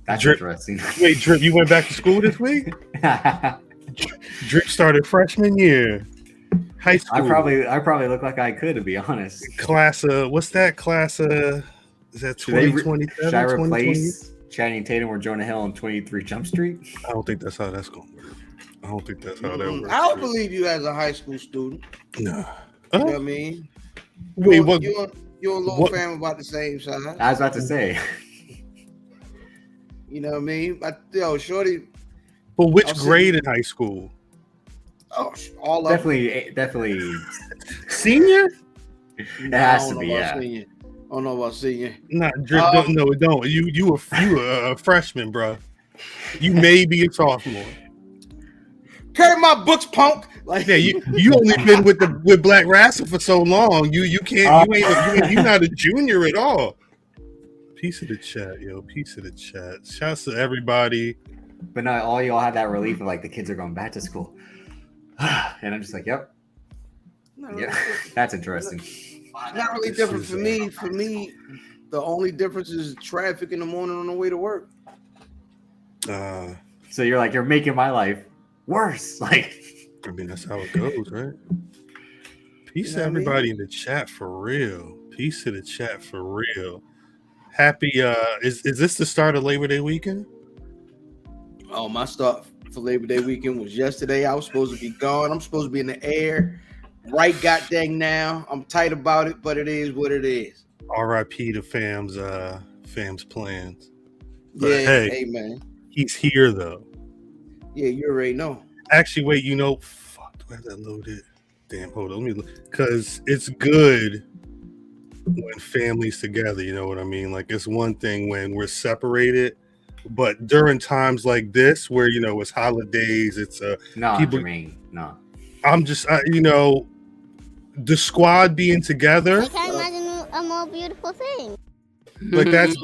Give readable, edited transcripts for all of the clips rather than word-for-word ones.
That's Drip. interesting. Wait, Drip, you went back to school this week? Drip started freshman year. High school. I probably look like I could, to be honest. Class of, what's that class of? Is that 2027? Should I replace Channing Tatum or Jonah Hill on 23 Jump Street? I don't think that's how that's going to work. I don't think that's how that works. I don't believe you as a high school student. No. You know what I mean? Wait, what? You're a little fam about the same size. I was about to say. You know what I mean? But shorty. But which grade in high school? Oh, all definitely. Senior? It has to be. Yeah. Senior. I don't know about senior. Nah, Drip, don't. You a freshman, bro. You may be a sophomore. Carry my books, punk. Like, yeah, you only been with Black Rasslin for so long. You can't. You're not a junior at all. Piece of the chat, yo. Piece of the chat. Shouts to everybody. But not all y'all have that relief of like the kids are going back to school, and I'm just like, yep. Yeah, that's interesting. Not really different for me. For me, the only difference is traffic in the morning on the way to work. So you're making my life worse. Like, I mean, that's how it goes, right? Peace to everybody in the chat for real. Peace to the chat for real. Happy. Is this the start of Labor Day weekend? Oh, my start for Labor Day weekend was yesterday. I was supposed to be gone. I'm supposed to be in the air right goddamn now. I'm tight about it, but it is what it is. R.I.P. to fam's plans. But yeah, hey, man. He's here though. Yeah, you already know. Actually, wait, fuck, do I have that loaded? Damn, hold on, let me look. Because it's good when family's together, you know what I mean? Like, it's one thing when we're separated, but during times like this where, it's holidays, it's no, people, Jermaine, no. I'm just, the squad being together. I can't imagine a more beautiful thing. Like, that's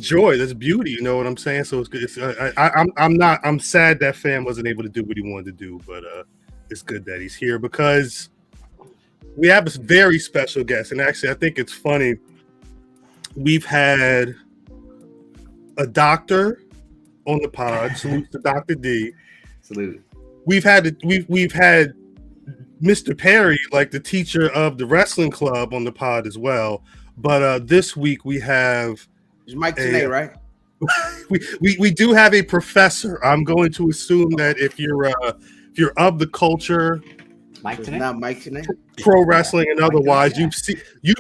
joy, that's beauty, you know what I'm saying? So it's good. I'm sad that fam wasn't able to do what he wanted to do, but it's good that he's here because we have a very special guest. And actually, I think it's funny. We've had a doctor on the pod. Salute to Dr. D. Salute. We've had Mr. Perry, like the teacher of the wrestling club, on the pod as well. But this week we have it's Mike today, right? we do have a professor. I'm going to assume that if you're of the culture, Mike today? Not Mike today. Pro wrestling and otherwise, you've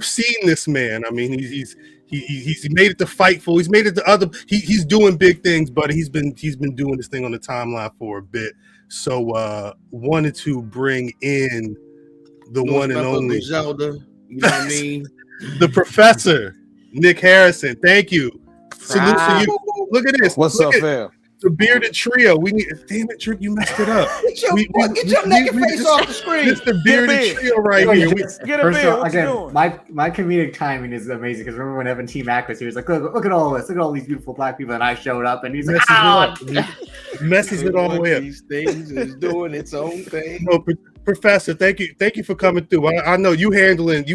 seen this man. I mean, he's made it to Fightful. He's made it to other. He's doing big things, but he's been doing this thing on the timeline for a bit. So wanted to bring in the one and only Zelda. You know what I mean? The professor, Nick Harrison. Thank you. Salute to you. Look at this. What's up, fam? The bearded trio. We need. Damn it, Drip, you messed it up. Get your naked face off the screen. It's the bearded trio right here. Get a beard. What you doing? My comedic timing is amazing because remember when Evan T. Mac was here, he was like, look at all this, look at all these beautiful black people, and I showed up, and he's like, messes it all the way up. These things is doing its own thing. No, Professor, thank you for coming through. I know you handling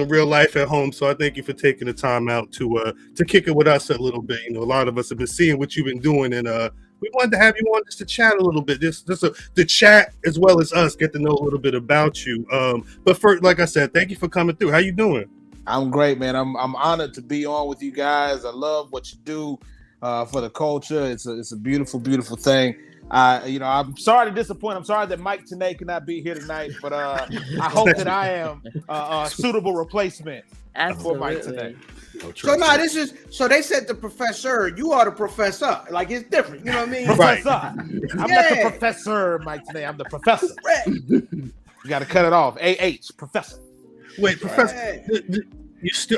real life at home, so I thank you for taking the time out to kick it with us a little bit. A lot of us have been seeing what you've been doing, and we wanted to have you on just to chat a little bit. The chat as well as us get to know a little bit about you. But first, like I said, thank you for coming through. How you doing? I'm great, man. I'm honored to be on with you guys. I love what you do for the culture. It's a beautiful, beautiful thing. I'm sorry to disappoint. I'm sorry that Mike Tanay cannot be here tonight, but I hope that I am a suitable replacement for Mike Tanay. So they said the professor, you are the professor. Like, it's different. You know what I mean? Professor. I'm not the professor, Mike Tanay. I'm the professor. You got to cut it off. AH, professor. Wait, professor.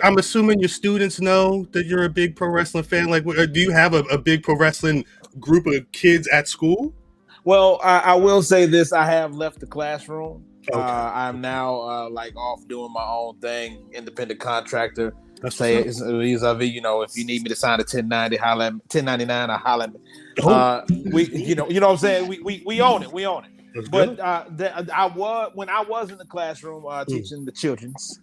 I'm assuming your students know that you're a big pro wrestling fan. Like, do you have a big pro wrestling group of kids at school? Well, I will say this: I have left the classroom. Okay. I'm now off doing my own thing, independent contractor. That's say vis-a-vis, if you need me to sign a 1090, holla at me. 1099, I holla at me. We, you know what I'm saying. We own it. We own it. But when I was in the classroom teaching the children's,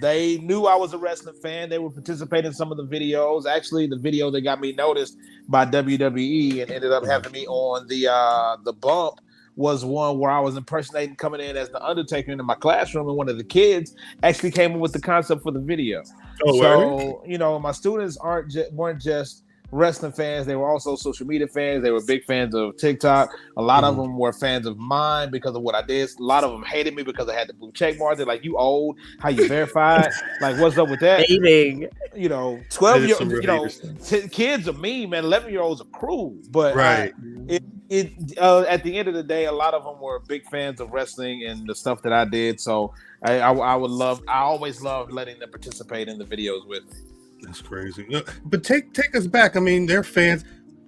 they knew I was a wrestling fan. They were participating in some of the videos. Actually, the video that got me noticed by WWE and ended up having me on the bump was one where I was impersonating coming in as the Undertaker into my classroom, and one of the kids actually came up with the concept for the video. Oh, so my students weren't just wrestling fans, they were also social media fans. They were big fans of TikTok. A lot of them were fans of mine because of what I did. A lot of them hated me because I had the blue check mark. They're like, "You old? How you verified? Like, what's up with that?" Hating. 12-year-olds, kids are mean, man. 11-year-olds are cruel. But right. At the end of the day, a lot of them were big fans of wrestling and the stuff that I did. So I always loved letting them participate in the videos with me. That's crazy. But take us back. I mean, they're fans.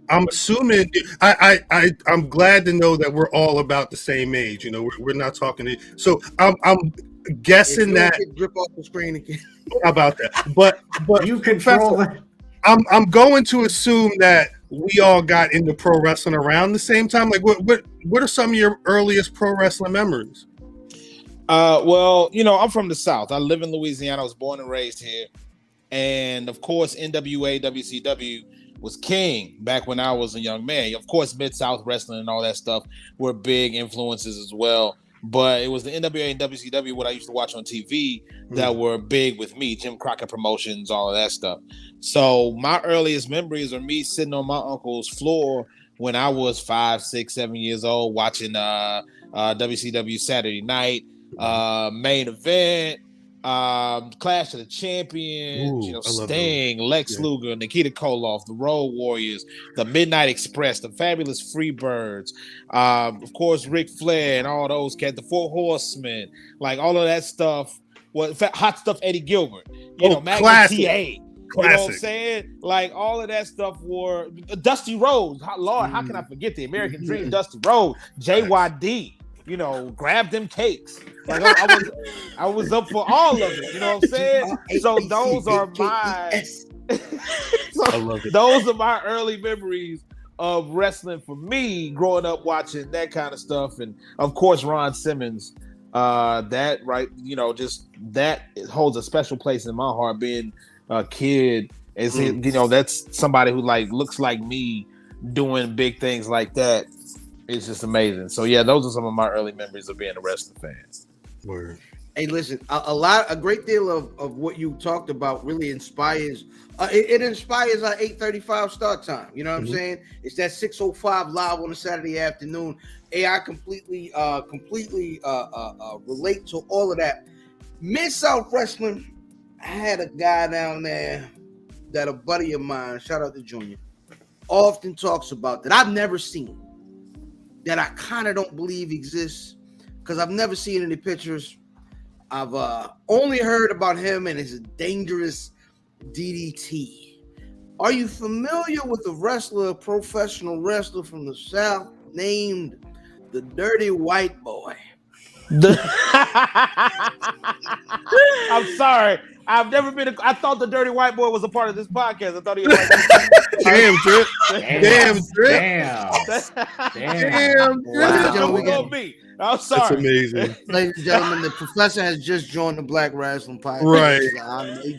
I'm assuming. I'm glad to know that we're all about the same age. We're not talking. So I'm guessing that drip off the screen again. How about that? But you control it. I'm going to assume that we all got into pro wrestling around the same time. Like, what are some of your earliest pro wrestling memories? I'm from the South. I live in Louisiana. I was born and raised here. And of course, NWA, WCW was king back when I was a young man. Of course, Mid-South Wrestling and all that stuff were big influences as well. But it was the NWA and WCW, what I used to watch on TV, that were big with me. Jim Crockett Promotions, all of that stuff. So my earliest memories are me sitting on my uncle's floor when I was 5, 6, 7 years old, watching WCW Saturday Night, Main Event, Clash of the Champions, Sting, Lex Luger, Nikita Koloff, the Road Warriors, the Midnight Express, the Fabulous Freebirds, of course Ric Flair and all those cats, the Four Horsemen, like all of that stuff. Hot Stuff Eddie Gilbert, Magnum classic. TA. You know what I'm saying? Like all of that stuff were Dusty Rhodes. Lord, how can I forget the American Dream? Dusty Rhodes, JYD. Grab them cakes. Like I was up for all of it. You know what I'm saying? So those are my. I love it. Those are my early memories of wrestling for me, growing up watching that kind of stuff, and of course Ron Simmons. That holds a special place in my heart. Being a kid, that's somebody who looks like me doing big things like that. It's just amazing. So yeah, those are some of my early memories of being a wrestling fan. Word. Hey, listen, a great deal of what you talked about really inspires. It inspires our 8:35 start time. You know what I'm saying? It's that 6:05 live on a Saturday afternoon. Hey, I completely relate to all of that. Mid-South Wrestling, I had a guy down there that a buddy of mine, shout out to Junior, often talks about that I've never seen, that I kind of don't believe exists because I've never seen any pictures. I've only heard about him and his dangerous DDT. Are you familiar with a professional wrestler from the South named the Dirty White Boy? I'm sorry. I've never been. I thought the Dirty White Boy was a part of this podcast. I thought he was like, damn, Drip. Damn, Drip. I'm sorry. That's amazing. Ladies and gentlemen, the professor has just joined the Black Wrestling Podcast. Right.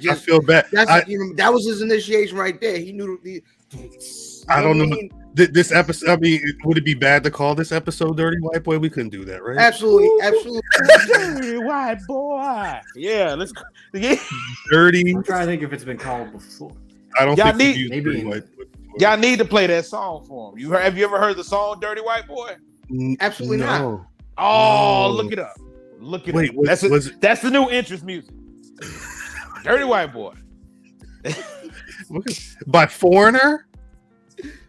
I feel bad. That was his initiation right there. He knew. I don't know. This episode, I mean, would it be bad to call this episode Dirty White Boy? We couldn't do that, right? Absolutely. Dirty White Boy. Yeah, let's go. Yeah. Dirty. I'm trying to think if it's been called before. I don't y'all think need, Dirty White Boy before. Y'all need to play that song for him. Have you ever heard the song Dirty White Boy? Absolutely not. Oh, look it up. Wait, that's the new interest music. Dirty White Boy. By Foreigner?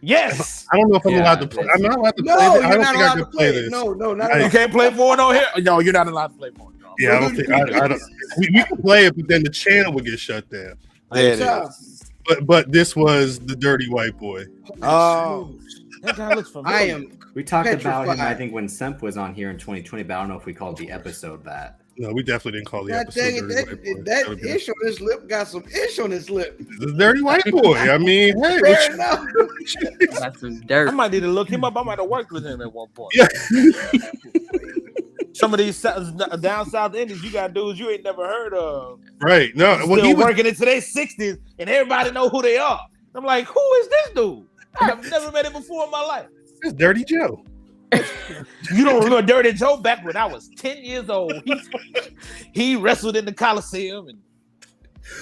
Yes. I don't know if I'm allowed to play. I'm not allowed to play this. I don't think I can play this. No, you can't play porno here. No, you're not allowed to play porno. No. Yeah, I don't think I don't. We can play it, but then the channel would get shut down. There it is. But this was the Dirty White Boy. Oh, that guy looks familiar. We talked about him, I think, when Semp was on here in 2020, but I don't know if we called the episode that. No, we definitely didn't call the episode that ish on his lip got some ish on his lip. The Dirty White Boy. I mean, hey, fair enough. Got some I dirt. might need to look him up. I might have worked with him at one point. Yeah. Some of these down south Indies, you got dudes you ain't never heard of. Right. No. Well, Still he was, working into their 60s, and everybody know who they are. I'm like, who is this dude? I've never met him before in my life. it's Dirty Joe. You don't remember Dirty Joe back when I was 10 years old. He wrestled in the Coliseum and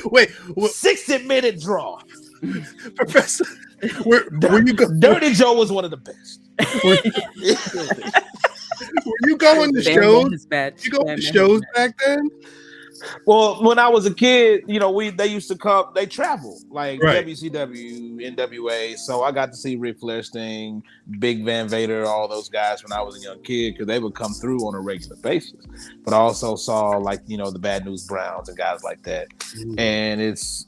Wait, 60-minute draw. Professor, where you go? Dirty Joe was one of the best. Were you going to shows? You go to shows back then? Well, when I was a kid, you know, they used to come, they travel like Right. WCW, NWA. So I got to see Ric Flair, Sting, Big Van Vader, all those guys when I was a young kid because they would come through on a regular basis. But I also saw like, you know, the Bad News Browns and guys like that. And it's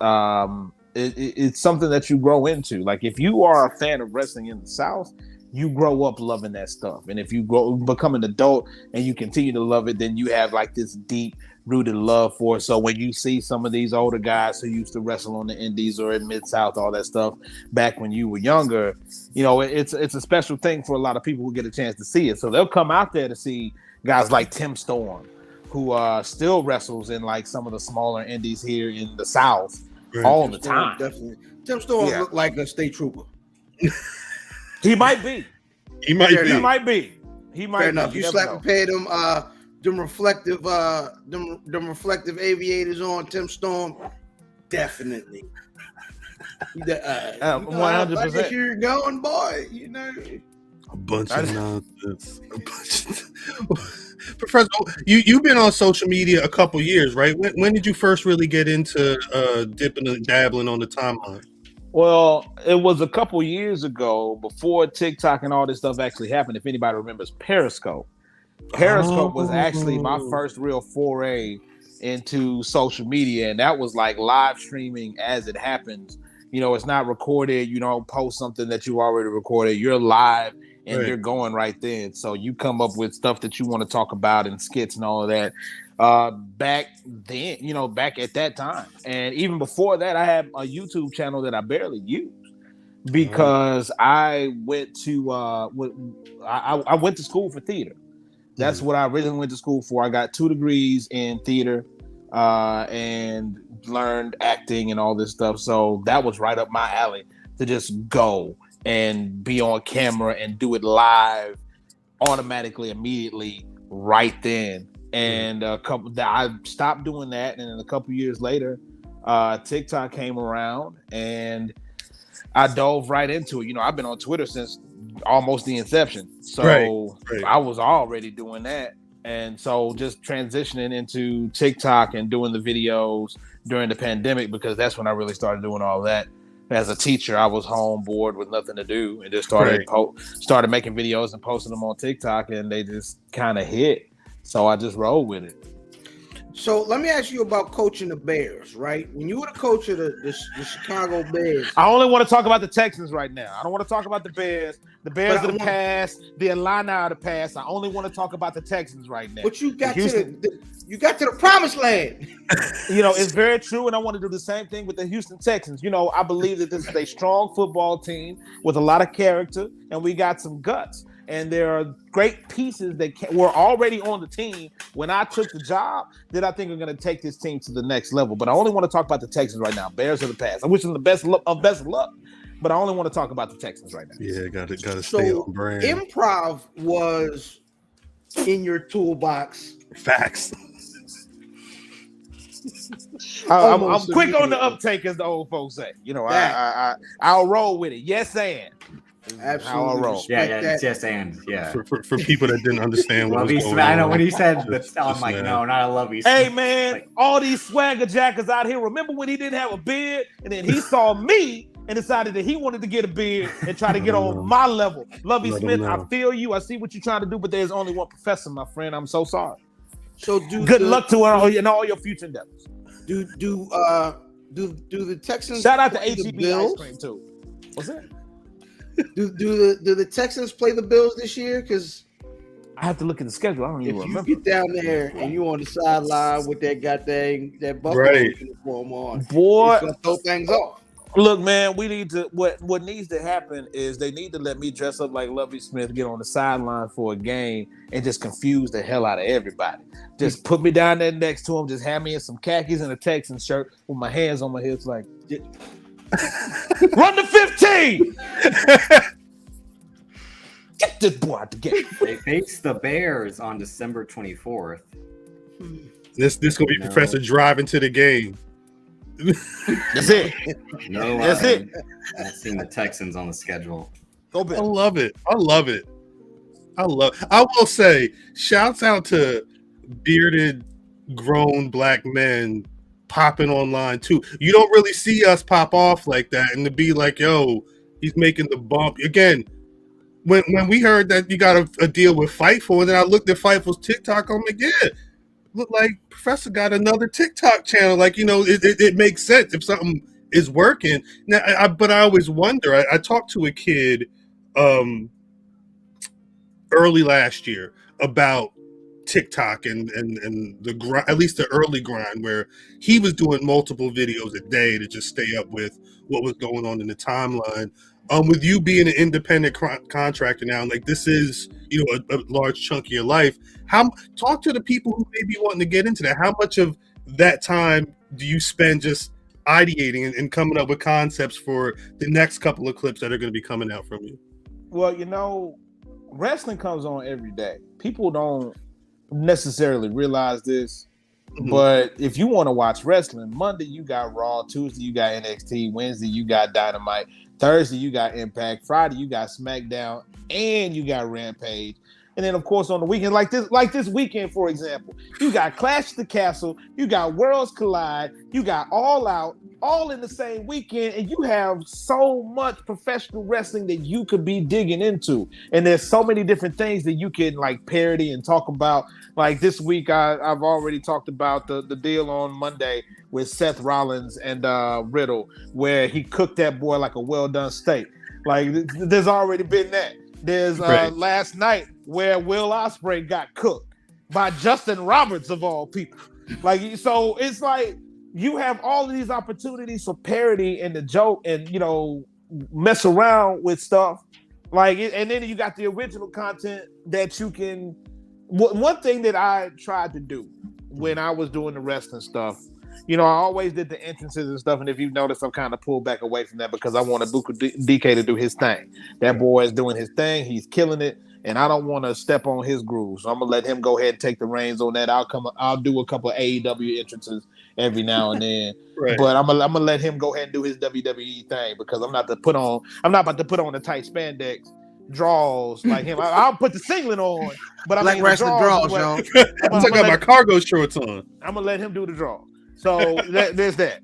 something that you grow into. Like if you are a fan of wrestling in the South, you grow up loving that stuff. And if you become an adult and you continue to love it, then you have like this deep rooted love for it. So when you see some of these older guys who used to wrestle on the Indies or in Mid-South, all that stuff back when you were younger, you know, it's a special thing for a lot of people who get a chance to see it. So they'll come out there to see guys like Tim Storm, who still wrestles in like some of the smaller Indies here in the South all the time. Definitely. Tim Storm looked like a state trooper. He might be. He might Fair be. enough. He might be. He might Fair be. enough. You slap and pay them reflective aviators on Tim Storm. Definitely. 100%. I guess you're going, boy. You know. A bunch of nonsense. Professor, you've been on social media a couple years, right? When did you first really get into dipping and dabbling on the timeline? Well, it was a couple years ago before TikTok and all this stuff actually happened. If anybody remembers Periscope. Periscope was actually my first real foray into social media, and that was like live streaming as it happens. You know, it's not recorded. You don't post something that you already recorded. You're live and you're going right then. So you come up with stuff that you want to talk about and skits and all of that. Back then, you know, back at that time. And even before that, I had a YouTube channel that I barely used because I went to I went to school for theater. That's what I originally went to school for. I got 2 degrees in theater and learned acting and all this stuff. So that was right up my alley to just go and be on camera and do it live automatically, immediately, right then. And I stopped doing that, and then a couple years later, TikTok came around, and I dove right into it. You know, I've been on Twitter since almost the inception, so I was already doing that, and so just transitioning into TikTok and doing the videos during the pandemic because that's when I really started doing all that. As a teacher, I was home bored with nothing to do, and just started making videos and posting them on TikTok, and they just kind of hit. So I just rolled with it. So let me ask you about coaching the Bears, right? When you were the coach of the Chicago Bears. I only want to talk about the Texans right now. I don't want to talk about the Bears. The Bears of the past, the Atlanta of the past. I only want to talk about the Texans right now. But you got to the promised land. You know, it's very true, and I want to do the same thing with the Houston Texans. You know, I believe that this is a strong football team with a lot of character, and we got some guts. And there are great pieces that were already on the team when I took the job that I think are going to take this team to the next level. But I only want to talk about the Texans right now. Bears of the past. I wish them the best of luck, but I only want to talk about the Texans right now. Yeah, got to stay on brand. Improv was in your toolbox. Facts. I'm quick on the uptake, as the old folks say. You know, I'll roll with it. Yes, and. Absolutely. Yeah, it's yes and yeah. For people that didn't understand what was going on. I know when he said that, I'm like, no, not a lovey. Hey man, like, all these swagger jackers out here. Remember when he didn't have a beard, and then he saw me and decided that he wanted to get a beard and try to get on my level. Lovey Smith, I feel you. I see what you're trying to do, but there's only one professor, my friend. I'm so sorry. So good luck to all your future endeavors. Do the Texans? Shout out to HEB ice cream too. What's that? Do the Texans play the Bills this year? Because I have to look at the schedule. I don't even remember. If you get down there and you on the sideline with that Buffalo uniform on, boy, it's gonna throw things off. Look, man, we need to. What needs to happen is they need to let me dress up like Lovey Smith, get on the sideline for a game, and just confuse the hell out of everybody. Just put me down there next to him. Just have me in some khakis and a Texans shirt with my hands on my hips, like run the 15. Get this boy out the game. They face the Bears on December 24th. This gonna be Professor driving to the game. That's it. No, That's it. I haven't seen the Texans on the schedule. Go I back. love it. I will say, shouts out to bearded, grown black men popping online too. You don't really see us pop off like that, and to be like, yo, he's making the bump again. When we heard that you got a deal with Fightful, and then I looked at Fightful's TikTok, I'm like, yeah, look like Professor got another TikTok channel. Like, you know, it makes sense if something is working. Now, but I always wonder. I talked to a kid early last year about TikTok and the grind, at least the early grind, where he was doing multiple videos a day to just stay up with what was going on in the timeline. With you being an independent contractor now, like this is, you know, a large chunk of your life. Talk to the people who may be wanting to get into that. How much of that time do you spend just ideating and coming up with concepts for the next couple of clips that are going to be coming out from you? Well, you know, wrestling comes on every day. People don't necessarily realize this, but if you want to watch wrestling, Monday you got Raw, Tuesday you got NXT, Wednesday you got Dynamite, Thursday you got Impact, Friday you got Smackdown, and you got Rampage. And then, of course, on the weekend, like this weekend, for example, you got Clash at the Castle, you got Worlds Collide, you got All Out, all in the same weekend, and you have so much professional wrestling that you could be digging into. And there's so many different things that you can like parody and talk about. Like this week, I've already talked about the deal on Monday with Seth Rollins and Riddle, where he cooked that boy like a well-done steak. Like there's already been that. There's last night where Will Ospreay got cooked by Justin Roberts of all people. Like, so it's like you have all of these opportunities for parody and the joke and, you know, mess around with stuff. Like, and then you got the original content that you can. One thing that I tried to do when I was doing the wrestling stuff, you know, I always did the entrances and stuff. And if you've noticed, I've kind of pulled back away from that because I want Ibuka DK to do his thing. That boy is doing his thing. He's killing it. And I don't want to step on his groove. So I'm going to let him go ahead and take the reins on that. I'll do a couple of AEW entrances every now and then. Right. But I'm gonna let him go ahead and do his WWE thing because I'm not about to put on the tight spandex draws like him. I'll put the singlet on, but I'm like wrestling draws, y'all. I got my cargo shorts on. I'm gonna let him do the draw. So there's that.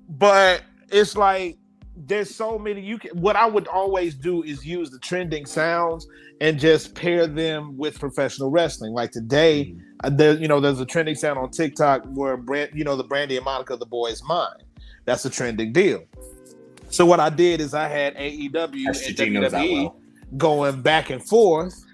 But it's like there's so many what I would always do is use the trending sounds and just pair them with professional wrestling. Like today, there's a trending sound on TikTok where the Brandy and Monica The Boy Is Mine. That's a trending deal. So what I did is I had AEW and WWE going back and forth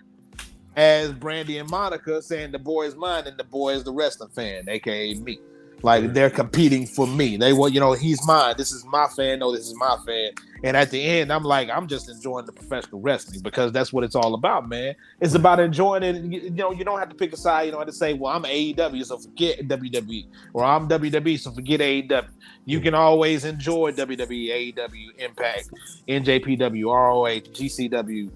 as Brandy and Monica saying the boy is mine and the boy is the wrestling fan, aka me. Like they're competing for me. They want, he's mine. This is my fan. No, this is my fan. And at the end, I'm like, I'm just enjoying the professional wrestling because that's what it's all about, man. It's about enjoying it. You don't have to pick a side. You don't have to say, well, I'm AEW, so forget WWE, or I'm WWE, so forget AEW. You can always enjoy WWE, AEW, Impact, NJPW, ROH, GCW,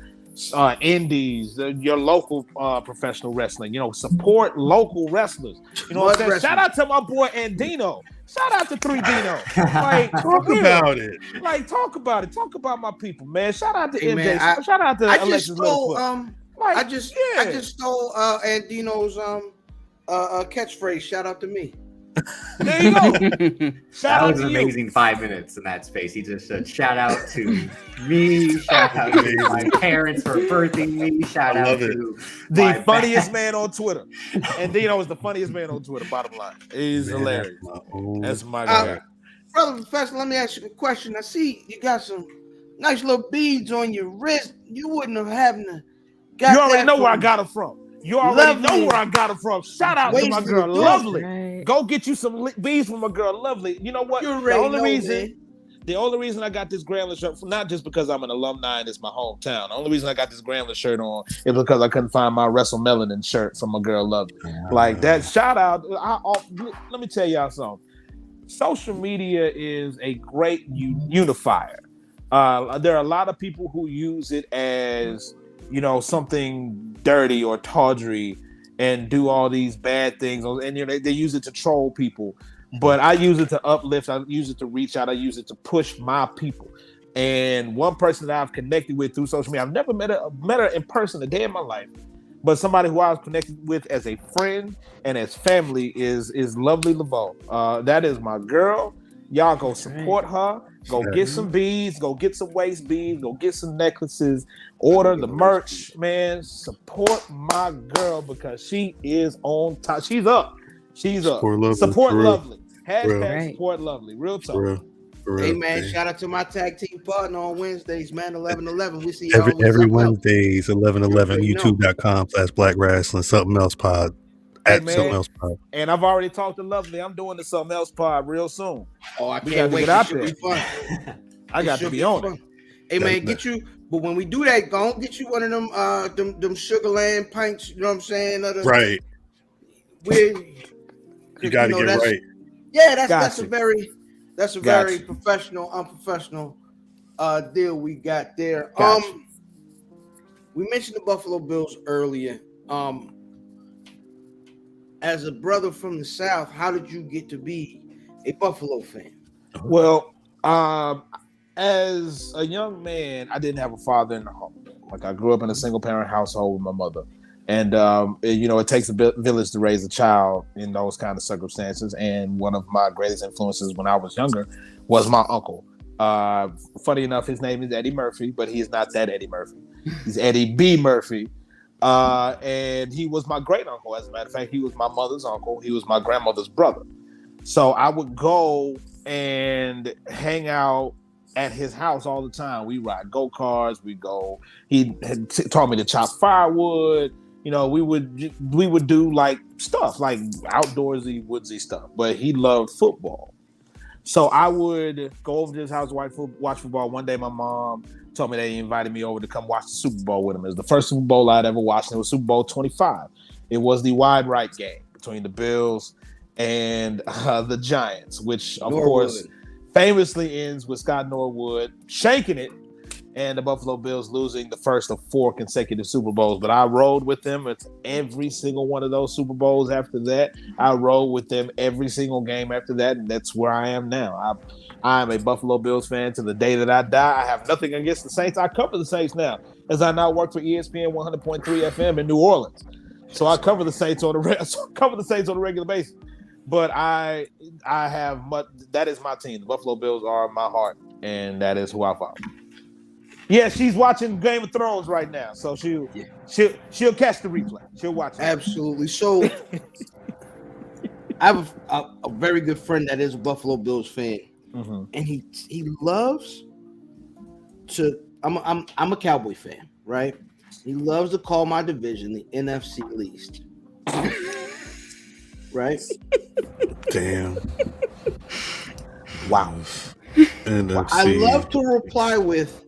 indies, your local professional wrestling. Support local wrestlers. You know what I'm saying? Shout out to my boy Andino. Shout out to 3Dino. Like, talk about it. Like, talk about it. Talk about my people, man. Shout out to MJ. Shout out to Alexis Littlefoot. I just stole Andino's catchphrase. Shout out to me. There you go. That was an amazing 5 minutes in that space. He just said, shout out to me, shout out to my parents for birthing me, shout out to the funniest man on Twitter. And Dino is the funniest man on Twitter, bottom line. He's hilarious. That's my guy. Brother Professor, let me ask you a question. I see you got some nice little beads on your wrist. You wouldn't have having to You already know where I got them from. You already know where I got them from. Shout out to my girl, Lovely. Right. Go get you some beads from my girl, Lovely. You know what? The the only reason I got this Grambling shirt, not just because I'm an alumni and it's my hometown. The only reason I got this Grambling shirt on is because I couldn't find my WrestleMelanin shirt from a girl Lovely. Like that. Shout out. Let me tell y'all something. Social media is a great unifier. There are a lot of people who use it as, something dirty or tawdry and do all these bad things, and they use it to troll people. But I use it to uplift. I use it to reach out. I use it to push my people. And one person that I've connected with through social media, I've never met her in person a day in my life, but somebody who I was connected with as a friend and as family is Lovely Laveau. That is my girl. Y'all go support her. Go get some beads. Go get some waist beads. Go get some necklaces. Order the merch, man. Support my girl because she is on top. She's up. She's up. Support Lovely. Hashtag support Lovely. Real talk. Hey man, shout out to my tag team partner on Wednesdays, man. 11:11. We see y'all every Wednesdays, 11:11. YouTube.com/Black Rasslin. Something else pod. Something else pod. And I've already talked to Lovely. I'm doing the Something Else pod real soon. Oh, I can't wait. Get out there. I got to be on it. Hey man, get you. But when we do that, go and get you one of them Sugarland pints. You know what I'm saying? Right. You got to get right. Yeah, that's a very professional, unprofessional deal we got there. We mentioned the Buffalo Bills earlier. As a brother from the South, how did you get to be a Buffalo fan? Well, as a young man, I didn't have a father in the home. Like I grew up in a single parent household with my mother. And, it takes a village to raise a child in those kind of circumstances. And one of my greatest influences when I was younger was my uncle. Funny enough, his name is Eddie Murphy, but he is not that Eddie Murphy. He's Eddie B. Murphy. And he was my great uncle. As a matter of fact, he was my mother's uncle. He was my grandmother's brother. So I would go and hang out at his house all the time. We ride go-karts. He had taught me to chop firewood. We would do like stuff like outdoorsy, woodsy stuff. But he loved football. So I would go over to his house, watch football. One day my mom told me they invited me over to come watch the Super Bowl with him. It was the first Super Bowl I'd ever watched. It was Super Bowl 25. It was the wide right game between the Bills and the Giants, which, of course, famously ends with Scott Norwood shanking it and the Buffalo Bills losing the first of 4 consecutive Super Bowls. But I rode with them at every single one of those Super Bowls after that. I rode with them every single game after that, and that's where I am now. I'm a Buffalo Bills fan to the day that I die. I have nothing against the Saints. I cover the Saints now, as I now work for ESPN 100.3 FM in New Orleans. So I cover the Saints on a regular basis. But I have that is my team. The Buffalo Bills are my heart, and that is who I follow. Yeah, she's watching Game of Thrones right now, so she'll catch the replay. She'll watch it. Absolutely. So I have a very good friend that is a Buffalo Bills fan, and he loves to. I'm a Cowboy fan, right? He loves to call my division the NFC least. Right? Damn. Wow. I love to reply with,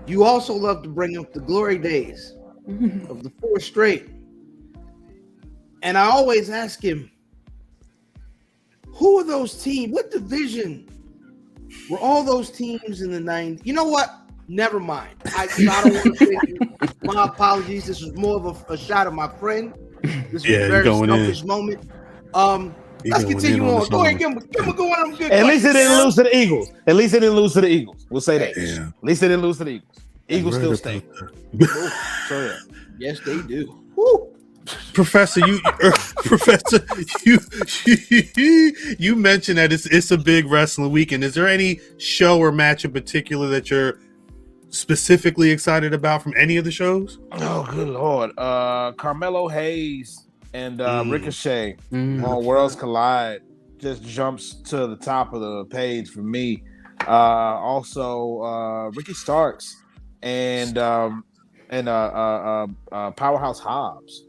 you also love to bring up the glory days of the 4 straight. And I always ask him, who are those teams? What division were all those teams in the 90s? You know what? Never mind. I don't want to say my apologies. This was more of a shot of my friend. This was a very selfish moment. Let's continue on. Go ahead, give him going on good. At least it didn't lose to the Eagles. We'll say that. Yeah. At least they didn't lose to the Eagles. Eagles still stay. Yes, they do. Woo. Professor, you mentioned that it's a big wrestling weekend. Is there any show or match in particular that you're specifically excited about from any of the shows? Oh, good Lord. Carmelo Hayes and Ricochet on Worlds Collide just jumps to the top of the page for me. Also, Ricky Starks and Powerhouse Hobbs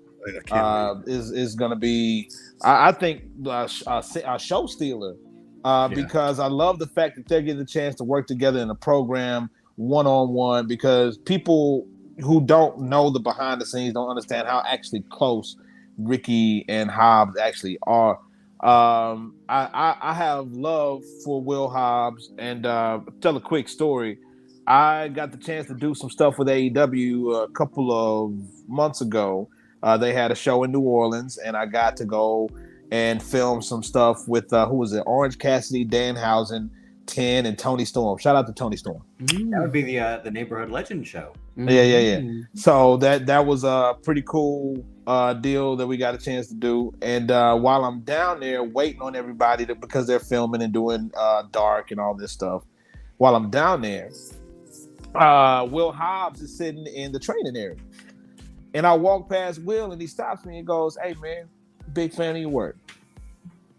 is going to be, I think, a show stealer because I love the fact that they're getting a chance to work together in a program one-on-one, because people who don't know the behind the scenes don't understand how actually close Ricky and Hobbs actually are. I have love for Will Hobbs, and tell a quick story. I got the chance to do some stuff with AEW a couple of months ago. They had a show in New Orleans, and I got to go and film some stuff with who was it? Orange Cassidy, Danhausen, 10, and Tony Storm. Shout out to Tony Storm. That would be the Neighborhood Legend show. Yeah. So that was a pretty cool deal that we got a chance to do. And while I'm down there waiting on everybody because they're filming and doing dark and all this stuff, while I'm down there, Will Hobbs is sitting in the training area. And I walk past Will, and he stops me and goes, "Hey, man, big fan of your work.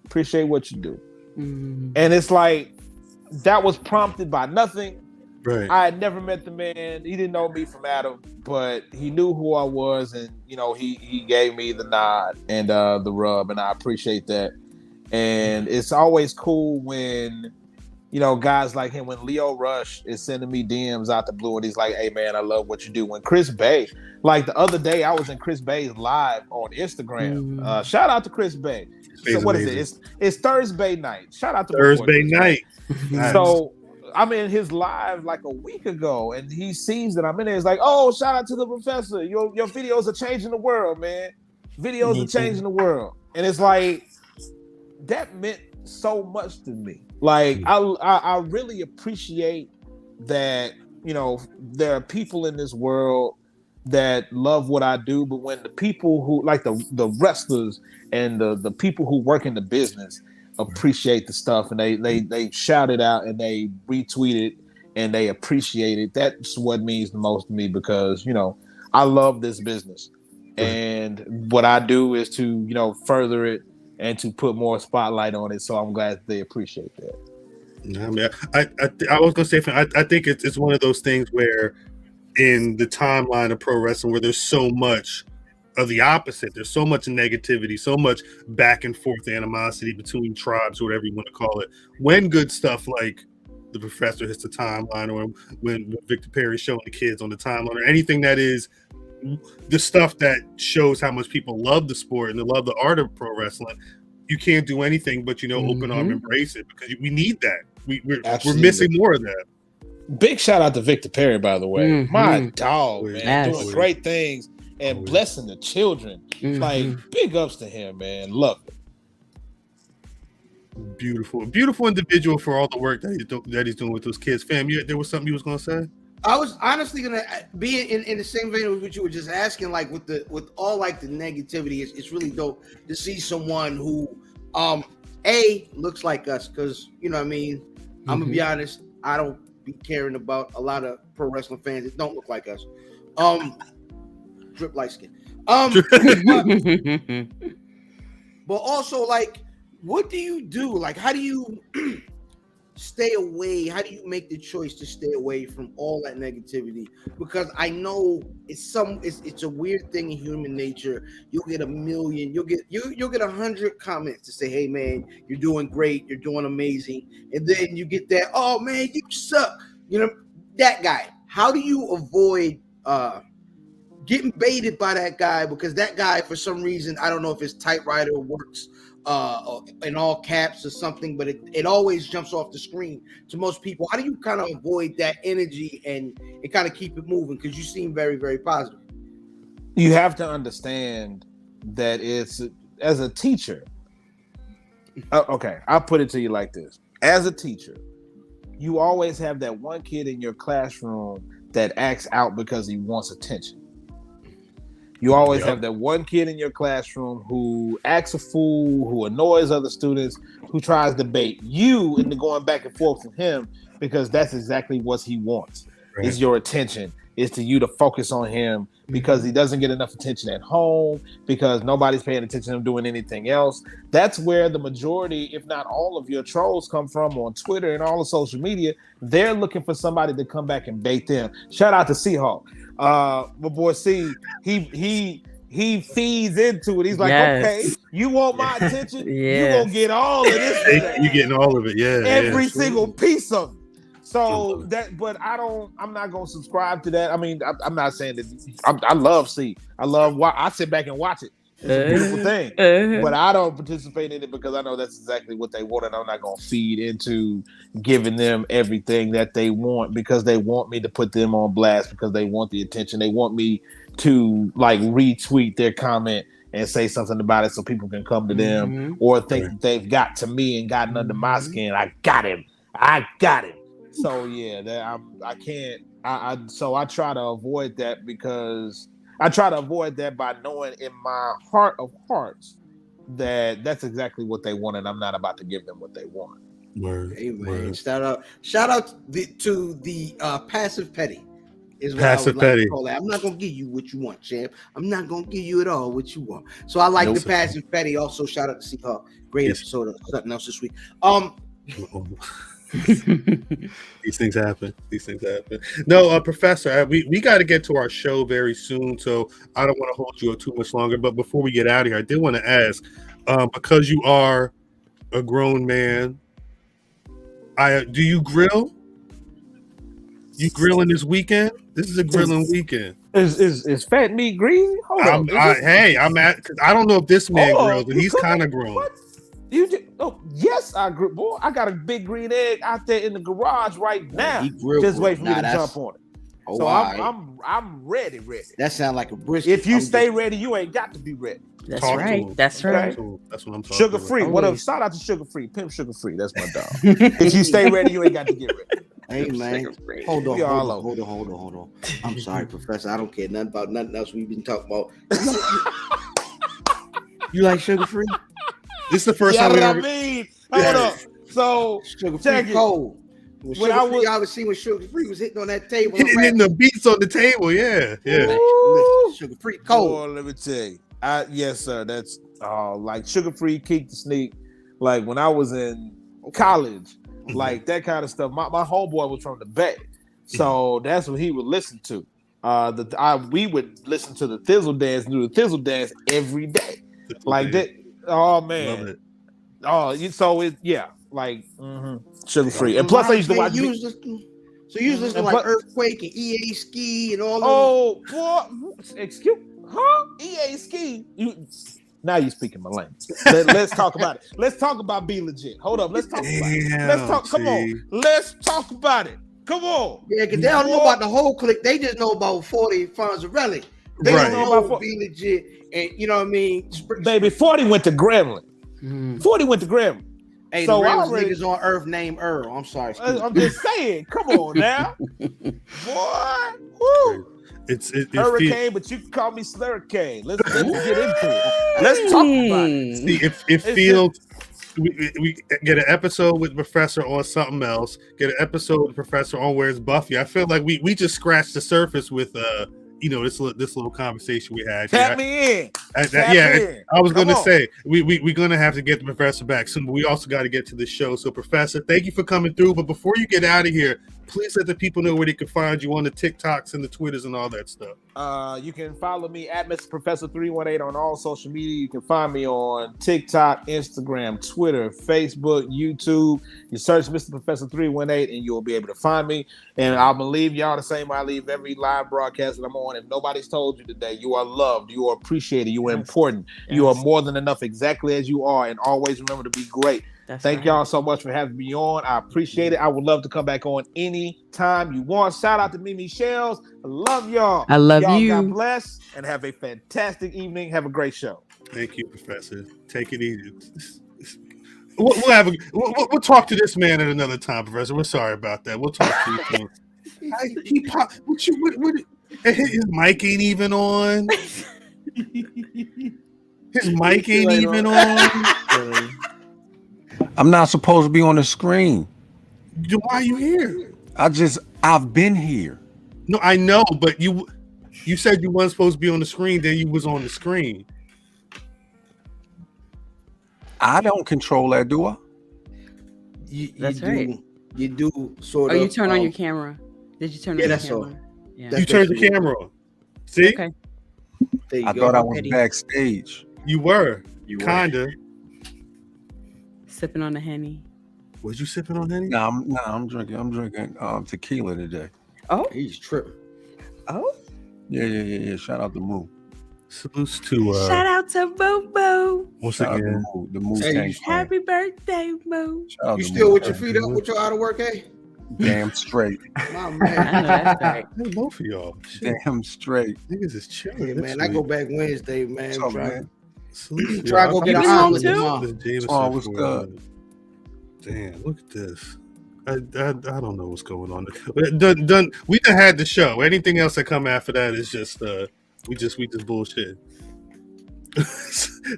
Appreciate what you do." And it's like, that was prompted by nothing. Right. I had never met the man. He didn't know me from Adam, but he knew who I was, and he gave me the nod and the rub, and I appreciate that. And it's always cool when guys like him, when Leo Rush is sending me DMs out the blue, and he's like, "Hey man, I love what you do." When Chris Bay, like the other day, I was in Chris Bay's live on Instagram. Shout out to Chris Bay. So what is it? It's Thursday night. Shout out to Thursday night. So I'm in his live like a week ago, and he sees that I'm in there. He's like, "Oh, shout out to the professor. Your videos are changing the world, man. Videos are changing the world." And it's like, that meant so much to me. Like, I really appreciate that, there are people in this world that love what I do, but when the people who, like the wrestlers and the people who work in the business appreciate the stuff, and they shout it out and they retweet it and they appreciate it, that's what means the most to me, because I love this business, and what I do is to further it and to put more spotlight on it. So I'm glad they appreciate that. I mean, I was gonna say, I think it's one of those things where in the timeline of pro wrestling, where there's so much of the opposite, there's so much negativity, so much back and forth animosity between tribes, or whatever you want to call it. When good stuff like the professor hits the timeline, or when Victor Perry's showing the kids on the timeline, or anything that is the stuff that shows how much people love the sport and they love the art of pro wrestling, you can't do anything but open arm embrace it, because we need that. We're missing more of that. Big shout out to Victor Perry, by the way. My dog, man, doing great things and blessing the children. Like, big ups to him, man. Love it. Beautiful individual for all the work that he's doing with those kids. Fam, there was something you was gonna say? I was honestly gonna be in the same vein of what you were just asking. Like, with all like the negativity, it's really dope to see someone who looks like us, because what I mean. I'm gonna be honest, I don't be caring about a lot of pro wrestling fans that don't look like us. Drip light skin. But also, like, what do you do? Like, how do you stay away? How do you make the choice to stay away from all that negativity? Because I know it's a weird thing in human nature. You'll get 1 million, you'll get 100 comments to say, "Hey man, you're doing great, you're doing amazing," and then you get that, "Oh man, you suck," that guy. How do you avoid getting baited by that guy? Because that guy, for some reason, I don't know if his typewriter works in all caps or something, but it always jumps off the screen to most people. How do you kind of avoid that energy and kind of keep it moving? Because you seem very, very positive. You have to understand that it's, as a teacher, okay, I'll put it to you like this. As a teacher, you always have that one kid in your classroom that acts out because he wants attention. You always have that one kid in your classroom who acts a fool, who annoys other students, who tries to bait you into going back and forth with him, because that's exactly what he wants. Right. Is your attention. Is to you to focus on him, because he doesn't get enough attention at home, because nobody's paying attention to him doing anything else. That's where the majority, if not all of your trolls come from on Twitter and all the social media. They're looking for somebody to come back and bait them. Shout out to Seahawk. My boy C, he he feeds into it. He's like, Yes. okay, you want my attention? You Yes. gonna get all of this. You getting all of it, yeah. Every yeah. single piece of it. So but I'm not gonna subscribe to that. I mean, I'm not saying that I love C. I sit back and watch it. It's a beautiful thing. But I don't participate in it because I know that's exactly what they want, and I'm not gonna feed into giving them everything that they want because they want me to put them on blast, because they want the attention. They want me to like retweet their comment and say something about it so people can come to them or think that they've got to me and gotten under my skin. I got him. So yeah, I can't. So I try to avoid that because I try to avoid that by knowing in my heart of hearts that that's exactly what they want, and I'm not about to give them what they want. Word. Amen. Shout out to the passive petty. Is what Passive I would like petty. to call that. I'm not gonna give you what you want, champ. I'm not gonna give you at all what you want. So I like the passive petty. Also, shout out to Seahawk. Great episode of something else this week. These things happen. No, Professor, we got to get to our show very soon, so I don't want to hold you up too much longer. But before we get out of here, I did want to ask, because you are a grown man, do you grill? You grilling this weekend? This is a grilling weekend. Is fat meat greasy? Hold on. I don't know if this man grills, and he's kind of grown. What? You did? Oh, yes, I grill. Boy, I got a big green egg out there in the garage right now. Just wait for me to jump on it. So I'm ready. That sounds like a brisket. If you stay ready, you ain't got to be ready. That's right. That's right. That's what I'm talking Sugar free. What up? Shout out to Sugar Free. Pimp Sugar Free. That's my dog. If you stay ready, you ain't got to get ready. Hey man, hold on. I'm sorry, Professor. I don't care nothing about nothing else we've been talking about. You like sugar free? This is the first time Hold up. So sugar free cold. When I was seeing when sugar free was hitting on that table, hitting the beats on the table. Yeah. Sugar free cold. Oh, let me tell you. Yes, sir. That's like Sugar Free, Keek the Sneak. Like when I was in college, like that kind of stuff. My homeboy was from the Bay, so that's what he would listen to. We would listen to the Thizzle Dance, do the Thizzle Dance every day, like that. Oh man, love it. Oh, so it like Sugar Free, and plus I used to watch. So you listen to like Earthquake and EA Ski and all. Oh, boy, excuse. Huh? EA Ski. Now you're speaking my language. Let's talk about it. Let's talk about Be Legit. Hold up. Let's talk about it. Come on. Let's talk about it. Come on. Yeah, because they don't know about the whole clique. They just know about 40 Fonzarelli. They don't know about Be Legit. And you know what I mean? Baby, 40 went to Gremlin. 40 went to Gremlin. Hey, so the niggas on Earth named Earl. I'm sorry. I'm just saying. Come on now. Boy. Woo. It's Hurricane, but you can call me Slurricane. Let's get into it. Let's talk about it. See, it feels we get an episode with Professor on something else. Get an episode with Professor on Where's Buffy. I feel like we just scratched the surface with this little conversation we had. Tap me in. I was going to say we're going to have to get the Professor back soon, but we also got to get to the show. So, Professor, thank you for coming through. But before you get out of here, please let the people know where they can find you on the TikToks and the Twitters and all that stuff. You can follow me at Mr. Professor 318 on all social media. You can find me on TikTok, Instagram, Twitter, Facebook, YouTube. You search Mr. Professor 318 and you'll be able to find me. And I'm gonna leave y'all the same way I leave every live broadcast that I'm on. If nobody's told you today, you are loved, you are appreciated, you are important, you are more than enough exactly as you are, and always remember to be great. Thank y'all so much for having me on. I appreciate it. I would love to come back on any time you want. Shout out to Mimi Shells. I love y'all. I love y'all. you. God bless and have a fantastic evening. Have a great show. Thank you, Professor. Take it easy. We'll talk to this man at another time, Professor. We're sorry about that. We'll talk to you soon. His mic ain't even on. His mic ain't even on. I'm not supposed to be on the screen. Why are you here? I've been here. No, I know, but you said you weren't supposed to be on the screen, then you was on the screen. I don't control that, do I? That's right. You do sort of. Oh, you turn on your camera. Did you turn on your camera? Yeah. You turned the camera on. See? Okay. There you I go. thought I was Ready. backstage. You were. You were. Kinda. Sipping on the Henny. Was you sipping on any? I'm drinking tequila today. Oh, He's tripping. oh. Yeah. Shout out to Moo. Salutes to Shout out to Bobo. once Shout out to again. Moo. The Moo Hey, Tank. Happy birthday, Mo. Shout out You to still Moo. with your feet up with your out of work, eh? Damn straight. My I know man. that's right. Hey, both of y'all. Shit, Damn straight. niggas is chilling. Yeah, this man, I week. go back Wednesday, man. What's up, man? Salute Try to go y'all. get an an omelet omelet tomorrow. tomorrow. Oh, what's good? Damn, look at this. I don't know what's going on. We done had the show. Anything else that come after that is just we just bullshit.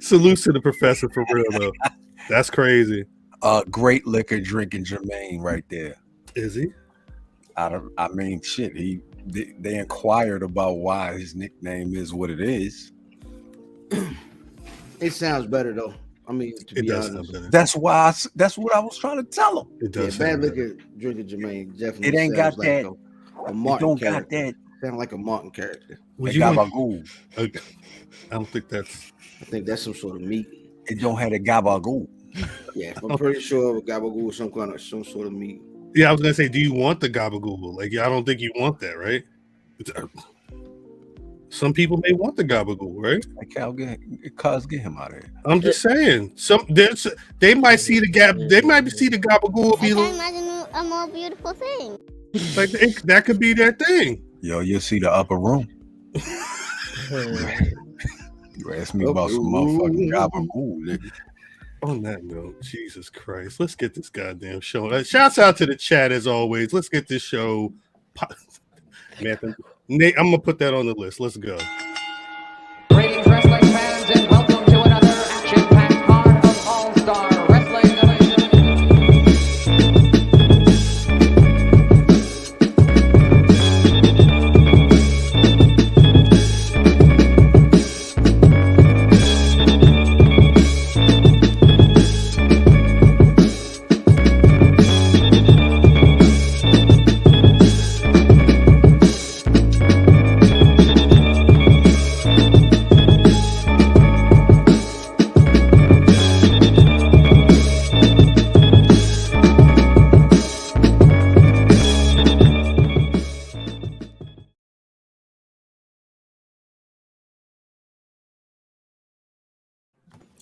Salutes to the professor for real though. That's crazy. Great liquor drinking Jermaine right there. Is he? I mean, shit. They inquired about why his nickname is what it is. It sounds better though. I mean, to It be does honest. sound better. That's why. That's what I was trying to tell him. It Yeah, does. bad sound better. liquor drinking Jermaine definitely. It ain't sounds got like that. a It Martin don't character. got that. Sound like a Martin character. Would That you want- gabagool. Okay. I don't think that's. I think that's some sort of meat. It don't have the gabagool. Yeah, I'm pretty sure gabagool is some sort of meat. Yeah, I was gonna say, do you want the gabagool? Like, I don't think you want that, right? Some people may want the gabagool, right? Like, Cal, get him out of here. I'm just saying. They might see the gap. They might see the gabagool I be can't imagine a more beautiful thing. like that could be their thing. Yo, you'll see the upper room. You asked me about some motherfucking gabagool, nigga. On that note, Jesus Christ, let's get this goddamn show. Shouts out to the chat as always. Let's get this show. Man, Nate, I'm gonna put that on the list. Let's go. Greetings, wrestling fans, and welcome to another action-packed card of All-Star Wrestling Division.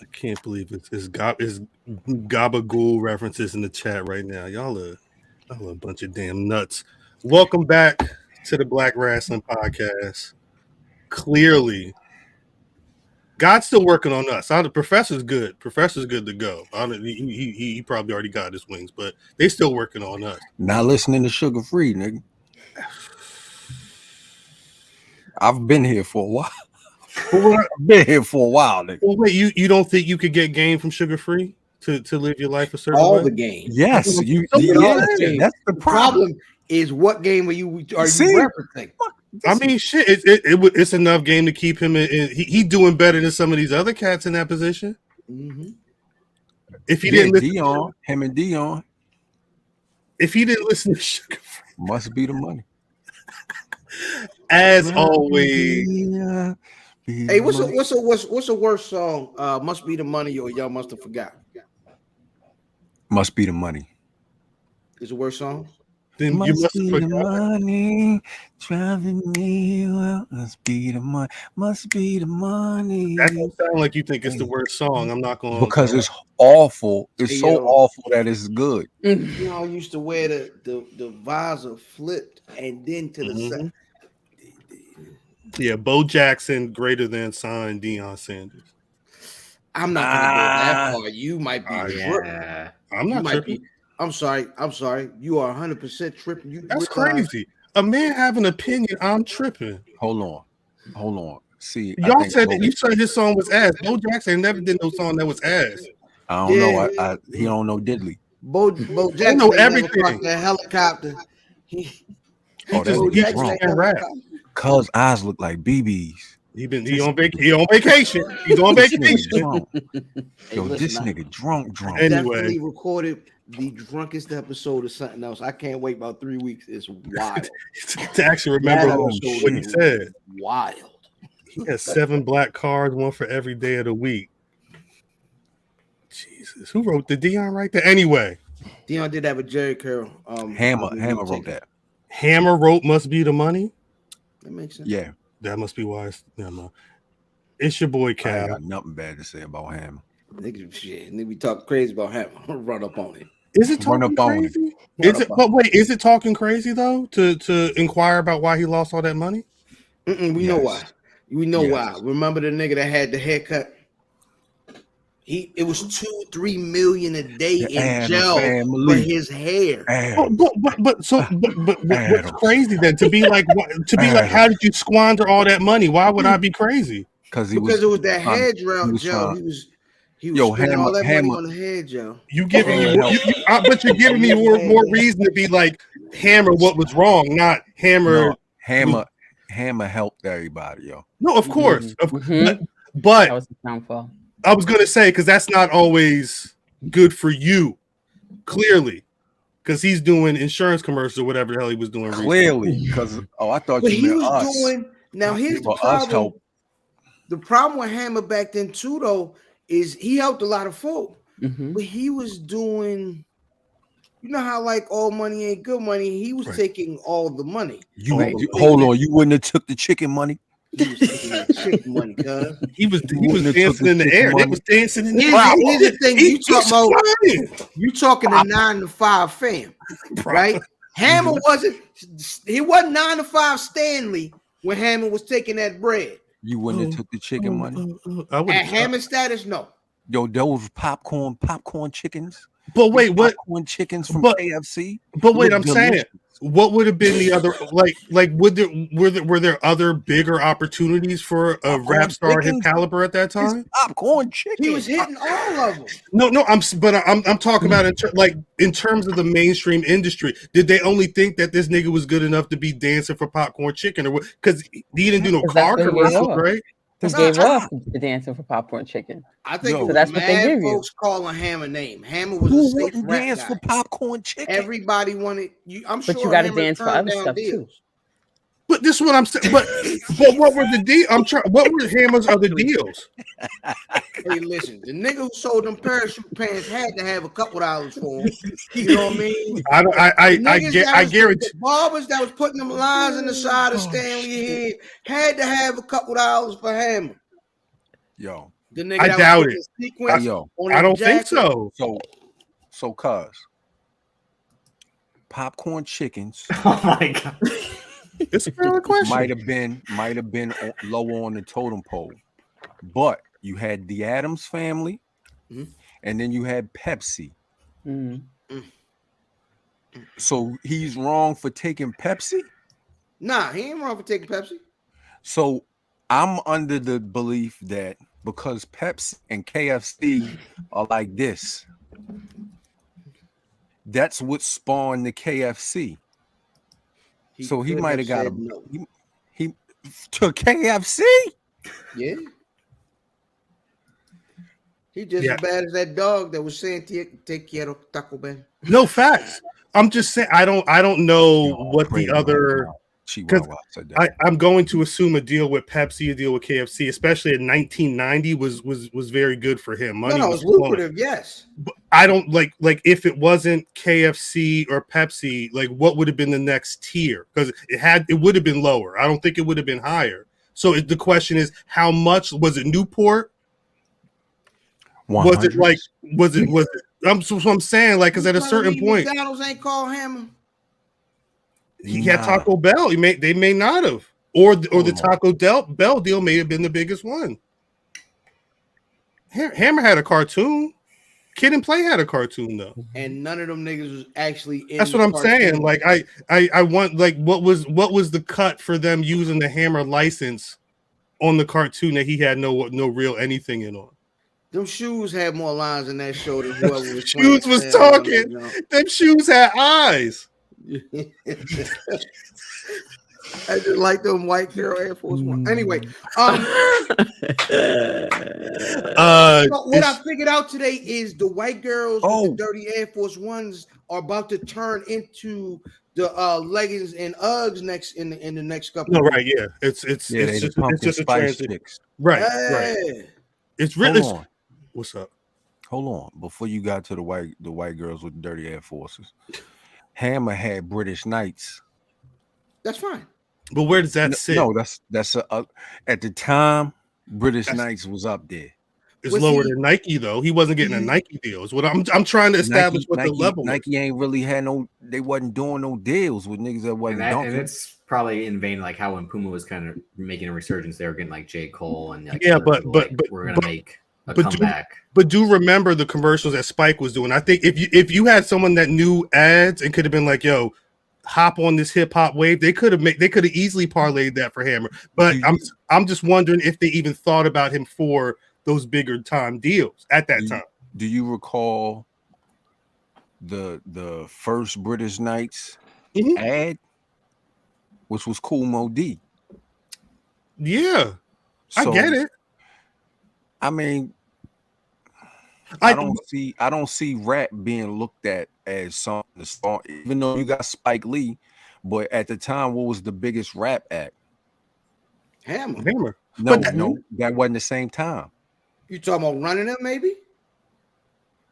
I can't believe it's gabagool references in the chat right now. Y'all are a bunch of damn nuts. Welcome back to the Black Wrestling Podcast. Clearly, God's still working on us. The professor's good. Professor's good to go. He probably already got his wings, but they still working on us. Not listening to Sugar Free, nigga. I've been here for a while. I've been here for a while, nigga. Well, wait, you don't think you could get game from Sugar Free to live your life a certain All way? the games. Yes, That's you. what I'm Yes, saying. that's the The problem. problem is what game are you See? referencing? I mean, shit, it's enough game to keep him in. He doing better than some of these other cats in that position. Mm-hmm. If he Yeah, didn't listen, Dion, him and Dion if he didn't listen to Sugar Free, must be the money. as always, Hey, what's a worse song? Must Be the Money or Y'all Must Have Forgot? Must be the money. Is a worse song? then you must be have the forgot. money driving me. Well, must be the money. Must be the money. That don't sound like you think it's the worst song. I'm not going Because it's awful. It's Hey, so yo. awful that it's good. You know, I used to wear the visor flipped and then to the side. Yeah, Bo Jackson greater than signed Deion Sanders. I'm not gonna go that far. You might be tripping. Yeah. I'm You not might tripping. be. I'm sorry. You are 100% tripping. You That's realize- crazy. A man have an opinion. I'm tripping. Hold on. See, I Y'all think said Bo- that you said his song was ass. Bo Jackson never did no song that was ass. I don't know. Yeah. He don't know diddly. Bo Jackson know ain't never everything. crossed that helicopter. Oh, that's Bo he Jackson just ain't can't never rap. crossed- Cuz eyes look like BBs. He on vacation. He's on This nigga vacation. drunk. Hey, Yo, listen, this nigga drunk. Anyway. definitely recorded the drunkest episode of something else. I can't wait about 3 weeks. It's wild. To actually remember That what episode he is said. Wild. He has 7 black cards, one for every day of the week. Jesus, who wrote the Dion right there? Anyway, Dion did that with Jericho. Hammer wrote that. Hammer wrote "Must Be the Money." That makes sense. Yeah, That must be why. It's your boy I ain't Cal. got nothing bad to say about Hammer. Nigga be talking crazy about him. Run up on it. Is it Run talking up on crazy? Is it? But wait, is it talking crazy though? To inquire about why he lost all that money? We know why. We know Yes. why. Remember the nigga that had the haircut? It was 2-3 million a day The in Adam jail for family. his hair. Adam. But what's Adam. crazy then? To be like, how did you squander all that money? Why would I be crazy? Because It was that hair gel. he was Gel. trying- He was Yo, spending all that Hammer- money on the hair gel. You giving me, Hammer but you're giving me more reason to be like Hammer. What was wrong? Not Hammer. No, Hammer helped everybody, yo. No, of course, That but was the downfall. I was gonna say because that's not always good for you. Clearly, because he's doing insurance commercials or whatever the hell he was doing. Clearly, because I thought But you he meant was us. doing. Now here's the For us problem. help. The problem with Hammer back then too, though, is he helped a lot of folk, Mhm. but he was doing. You know how like all money ain't good money. He was taking all the money. Hold on, you wouldn't have took the chicken money. He was taking that chicken money, cuz. He was wouldn't have dancing took in the the air. chicken They money. was dancing in the Here's air. the thing. You talking about? Flying. You talking the 9 to 5 fam, right? Hammer wasn't. He wasn't 9 to 5 Stanley when Hammer was taking that bread. You wouldn't have took the chicken money. At Hammer status, no. Yo, those popcorn chickens. But wait, what? Popcorn chickens from But- KFC. But wait, look I'm saying, delicious. what would have been the other were there other bigger opportunities for a rap star of his chickens? caliber at that time? It's popcorn chicken. He was hitting all of them. No, I'm talking about in terms of the mainstream industry. Did they only think that this nigga was good enough to be dancing for popcorn chicken, or what? Because he didn't do no 'Cause car that's what he commercials, was. right? He gave off the dancing for popcorn chicken. I think Yo. it So that's was what they mad give you. folks calling Hammer name. Hammer was a Who safe wouldn't rap dance guy. for popcorn chicken? Everybody wanted you. I'm sure But you got to Hammer dance for turned other down stuff too. deals. But this is what I'm saying. But what were the deal? What were Hammer's other deals? Hey, listen, the nigga who sold them parachute pants had to have a couple dollars for him. You know what I mean? I guarantee. The barbers that was putting them lines in the side of Stanley head had to have a couple dollars for Hammer. Yo, The nigga I that doubt was it. putting sequence yo, on I his don't think jacket. so. so cuz popcorn chickens Oh my god. It's a fair question. might have been low on the totem pole, but you had the Addams family, Mhm. and then you had Pepsi. Mhm. So he's wrong for taking Pepsi. Nah, he ain't wrong for taking Pepsi. So I'm under the belief that because Pepsi and KFC are like this, that's what spawned the KFC. So he could might have got said a no. he to KFC. Yeah. He just Yeah. as bad as that dog that was saying take quiero Taco Bell. No facts. I'm just saying. I don't know what the Crazy. other. Because Chihuahua said that. I'm going to assume a deal with Pepsi, a deal with KFC, especially in 1990, was very good for him. Money No, was it's lucrative, yes. But I don't like if it wasn't KFC or Pepsi, like what would have been the next tier? Because it would have been lower. I don't think it would have been higher. So the question is, how much was it? Newport? Was it 100s? was it? I'm saying like because at a You telling certain me point McDonald's ain't called Hammer. he had Nah. Taco Bell. They may not have, or the Hold on. Taco Bell deal may have been the biggest one. Hammer had a cartoon. Kid and Play had a cartoon though. And none of them niggas was actually in That's the what I'm cartoon. saying. Like I want like what was the cut for them using the Hammer license on the cartoon that he had no real anything in on. Them shoes had more lines in that show than whoever was Shoes playing was Sam talking. Elliott, Them shoes had eyes. you know. I just like them white girl Air Force One. Anyway, Uh, so what I figured out today is the white girls with the dirty Air Force Ones are about to turn into the leggings and Uggs next in the next couple. No, right? Yeah, it's just a transition. Right, right. It's really. What's up? Hold on, before you got to the white girls with the dirty Air Forces, Hammer had British Knights. That's fine. But where does that sit? No, that's at the time British Knights was up there. It's lower than Nike though. He wasn't getting a Nike deal. Is what I'm trying to establish what the level. Nike ain't really had no. They wasn't doing no deals with niggas that wasn't dunking. And it's probably in vain like how when Puma was kind of making a resurgence, they were getting like J. Cole and like but we're gonna make a comeback. But do remember the commercials that Spike was doing. I think if you had someone that knew ads and could have been like, yo, hop on this hip hop wave, they could have easily parlayed that for Hammer. But I'm just wondering if they even thought about him for those bigger time deals at that time. Do you recall the first British Knights ad, which was Cool Mo D? Yeah, so, I get it. I mean, I don't see rap being looked at as something to start, even though you got Spike Lee, but at the time, what was the biggest rap act? Hammer. No, that wasn't the same time. You talking about running it, maybe?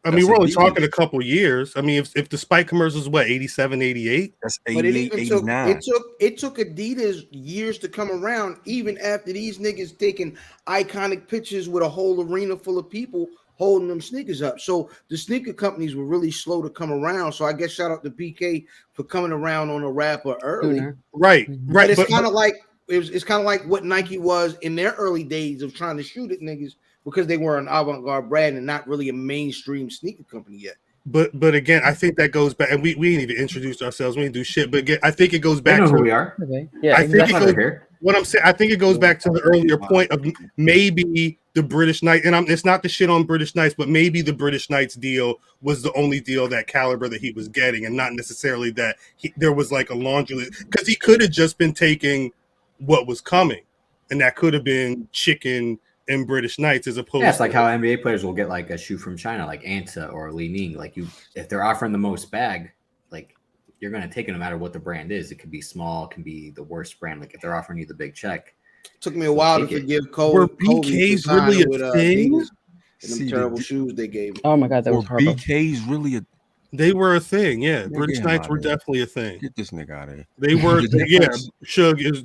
I mean, we're only talking a couple years. I mean, if the Spike commercials, what, 87, 88? That's 88, 89. It took Adidas years to come around, even after these niggas taking iconic pictures with a whole arena full of people holding them sneakers up. So the sneaker companies were really slow to come around. So I guess shout out to BK for coming around on a rapper early. Right. But it's kind of like it's kind of like what Nike was in their early days of trying to shoot at niggas because they were an avant-garde brand and not really a mainstream sneaker company yet. But again, I think that goes back, and we ain't even introduced ourselves. We didn't do shit. But again, I think it goes back to who we are. Okay. Yeah, I think it goes, what I'm saying. I think it goes back to the earlier point of maybe the British Knight, and it's not the shit on British Knights, but maybe the British Knights deal was the only deal that caliber that he was getting, and not necessarily that there was like a laundry list, because he could have just been taking what was coming, and that could have been chicken and British Knights as opposed. Yeah, it's like how NBA players will get like a shoe from China, like Anta or Li Ning. Like if they're offering the most bag, like you're gonna take it no matter what the brand is. It could be small, it can be the worst brand. Like if they're offering you the big check. Took me a while to forgive Cole. Were BKs really a thing? And them terrible shoes they gave me. Oh my god, that was horrible. BKs really They were a thing, yeah. British Knights were definitely a thing. Get this nigga out of here. They were, yeah. Shug is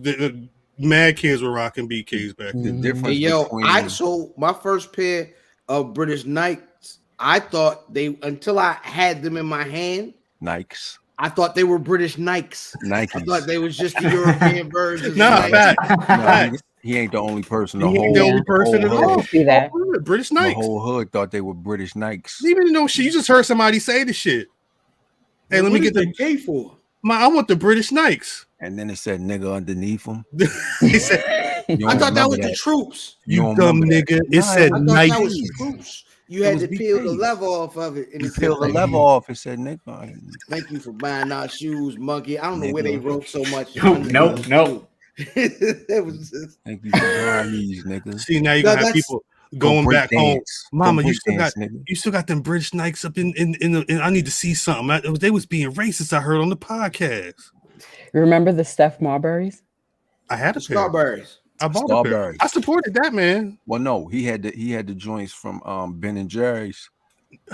mad kids were rocking BKs back then. The difference. Hey, yo, so my first pair of British Knights, I thought until I had them in my hand. Nikes. I thought they were British Nikes. I thought they was just the European version. He ain't the only person. He ain't the only person at all. See that? British Nikes. The whole hood thought they were British Nikes. You even know shit. You just heard somebody say the shit. Hey, let me get the K for. I want the British Nikes. And then it said nigga underneath them. He said, I thought that was the troops. You dumb nigga. It said Nike. That was the troops. You had to peel the leather off of it. And you peel the leather off. It said nigga. Thank you for buying our shoes, monkey. I don't know where they wrote so much. Nope. It was just... Thank you for buying these niggas. See, now you gonna have people going back home. Mama, you still got them British Nikes up in I need to see something. They was being racist, I heard on the podcast. Remember the Steph Marbury's? I had a pair. Strawberries. I bought a pair. I supported that, man. Well, no, he had the joints from Ben and Jerry's.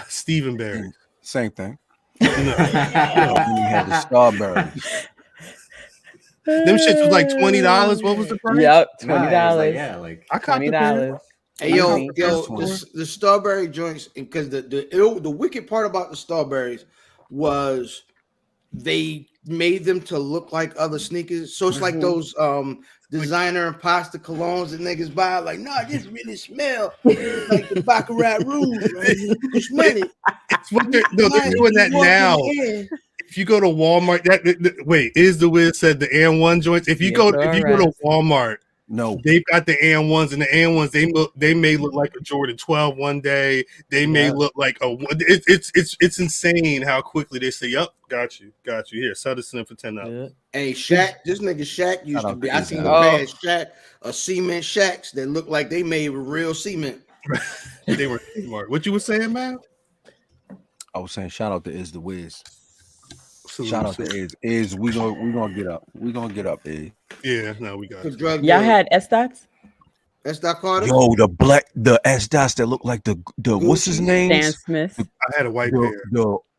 Stephen Barry. Same thing. No. And he had the Strawberries. Them shits was like $20. What was the price? Yep, $20. Like I caught $20. Hey, yo, the strawberry joints, because the wicked part about the strawberries was they made them to look like other sneakers. So it's like those designer and pasta colognes that niggas buy. Like, nah, this really smell like the Baccarat Rouge. Right? You can smell it. They're doing that now. If you go to Walmart, wait, is the Wiz said the and one joints? If you go to Walmart, No, They've got the AN1s, and the AN1s they may look like a Jordan 12 one day. They may look like it's insane how quickly they say, "Yup, got you. Here, sell this in for $10." Hey, Shaq, this nigga Shaq used to be. I seen the bad Shaq, a cement Shaqs that look like they made with real cement. They were smart. What you were saying, man? I was saying, shout out to Iz the Wiz. Shout out to Iz. Iz, we gonna get up. We gonna get up, Iz. Yeah, no, we got it. Y'all had S dots? S dot Carter. Yo, the S dots that look like the what's his name? Stan Smith. I had a white pair.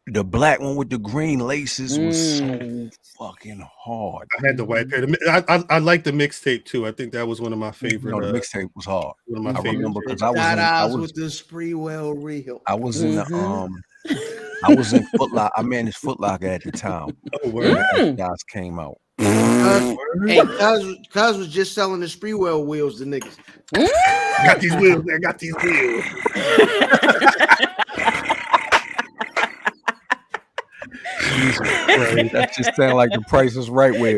The black one with the green laces was so fucking hard. I had the white pair. I like the mixtape too. I think that was one of my favorite. The mixtape was hard. One of my favorite. Remember because I was with the Spreewell reel. I was in I was in Foot Locker. I managed Foot Locker at the time. Oh, word. Guys came out. Hey, Cuz was just selling the Spreewell wheels to niggas. Got these wheels. I got these wheels. That just sound like the Price is Right way.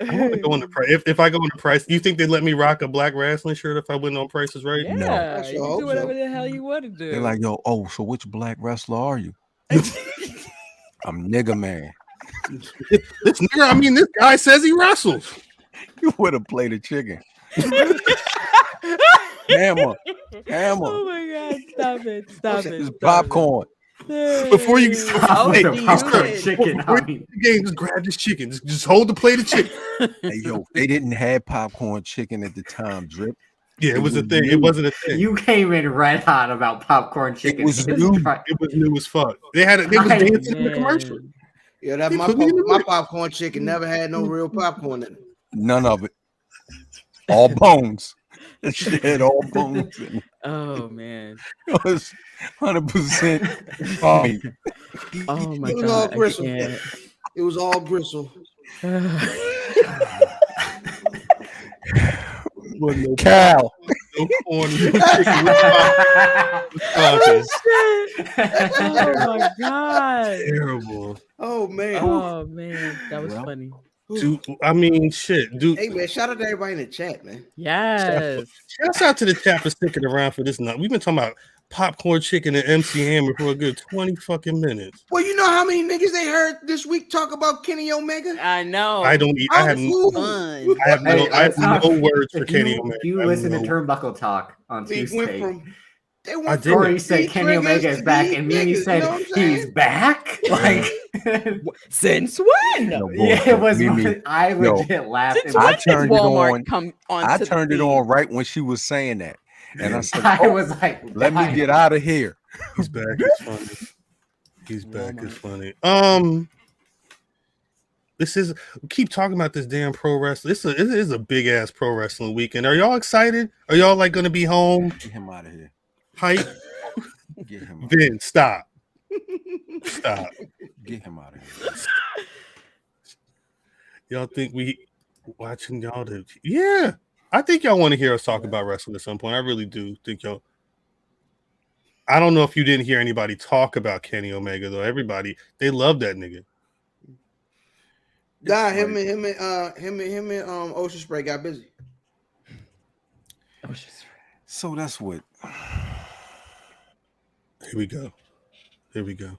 I want to go on the price. If I go on the price, you think they'd let me rock a black wrestling shirt if I went on Price is Right? Yeah, No. you can do whatever the hell you want to do. They're like, yo, so which black wrestler are you? I'm nigga man. This nigga, I mean, this guy says he wrestles. You would have played a chicken. Hammer. Oh my God! Stop it! It's popcorn. Before you How hey, do you popcorn do it? chicken. before you game, just grab this chicken. Just hold the plate of chicken. Hey, yo, they didn't have popcorn chicken at the time, Drip. Yeah, it was a thing. It wasn't a thing. You came in red hot about popcorn chicken. It was new. It was new as fuck. They had it. They was dancing in the commercial. Yeah, that They my put me in the mix. popcorn chicken never had no real popcorn in it. None of it. All bones. That shit had all bones in it. Oh man! It was 100%. Oh my It was God! all I gristle. can't. It was all gristle. Cal. No corn, no chicken with sausages. Oh my God! Terrible. Oh man. Oh man, that was funny. Dude, I mean, shit, dude. Hey man, shout out to everybody in the chat, man. Yes. Shouts out to the chat for sticking around for this night. We've been talking about popcorn chicken and MC Hammer for a good 20 fucking minutes. Well, you know how many niggas they heard this week talk about Kenny Omega? I know. I don't eat. I have no words for Kenny Omega. You listen to Turnbuckle Talk on They went Tuesday. from they I went did. from Corey said these Kenny Omega niggas is to back, these and Mimi niggas, said you know what I'm saying? he's back. Like, Since when? No, yeah, it was. Mimi, I legit laughed. Since in when my- I turned it Walmart on. come on? I to the turned it feed? on right when she was saying that. And I said, I was like, let me get out of here. He's back. It's funny. He's back. It's funny. This is keep talking about this damn pro wrestling. It is a big ass pro wrestling weekend. Are y'all excited? Are y'all like gonna be home? Get him out of here. Hype? Get him out. Vin, stop. Stop. Get him out of here. Y'all think we watching y'all to yeah. I think y'all want to hear us talk about wrestling at some point. I really do think y'all. I don't know if you didn't hear anybody talk about Kenny Omega though. Everybody they love that nigga. Nah, him and Ocean Spray got busy. So that's what. Here we go. Here we go.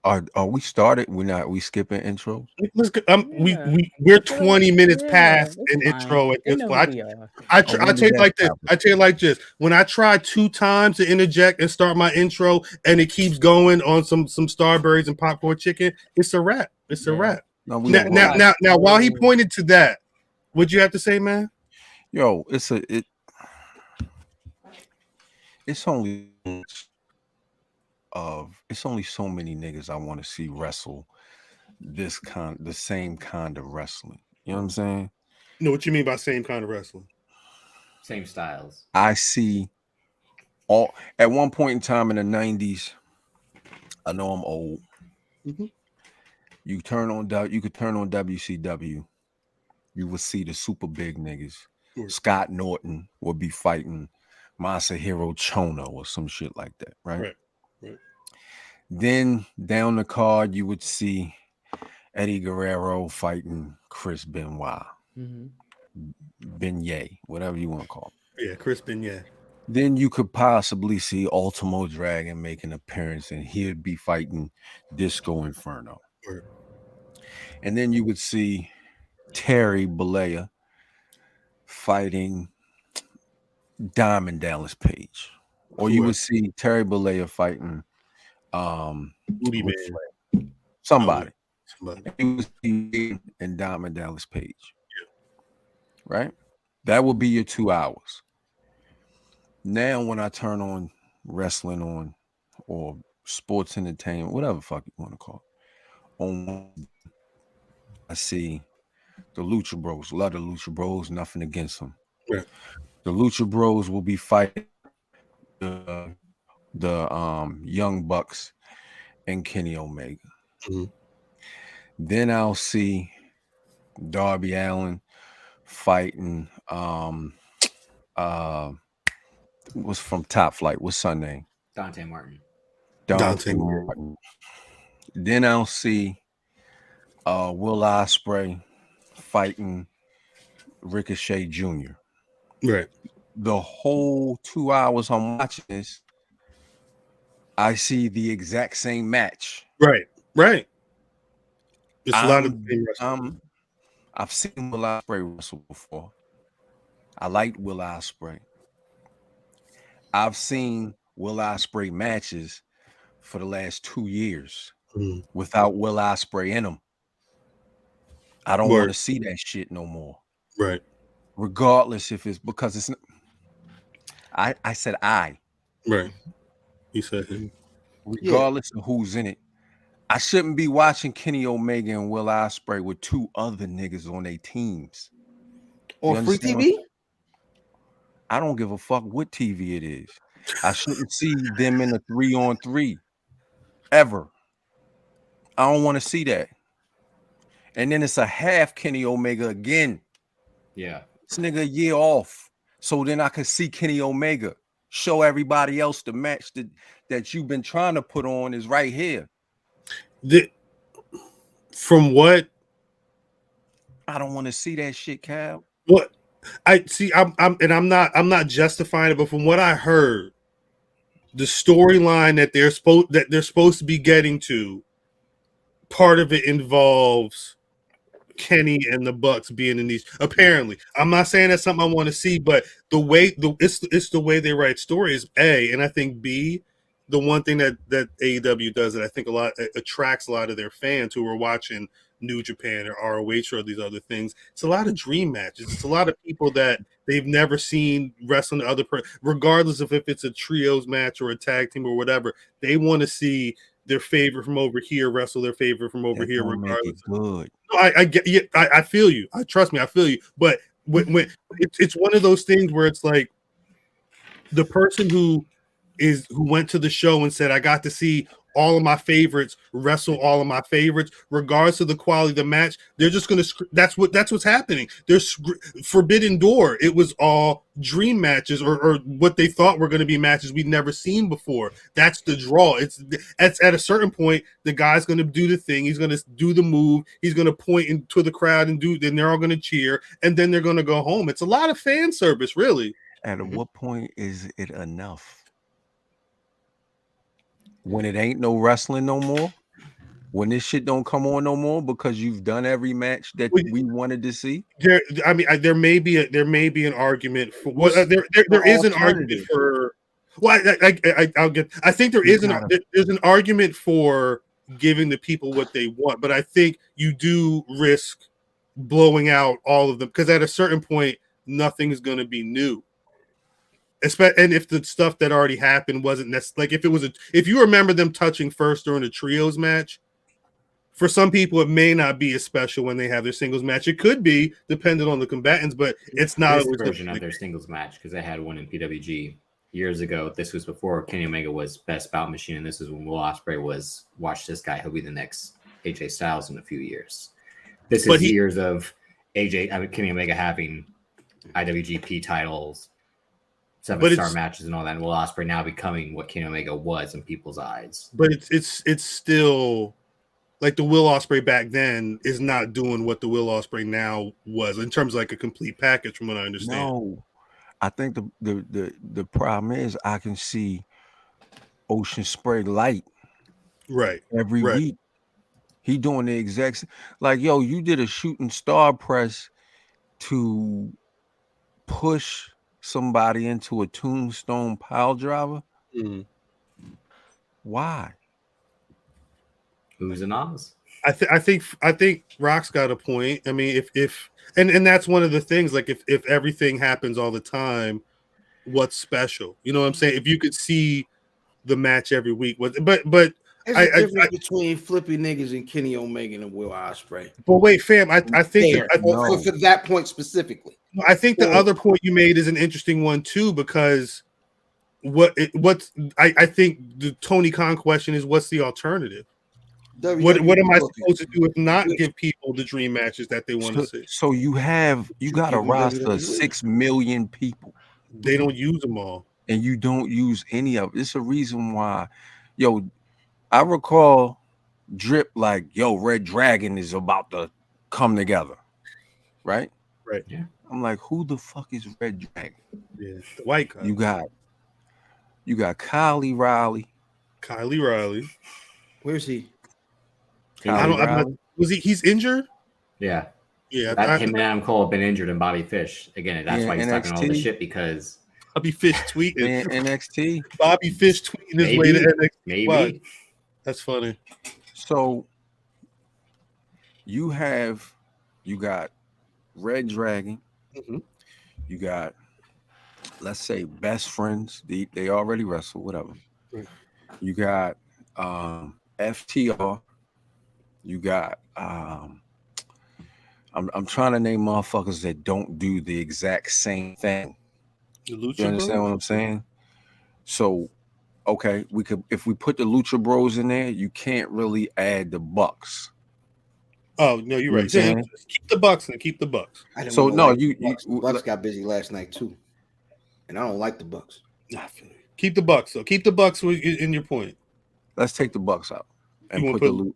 Are we started? We skipping intros? Let's go. Yeah. We're 20 minutes past it's an fine. intro at They this know point. who we are. I tell you like this. I tell you like this. When I try 2 times to interject and start my intro, and it keeps going on some Starbursts and popcorn chicken, it's a wrap. It's a wrap. No, Now, while he pointed to that, what'd you have to say, man? Yo, it's only so many niggas I want to see wrestle the same kind of wrestling. You know what I'm saying? You know what you mean by same kind of wrestling? Same styles. I see all at one point in time in the 90s. I know I'm old. Mm-hmm. You could turn on WCW. You would see the super big niggas. Sure. Scott Norton would be fighting Masahiro Chono or some shit like that, right? Right. Then down the card, you would see Eddie Guerrero fighting Chris Benoit. Mhm. Beignet, whatever you want to call it. Yeah, Chris Beignet. Then you could possibly see Ultimo Dragon make an appearance, and he'd be fighting Disco Inferno. Right. And then you would see Terry Bollea fighting Diamond Dallas Page. Or you would see Terry Bollea fighting Booty Man. Somebody. Somebody. You would see and Diamond Dallas Page. Yeah. Right? That would be your 2 hours. Now, when I turn on wrestling on or sports entertainment, whatever the fuck you want to call it, I see the Lucha Bros. Love the Lucha Bros. Nothing against them. Right. The Lucha Bros will be fighting the Young Bucks and Kenny Omega. Mm-hmm. Then I'll see Darby Allin fighting was from Top Flight. What's her name? Dante Martin. Dante Martin. Then I'll see Will Ospreay fighting Ricochet Jr. Right. The whole 2 hours I'm watching this, I see the exact same match. Right. Right. It's a lot of the I've seen Will Ospreay wrestle before. I liked Will Ospreay. I've seen Will Ospreay matches for the last 2 years without Will Ospreay in them. I don't want to see that shit no more. Right. Regardless if it's because it's not, I said I. Right. You said him. Regardless of who's in it. I shouldn't be watching Kenny Omega and Will Ospreay with 2 other niggas on their teams. On free TV? I don't give a fuck what TV it is. I shouldn't see them in a 3-on-3 ever. I don't want to see that. And then it's a half Kenny Omega again. Yeah. This nigga a year off. So then I can see Kenny Omega. Show everybody else the match that you've been trying to put on is right here. From what? I don't want to see that shit, Cal. What? I see. I'm not justifying it, but from what I heard, the storyline that they're supposed to be getting to, part of it involves Kenny and the Bucks being in these. Apparently, I'm not saying that's something I want to see, but it's the way they write stories. A, and I think B, the one thing that AEW does that I think attracts a lot of their fans who are watching New Japan or ROH or these other things. It's a lot of dream matches. It's a lot of people that they've never seen wrestling the other person, regardless of if it's a trios match or a tag team or whatever. They want to see their favorite from over here wrestle their favorite from over here, regardless. Good. No, I get. Yeah, I feel you. Trust me, I feel you. But when it's one of those things where it's like the person who went to the show and said, "I got to see all of my favorites wrestle all of my favorites, regardless of the quality of the match." They're just gonna. That's what's happening. There's Forbidden Door. It was all dream matches or what they thought were going to be matches we'd never seen before. That's the draw. It's at a certain point the guy's going to do the thing. He's going to do the move. He's going to point into the crowd and then they're all going to cheer and then they're going to go home. It's a lot of fan service, really. At what point is it enough? When it ain't no wrestling no more, when this shit don't come on no more because you've done every match that we wanted to see. There may be an argument for there is an argument for. Well, I think there's an argument for giving the people what they want, but I think you do risk blowing out all of them because at a certain point nothing is going to be new. And if the stuff that already happened wasn't necessarily like if you remember them touching first during the trios match, for some people it may not be as special when they have their singles match. It could be dependent on the combatants, but it's not this version of their singles match because they had one in PWG years ago. This was before Kenny Omega was Best Bout Machine, and this is when Will Ospreay was watch this guy. He'll be the next AJ Styles in a few years. This is years of Kenny Omega having IWGP titles. 7-star matches and all that. And Will Ospreay now becoming what Kenny Omega was in people's eyes. But it's still like the Will Ospreay back then is not doing what the Will Ospreay now was in terms of like a complete package, from what I understand. No, I think the problem is I can see Ocean Spray Light every week. He doing the exact like, yo, you did a shooting star press to push somebody into a tombstone pile driver. Why? Who's an Oz? I think Rock's got a point. I mean, if and that's one of the things. Like, if everything happens all the time, what's special? You know what I'm saying? If you could see the match every week, but there's a difference between flippy niggas and Kenny Omega and Will Ospreay. But wait, fam, I think for that point specifically. I think the other point you made is an interesting one too, because I think the Tony Khan question is, what's the alternative? What am I supposed to do if not give people the dream matches that they want to see? So you got a roster of 6 million people. They don't use them all, and you don't use any of it. It's a reason why, yo. I recall Drip like, yo, Red Dragon is about to come together, right? Right. Yeah. I'm like, who the fuck is Red Dragon? Yeah, the white guy. You got Kyle Riley. Where's he? He's injured? Yeah. Yeah. Him and Adam Cole have been injured, and Bobby Fish. Again, that's why he's talking all this shit, because Bobby Fish tweeting. NXT. Bobby Fish tweeting his way to NXT. Maybe. Wow. That's funny. So you got Red Dragon. You got, let's say, Best Friends. They already wrestle, whatever. Right. You got FTR. You got I'm trying to name motherfuckers that don't do the exact same thing. You understand what I'm saying? So okay, we could, if we put the Lucha Bros in there, you can't really add the Bucks. Oh no, you're right. Keep the Bucks and keep the Bucks. So no, Bucks got busy last night too, and I don't like the Bucks. Keep the Bucks. So keep the Bucks in your point. Let's take the Bucks out and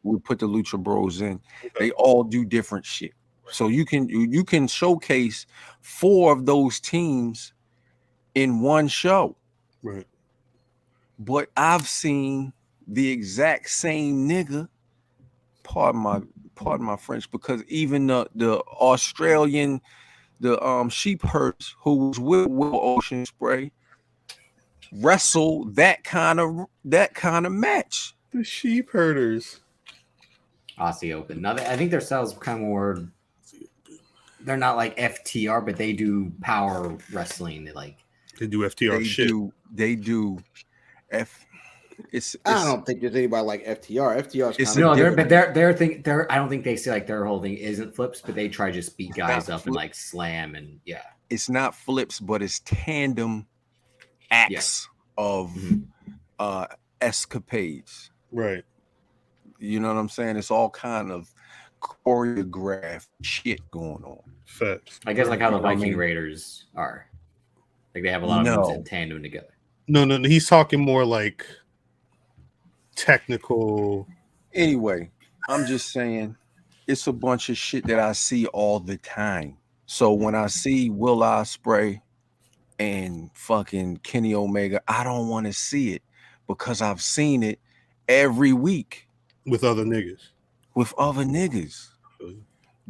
we put the Lucha Bros in. Okay. They all do different shit, so you can showcase 4 of those teams in one show. Right. But I've seen the exact same nigga, pardon my French, because even the Australian, the sheep herds who was with Will Ocean Spray wrestle that kind of match. The sheep herders. Aussie Open. Now, I think their styles kind of more. They're not like FTR, but they do power wrestling. They do FTR shit. They do. I don't think there's anybody like FTR. FTR's I don't think they say like their whole thing isn't flips, but they try to just beat guys up and like slam and yeah. It's not flips, but it's tandem acts of escapades. Right. You know what I'm saying? It's all kind of choreographed shit going on. Facts. I guess like how the Viking Raiders are. Like they have a lot of moves in tandem together. No. He's talking more like technical. Anyway, I'm just saying it's a bunch of shit that I see all the time. So when I see Will Ospreay and fucking Kenny Omega, I don't want to see it because I've seen it every week with other niggas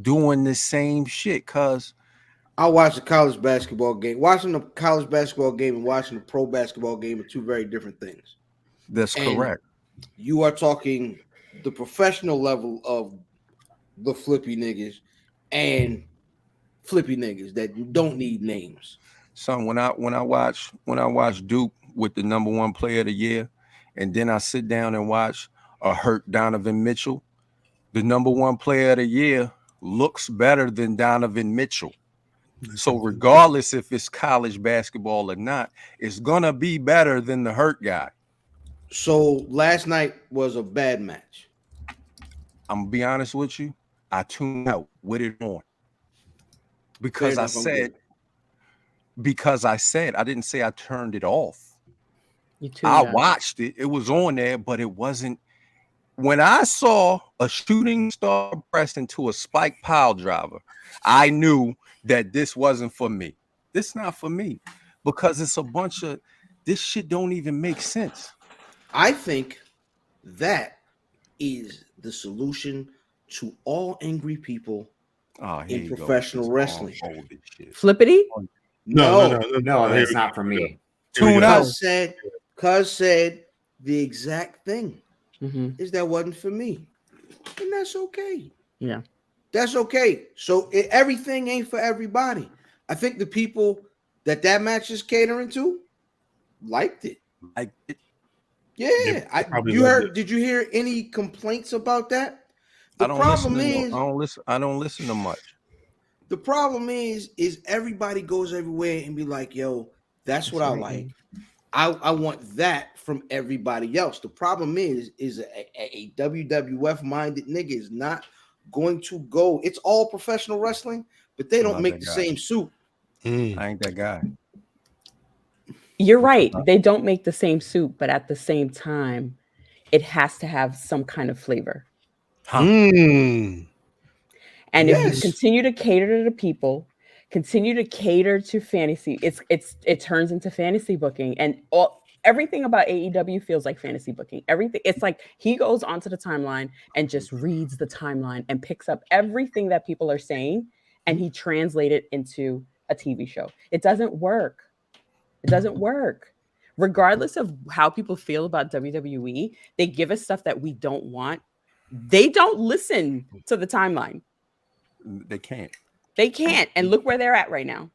doing the same shit. Cause I watched a college basketball game. Watching the college basketball game and watching the pro basketball game are two very different things. That's correct. You are talking the professional level of the flippy niggas and flippy niggas that don't need names. Son, when I watch Duke with the #1 player of the year, and then I sit down and watch a hurt Donovan Mitchell, the #1 player of the year looks better than Donovan Mitchell. So regardless if it's college basketball or not, it's gonna be better than the hurt guy. So last night was a bad match. I'm gonna be honest with you. I tuned out with it on because I said because I said, I didn't say I turned it off. You tuned I out. watched it. It was on there, but it wasn't. When I saw a shooting star pressed into a spike pile driver, I knew that this wasn't for me. This not for me because it's a bunch of this shit don't even make sense. I think that is the solution to all angry people in professional wrestling. Flippity? No, that's not for me. Cuz said the exact thing. Is that wasn't for me, and that's okay. Yeah, that's okay. So everything ain't for everybody. I think the people that match is catering to liked it. Yeah, you heard? Did you hear any complaints about that? The problem is I don't listen to much. The problem is everybody goes everywhere and be like, "Yo, that's what I like." I want that from everybody else. The problem is a WWF minded nigga is not going to go. It's all professional wrestling, but they don't make the same suit. I ain't that guy. You're right. They don't make the same suit, but at the same time, it has to have some kind of flavor. And if you continue to cater to the people, continue to cater to fantasy, it turns into fantasy booking, and everything about AEW feels like fantasy booking. Everything, it's like he goes onto the timeline and just reads the timeline and picks up everything that people are saying, and he translates it into a TV show. It doesn't work. It doesn't work. Regardless of how people feel about WWE, they give us stuff that we don't want. They don't listen to the timeline. They can't. They can't. And look where they're at right now.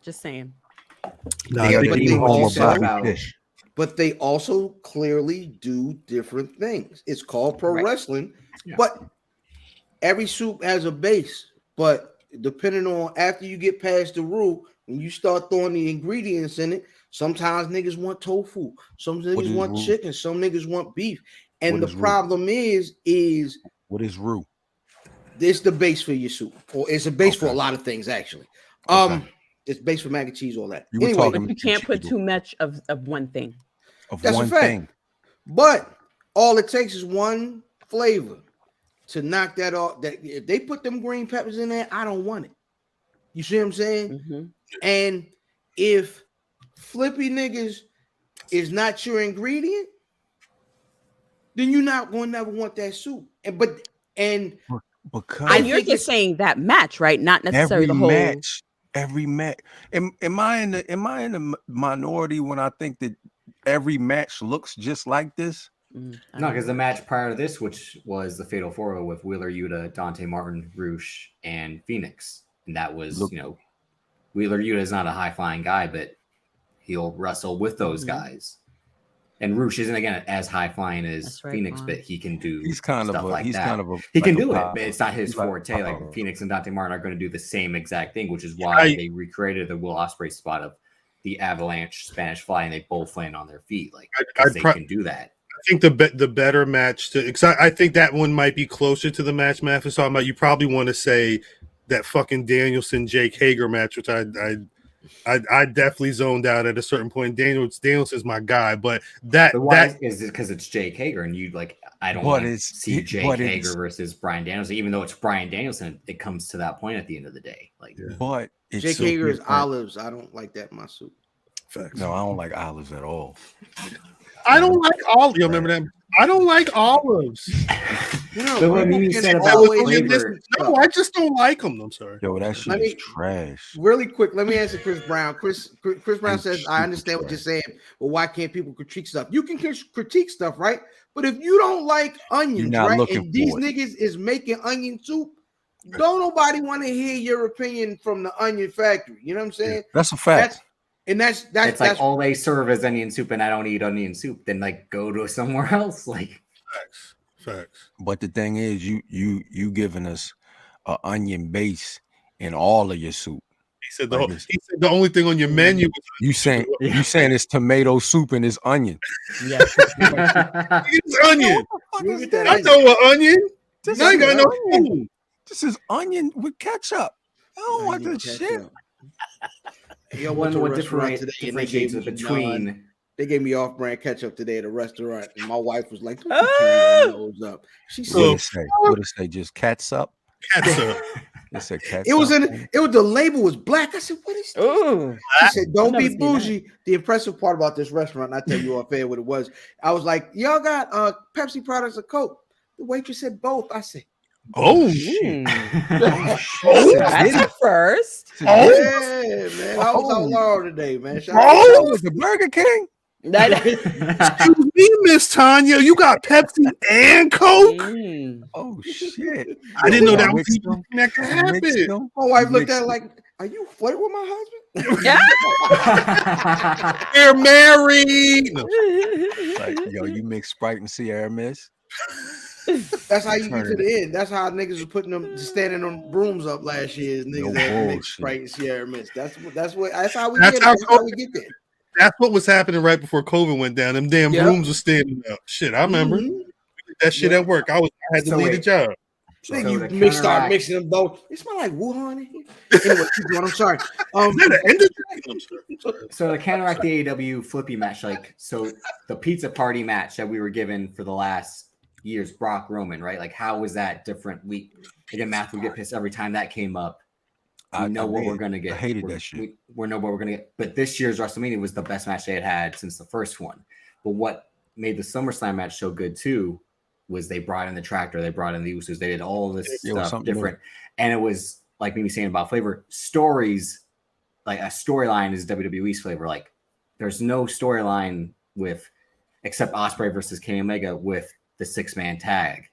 Just saying. But they also clearly do different things. It's called pro wrestling, but every soup has a base. But depending on after you get past the rule, when you start throwing the ingredients in it, sometimes niggas want tofu, some niggas want chicken, some niggas want beef. And the problem is what is roux? It's the base for your soup, or it's a base for a lot of things actually. It's base for mac and cheese, all that. Anyway, but you can't put too much of one thing. That's a fact. But all it takes is one flavor to knock that off. That if they put them green peppers in there, I don't want it. You see what I'm saying? And if flippy niggas is not your ingredient, then you're not going to never want that soup. Because you're just saying that match, right? Not necessarily the whole match. Every match. Am I in the minority when I think that every match looks just like this? No, because the match prior to this, which was the Fatal 4 with Wheeler Yuta, Dante Martin, Roosh, and Phoenix, and that was Wheeler Yuta is not a high flying guy, but he'll wrestle with those guys. And Roosh isn't again as high flying as Phoenix, but he can do he can do it, but it's not his forte. Like Phoenix and Dante Martin are going to do the same exact thing, which is why they recreated the Will Ospreay spot of the Avalanche Spanish Fly, and they both land on their feet. Like they can do that. I think the better match I think that one might be closer to the match Matt was talking about. You probably want to say that fucking Danielson Jake Hager match, which I definitely zoned out at a certain point. Danielson's my guy, but that is because it's Jake Hager, and you like I don't want to see Jake Hager versus Bryan Danielson, even though it's Bryan Danielson. It comes to that point at the end of the day. Like, but Jake Hager is olives. I don't like that in my soup. Facts. No, I don't like olives at all. I don't like olives. You remember that? I don't like olives. No, I just don't like them. I'm sorry. Yo, that shit is trash. Really quick, let me answer Chris Brown. Chris Brown says, I understand what you're saying, but why can't people critique stuff? You can critique stuff, right? But if you don't like onions, right, and these niggas is making onion soup, don't nobody want to hear your opinion from the onion factory. You know what I'm saying? Yeah, that's a fact. That's like all they serve is onion soup, and I don't eat onion soup. Then like go to somewhere else. Like facts. But the thing is, you giving us an onion base in all of your soup. He said the only thing on your menu. You saying it's tomato soup and it's onion. Yeah, it's onion. I know what onion. I ain't got no food. This is onion with ketchup. I don't want this shit. Yo, went to a restaurant today and they gave differentiates me between. They gave me off-brand ketchup today at a restaurant, and my wife was like, "Don't you turn your nose up." She said, What did it say? Just catsup? Catsup. It said catsup. It was the label was black. I said, "What is this?" Ooh. She said, "Don't I've be never seen that. bougie." The impressive part about this restaurant, and I tell you off air what it was. I was like, "Y'all got Pepsi products or Coke?" The waitress said both. I said, Oh shit! That's a first. "Yeah, man, I was out loud today, man." Shout out Oh, the Burger King. excuse me, Miss Tanya. You got Pepsi and Coke? Oh shit! I didn't know that was Mixed even that could Mixed happen. them. My wife looked Mixed at it them. like, "Are you flirting with my husband?" They're married. No. Like, yo, you mix Sprite and Sierra Mist. That's how you get to the end. That's how niggas was putting them standing on brooms up last year. Is niggas No that mix bullshit. Sprite and Sierra Mist. That's how we That's get it. how That's how we get there. That's what was happening right before COVID went down. Them damn Yep. rooms were standing up. Shit, I remember. Mhm. We did that shit at work. I had to So leave the wait. job. Then So you to start counteract- mixing them both. It smell like Wuhan in here. Anyway, keep going. I'm sorry. Is that an end? So to counteract the AEW flippy match, so the pizza party match that we were given for the last year's Brock Roman, right? Like, how was that different? Again, Math would get pissed every time that came up. We know what we're gonna get. I hated that shit. We know what we're gonna get. But this year's WrestleMania was the best match they had since the first one. But what made the SummerSlam match so good too was they brought in the Tractor, they brought in the Usos, they did all of this stuff different, and it was like me saying about flavor stories. Like a storyline is WWE's flavor. Like there's no storyline with except Ospreay versus Kenny Omega with the 6-man tag.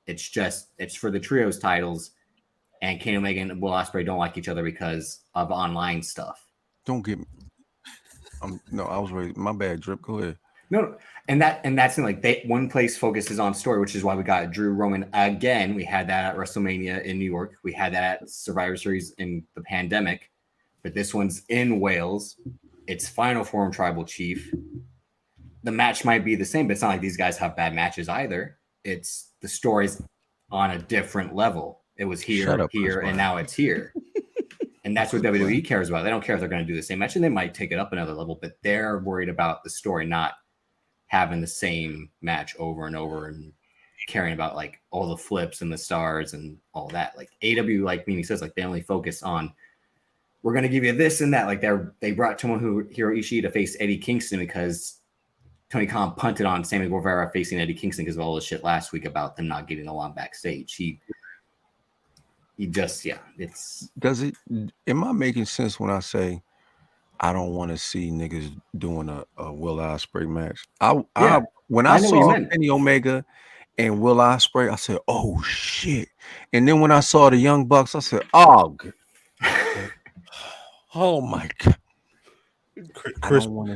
It's for the trios titles, and Kenny Omega and Will Ospreay don't like each other because of online stuff. Don't get me. No, I was ready. My bad, Drip. Go ahead. No, and that's like one place focuses on story, which is why we got Drew Roman again. We had that at WrestleMania in New York. We had that at Survivor Series in the pandemic, but this one's in Wales. It's Final Form Tribal Chief. The match might be the same, but it's not like these guys have bad matches either. It's the story's on a different level. It was here, and now it's here. And that's what WWE cares about. They don't care if they're going to do the same match, and they might take it up another level, but they're worried about the story, not having the same match over and over and caring about like all the flips and the stars and all that. Like AW, like Meanie says, like they only focus on, we're going to give you this and that. Like they brought Tomohiro Ishii to face Eddie Kingston because Tony Khan punted on Sammy Guevara facing Eddie Kingston because of all the shit last week about them not getting along backstage. He just, Does it? Am I making sense when I say I don't want to see niggas doing a Will Ospreay match? When I saw Kenny Omega and Will Ospreay, I said, "Oh shit!" And then when I saw the Young Bucks, I said, "Oh, oh my god!" I don't want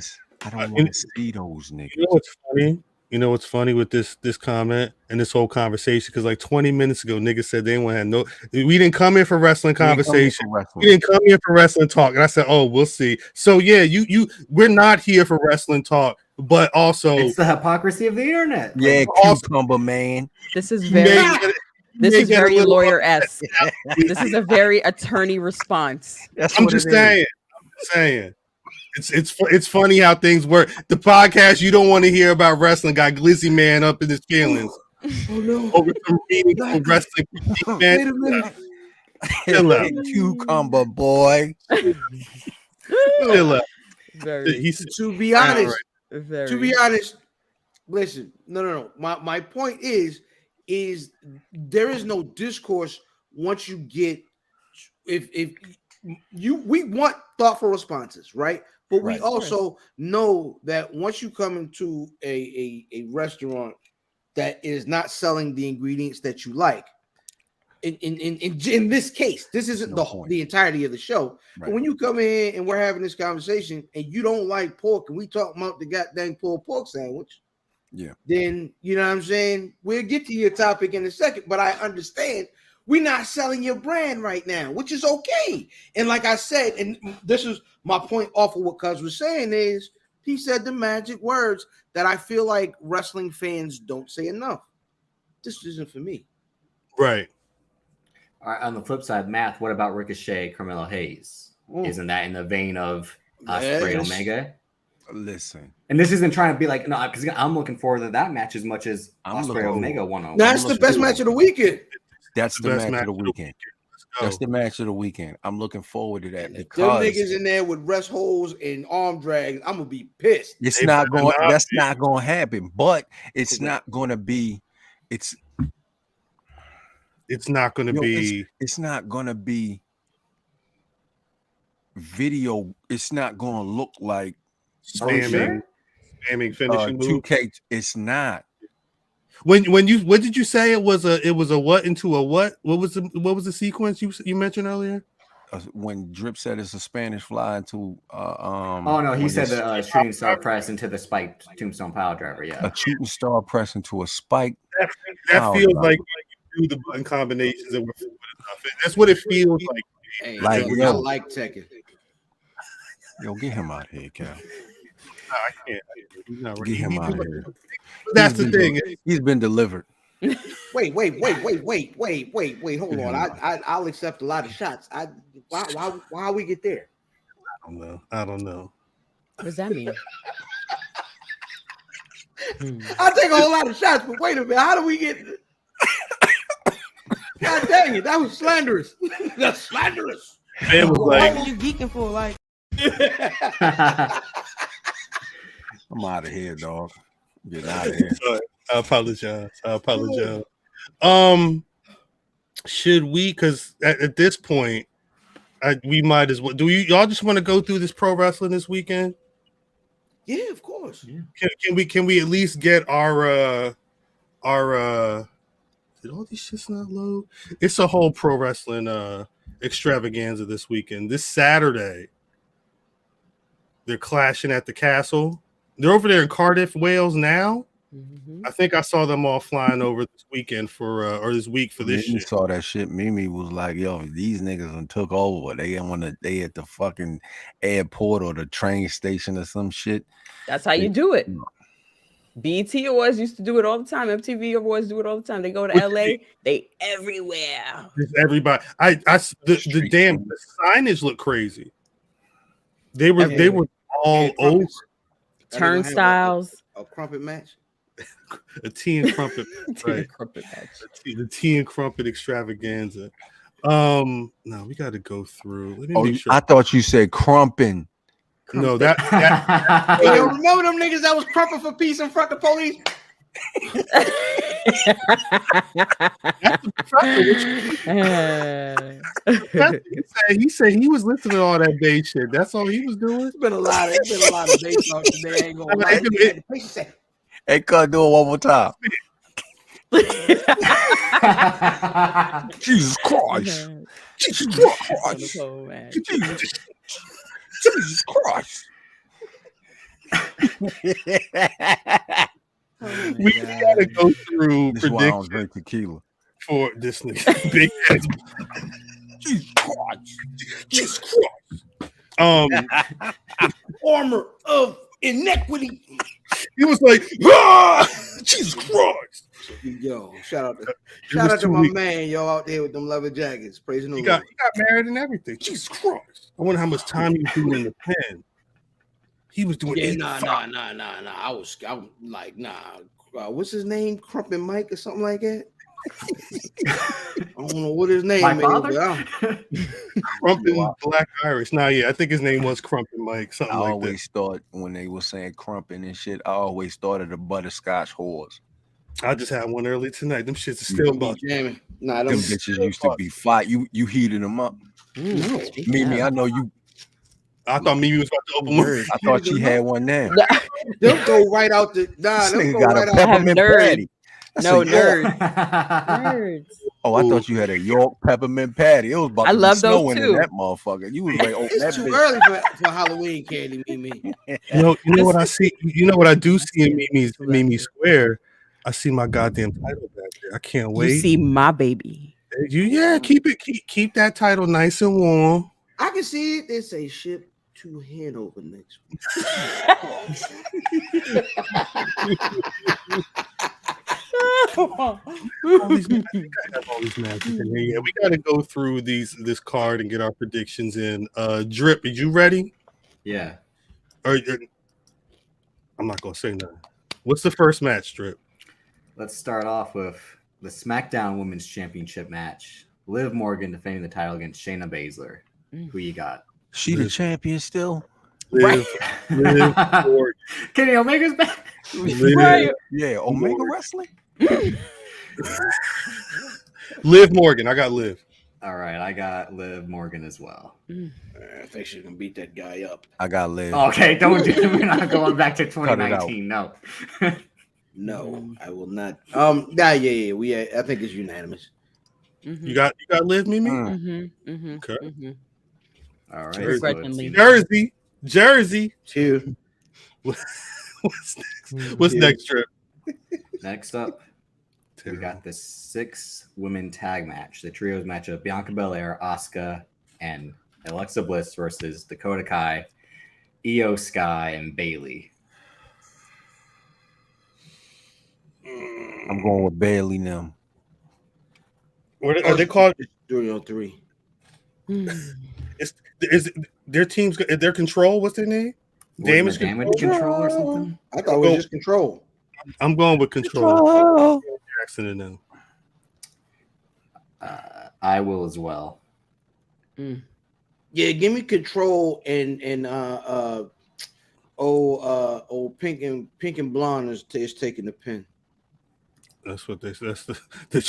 to see those niggas. You know what's funny? You know what's funny with this comment and this whole conversation? Because like 20 minutes ago, niggas said they didn't want to have no. We didn't come in for wrestling conversation. We didn't come here for wrestling talk. And I said, "Oh, we'll see." So yeah, we're not here for wrestling talk, but also it's the hypocrisy of the internet. Yeah, cucumber man. This is very lawyer-esque. This is a very attorney response. I'm just saying. It's funny how things work. The podcast you don't want to hear about wrestling got Glizzy Man up in his feelings. Oh no! Over some reading from wrestling. Wait a minute. Chill out. Cucumber boy. Chill out. To be honest, listen. No. My point is there is no discourse once you get we want thoughtful responses, right? But we also know that once you come into a restaurant that is not selling the ingredients that you like, in this case, this isn't the entirety of the show. But when you come in and we're having this conversation and you don't like pork and we talk about the goddamn pulled pork sandwich, then you know what I'm saying? We'll get to your topic in a second, but I understand we're not selling your brand right now, which is okay. And like I said, and this is my point off of what Cuz was saying, is he said the magic words that I feel like wrestling fans don't say enough. This isn't for me. Right. All right, on the flip side, Math, what about Ricochet, Carmelo Hayes? Isn't that in the vein of Ospreay Yes. Omega? Listen, And this isn't trying to be like, no, because I'm looking forward to that match as much as I'm Ospreay looking- Omega 1-on-1. That's the best match of the weekend. that's the best match of the weekend. Let's go. That's the match of the weekend. I'm looking forward to that Them because niggas in there with rest holds and arm drags, I'm gonna be pissed. it's They not better going. not That's be. not going to happen. But it's Correct. not going to be. It's It's not going to Yo, be. it's not going to be video. It's not going to look like Spamming finishing move. 2K. It's not. When what did you say it was a what into a what? What was the sequence you mentioned earlier? When Drip said it's a Spanish fly into Oh no, he when said it's the shooting star press into the spiked tombstone pile driver. Yeah, a shooting star press into a spike. That Oh, feels no. like you do the button combinations and we're flipping stuff. That's what it feels like. Hey, Like, look, I yo. like Tekken. Yo, get him out of here, Cal. I can't. He's not Get him out of here. That's the thing. He's been delivered. Wait. Hold on. I'll accept a lot of shots. Why we get there? I don't know. What does that mean? I take a whole lot of shots, but wait a minute. How do we get? God dang it! That was slanderous. That's slanderous. Man was like, you geeking for? Like, I'm out of here, dog. Get out of here. sorry, I apologize. Should we? Because at this point, we might as well. Do y'all just want to go through this pro wrestling this weekend? Yeah, of course. Yeah. Can we at least get our did all these shits not load? It's a whole pro wrestling extravaganza this weekend. This Saturday, they're clashing at the Castle. They're over there in Cardiff, Wales now. Mm-hmm. I think I saw them all flying over this weekend or this week for this Mimi shit. saw that shit. Mimi was like, "Yo, these niggas done took over. They at the fucking airport or the train station or some shit." That's how you do it. BET Awards used to do it all the time. MTV Awards do it all the time. They go to LA, they everywhere. It's everybody. The damn the signage looked crazy. They were all over Turnstiles. A crumpet match. a tea and crumpet, right? The tea and crumpet extravaganza. No, we got to go through. Let me make sure. I thought you said crumping. No, that Hey, yo, remember them niggas that was crumping for peace in front of the police? he said he was listening to all that bass shit. That's all he was doing. It's been a lot of bass talk today. Ain't gonna lie. Hey, cuz, do it one more time. Jesus Christ. Jesus Christ. Jesus Christ. We gotta go through This is why I don't predictions drink tequila. for this nigga. Big ass. Jesus Christ. Jesus Christ. Armor of inequity. He was like, ah! Jesus Christ. Yo, shout out to my man, yo, out there with them leather jackets. Praising the He Lord. got married and everything. Jesus Christ. I wonder how much time he was doing in the pen. He was doing Nah. I was like, nah. What's his name? Crumpin' Mike or something like that? I don't know what his name My is. father? But Crumpin' Black Irish. Nah, yeah, I think his name was Crumpin' Mike. I Something like that. always thought when they were saying crumping and shit, I always thought of the butterscotch whores. I just had one early tonight. Them shits are still busting. jamming. Nah, Them bitches used to be fight. You heated them up. No. Mimi, I know you. I thought Mimi was about to open one. I thought she had one now. They'll go right out the. Nah, This they'll nigga go got right a out. peppermint nerds. patty. That's No, a York. nerds. Oh, I thought you had a York peppermint patty. It was about I to be love those snowing in too. that motherfucker. You was like, oh, that It's too bitch. early for Halloween candy, Mimi. You know what I see? You know what I do see in Mimi Square? I see my goddamn title back there. I can't wait. You see my baby. Keep that title nice and warm. I can see it. They say ship to Hanover next week. all these, I think I have all these matches in here. Yeah, we got to go through this card and get our predictions in. Drip, are you ready? Yeah. Or I'm not gonna say nothing. What's the first match, Drip? Let's start off with the SmackDown Women's Championship match. Liv Morgan defending the title against Shayna Basler. Who you got? She the champion still? Liv Morgan. Kenny Omega's back. Liv, Yeah, Omega Wrestling. Liv Morgan. I got Liv. All right, I got Liv Morgan as well. I think she's gonna beat that guy up. I got Liv. Okay, don't do it. We're not going back to 2019. No. No, I will not. Yeah. I think it's unanimous. You got Liv, Mimi? Okay. All right. Jersey. Jersey. Two. What's next? What's next, Trip? Next up, we got the 6-women tag match. The trios match of Bianca Belair, Asuka, and Alexa Bliss versus Dakota Kai, Io Sky, and Bailey. I'm going with Bailey now. What are they called? 303. Is their team's their control? What's their name? Damage control or something? I thought it was just control. I'm going with control. Jackson and them. I will as well. Yeah, give me control and pink and blonde is taking the pin. That's what that's the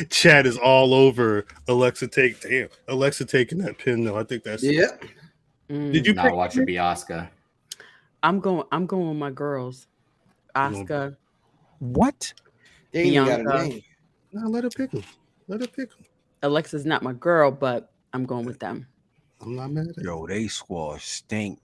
chat is all over Alexa taking that pin though. I think that's Did you not watch it be Asuka? I'm going with my girls. Asuka. What? They ain't got a Bianca. name. No, let her pick them. Let her pick them. Alexa's not my girl, but I'm going with them. I'm not mad at it. Yo, they squad stink.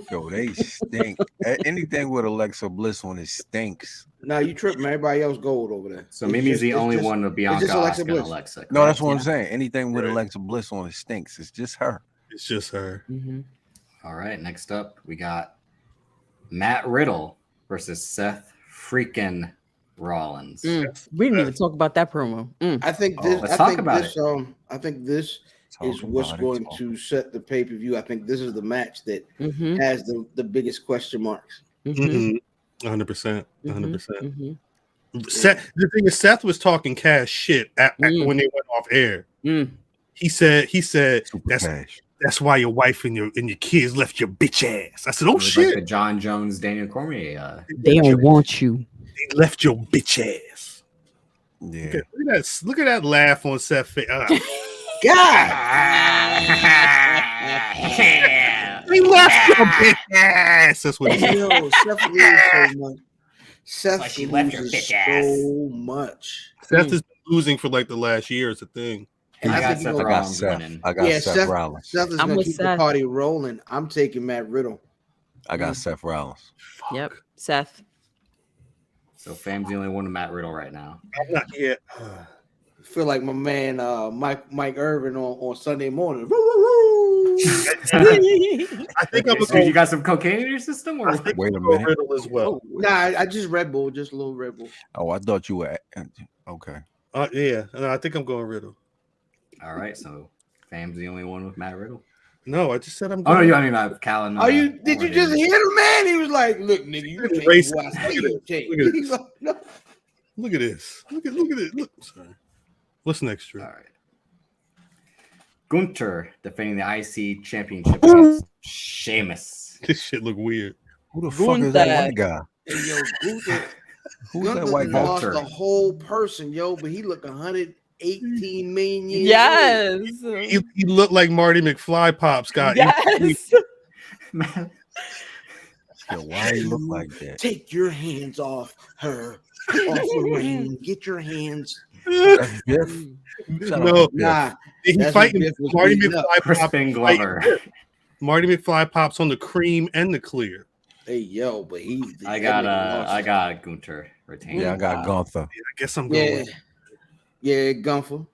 Yo, they stink. Anything with Alexa Bliss on it stinks. Nah, you tripping. Everybody else gold over there. So Mimi's the only one with Bianca, Asuka, and Alexa. No, that's what I'm saying. Anything with Alexa Bliss on it stinks. It's just her. It's just her. All right, next up, we got Matt Riddle versus Seth freaking Rollins. We didn't even talk about that promo. I think this. Let's talk about it. I think this is what's going to set the pay per view. I think this is the match that has the biggest question marks. 100%. 100%. Seth, the thing is, Seth was talking cash shit when they went off air. He said that's why your wife and your kids left your bitch ass. I said, oh shit. Like the John Jones, Daniel Cormier. They don't want you. They left your bitch ass. Yeah. Look at that laugh on Seth's face. God. They left your bitch ass. That's what he said. Yo, Seth loses so much. Seth Like he left your loses bitch ass. so much. Seth has been losing for like the last year. It's a thing. And I I got think Seth he Rollins Seth. winning. I got Seth Rollins. Seth is I'm going to with keep the Seth. party rolling. I'm taking Matt Riddle. I got Seth Rollins. Yep, Seth. So Fam's the only one with Matt Riddle right now. I'm not yet. I feel like my man Mike Irvin on Sunday morning. I think I'm Dude, you got some cocaine in your system? Or what? Wait a minute. Riddle as well. Nah, I just Red Bull, just a little Red Bull. Oh, I thought you were okay. Yeah, no, I think I'm going Riddle. All right, so Fam's the only one with Matt Riddle. No, I just said I'm Oh, going. no, you I mean Callan. Are you? Did you just hear the man? He was like, "Look, nigga, you take Racist. what I say you take." Look at He's like, "No." Look at this. Look at it. Look. Sorry. What's next, Drew? All right. Gunther defending the IC championship against Sheamus. This shit look weird. Who the fuck is that white guy? Hey, yo, Gunther, Who's that Gunther white guy? lost Gunther. the whole person, yo, but he look 118 million years old. Yes. He looked like Marty McFly Pops got. Yes. Yo, why he look like that? Take your hands off her. Off the ring. Get your hands. That's Biff. No, Nah, he that's fighting what Biff was Marty beating up. McFly Pops. Crispin Glover. Marty McFly Pops on the cream and the clear. Hey, yo, but he. I got Gunther retained. Yeah, I got Gunther. I guess I'm going. Yeah, Gunther.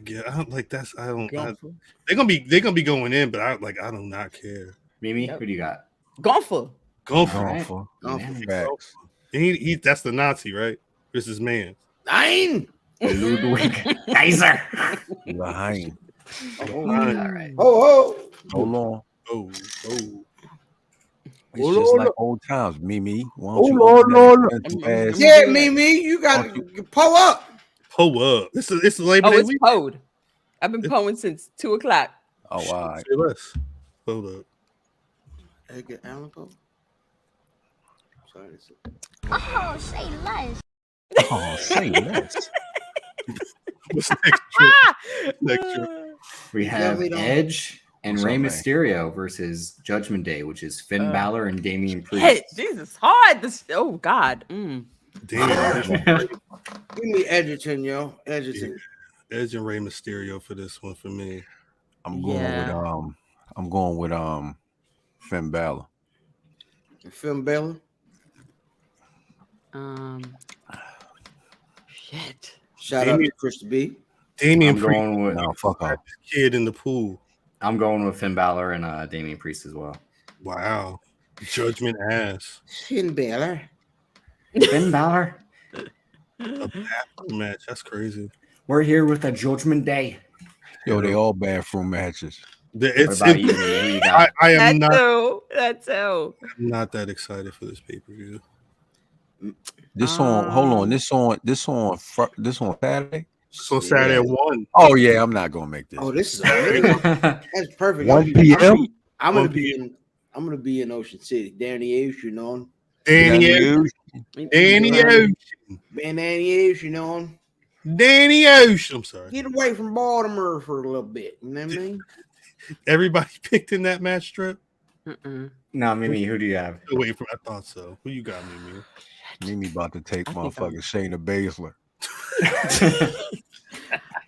Yeah, I don't like that's. I don't. They're gonna be going in, but I do not care. Mimi, who do you got? Gunther. Going for Alright. for facts. He that's the Nazi, right? This is man. Nine. Ludwig Kaiser. Behind. Oh, All right. oh. Hold on. Oh. It's just like old times. Mimi, why don't you Lord. Yeah, Mimi, you got to pull up. Pull up. It's a Labor Oh, Day it's week. poed. I've been poing since 2:00. Oh, all right. Say less. Hold up. Edgar Allan Poe. Sorry. Oh, say less. Oh, say less. What's next trip? Next trip. We have Edge and What's Rey up, man? Mysterio versus Judgment Day, which is Finn Balor and Damian Priest. Hey, Jesus, hard. This. Oh God. Damn. Give me Edgerton, yo. Edgerton. Edge and Rey Mysterio for this one for me. I'm going with Finn Balor. Finn Balor. Shit. Shout out to Chris B. Damian I'm Priest. going with fuck off. Kid in the pool. I'm going with Finn Balor and Damian Priest as well. Wow. Judgment ass. Finn Balor. Finn Balor. A bathroom match. That's crazy. We're here with a Judgment Day. Yo, they all bathroom matches. What about you, Mimi? Who you got? I am not. That's so. I'm not that excited for this pay-per-view. This on. Hold on. This on Saturday. It's on Saturday at 1. Oh yeah, I'm not gonna make this. Oh, this is amazing. That's perfect. 1 p.m. I'm gonna be in Ocean City. Danny Ocean on. Danny Ocean. I'm sorry. Get away from Baltimore for a little bit. You know what I mean? Everybody picked in that match strip. No, Mimi, who do you have? Wait for. I thought so. Who you got, Mimi? Mimi about to take motherfucking Shayna Basler.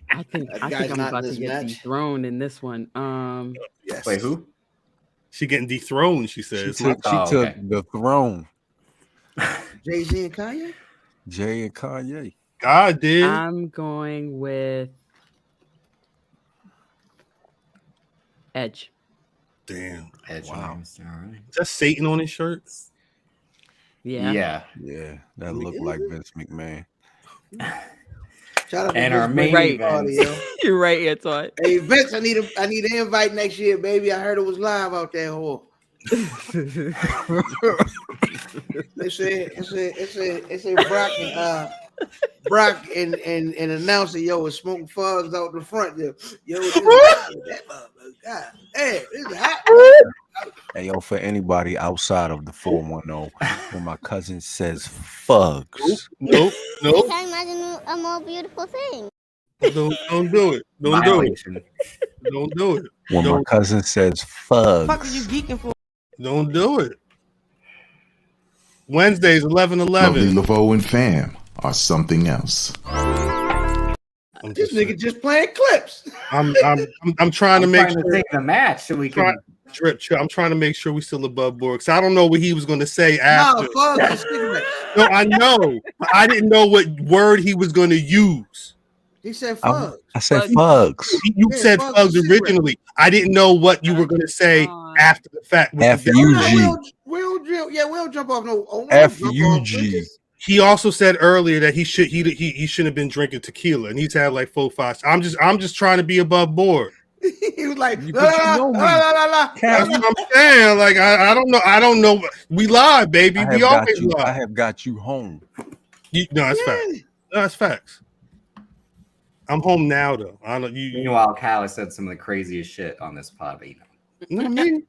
I think I'm about to get dethroned in this one. Yes. Wait, who? She getting dethroned, she says. She took the throne. Jay-Z and Kanye? Jay and Kanye. God did. I'm going with Edge. Damn. Edge. Wow. All right. Is that Satan on his shirt? Yeah. Yeah, that looked like Vince McMahon. Shout out to And our Vince main McMahon event. party, yo. You're right, Antoine. Hey Vince, I need an invite next year, baby. I heard it was live out there. Whore. It said Brock and announcer, yo, was smoking fugs out the front there. Yo, this is hot. That motherfucker. God damn, this is hot. Hey, yo, for anybody outside of the 410, when my cousin says fugs. Nope. I can't imagine a more beautiful thing. Don't do it. Don't do it. Don't do it. When my cousin says fugs. What the fuck are you geeking for? Don't do it. Wednesdays, 11:11. Lovely Laveau and fam are something else. This nigga just playing clips. I'm trying to make sure the match so we can. I'm trying to make sure we still above board because I don't know what he was going to say after. No, I know. But I didn't know what word he was going to use. He said fugs. I said fugs. You said fugs originally. I didn't know what you were going to say after the fact. F-U-G. We'll jump off no F-U-G. He also said earlier that he shouldn't have been drinking tequila, and he's had like 4 5. I'm just trying to be above board. He was like, That's what I'm saying. Like I don't know. We live, baby. We always live. I have got you home. No, that's facts. No, that's facts. I'm home now, though. I don't. Meanwhile, Cal has said some of the craziest shit on this pod, but not me.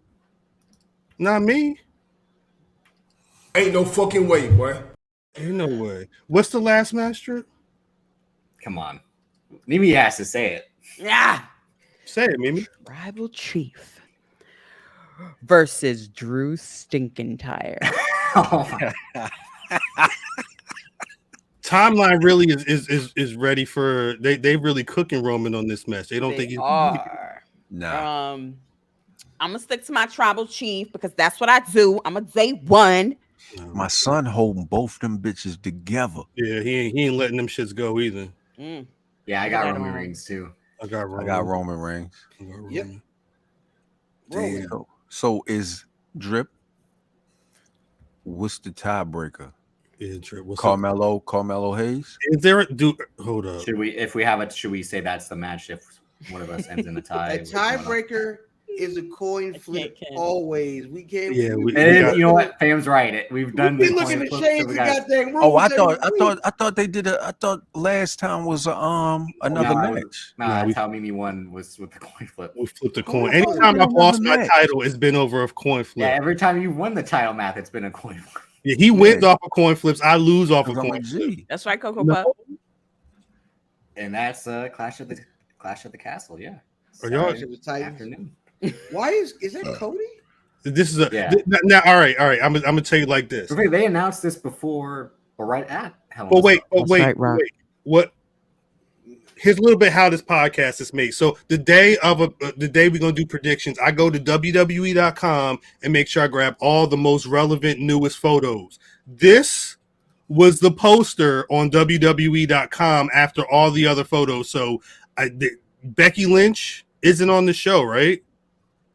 Not me. Ain't no fucking way, boy. Ain't no way. What's the last match strip? Come on. Mimi has to say it. Yeah. Say it, Mimi. Tribal Chief versus Drew Stinkintyre. Timeline really is ready for they really cooking Roman on this match. They don't think he's are. Nah. I'm gonna stick to my Tribal Chief because that's what I do. I'm a day one. My son holding both them bitches together. Yeah, he ain't letting them shits go either. Yeah, I got Roman Reigns too. I got Roman Reigns. Yep. So is Drip What's the tiebreaker? Yeah, Drip, what's Carmelo Hayes. Is there a hold up? Should we, if we have it, should we say that's the match if one of us ends in a tie? A tiebreaker is a coin flip always. We can't. Yeah, you know what? Fam's right. We've done. We looking at shades of goddamn rules. Oh, I thought they did I thought last time was another match. Nah, that's how Mimi won was with the coin flip. We flipped a coin. Anytime I've lost my title, it's been over a coin flip. Yeah, every time you won the title, Math, it's been a coin flip. Yeah, he wins off of coin flips. I lose off of coin flips. That's right, Coco Puff. And that's Clash of the Castle. Yeah. Are y'all afternoon? Why is that Cody? This is now. All right. I'm gonna tell you like this. Okay, they announced this before or right at Hell. But wait. What? Here's a little bit how this podcast is made. So the day we're gonna do predictions, I go to WWE.com and make sure I grab all the most relevant, newest photos. This was the poster on WWE.com after all the other photos. So Becky Lynch isn't on the show, right?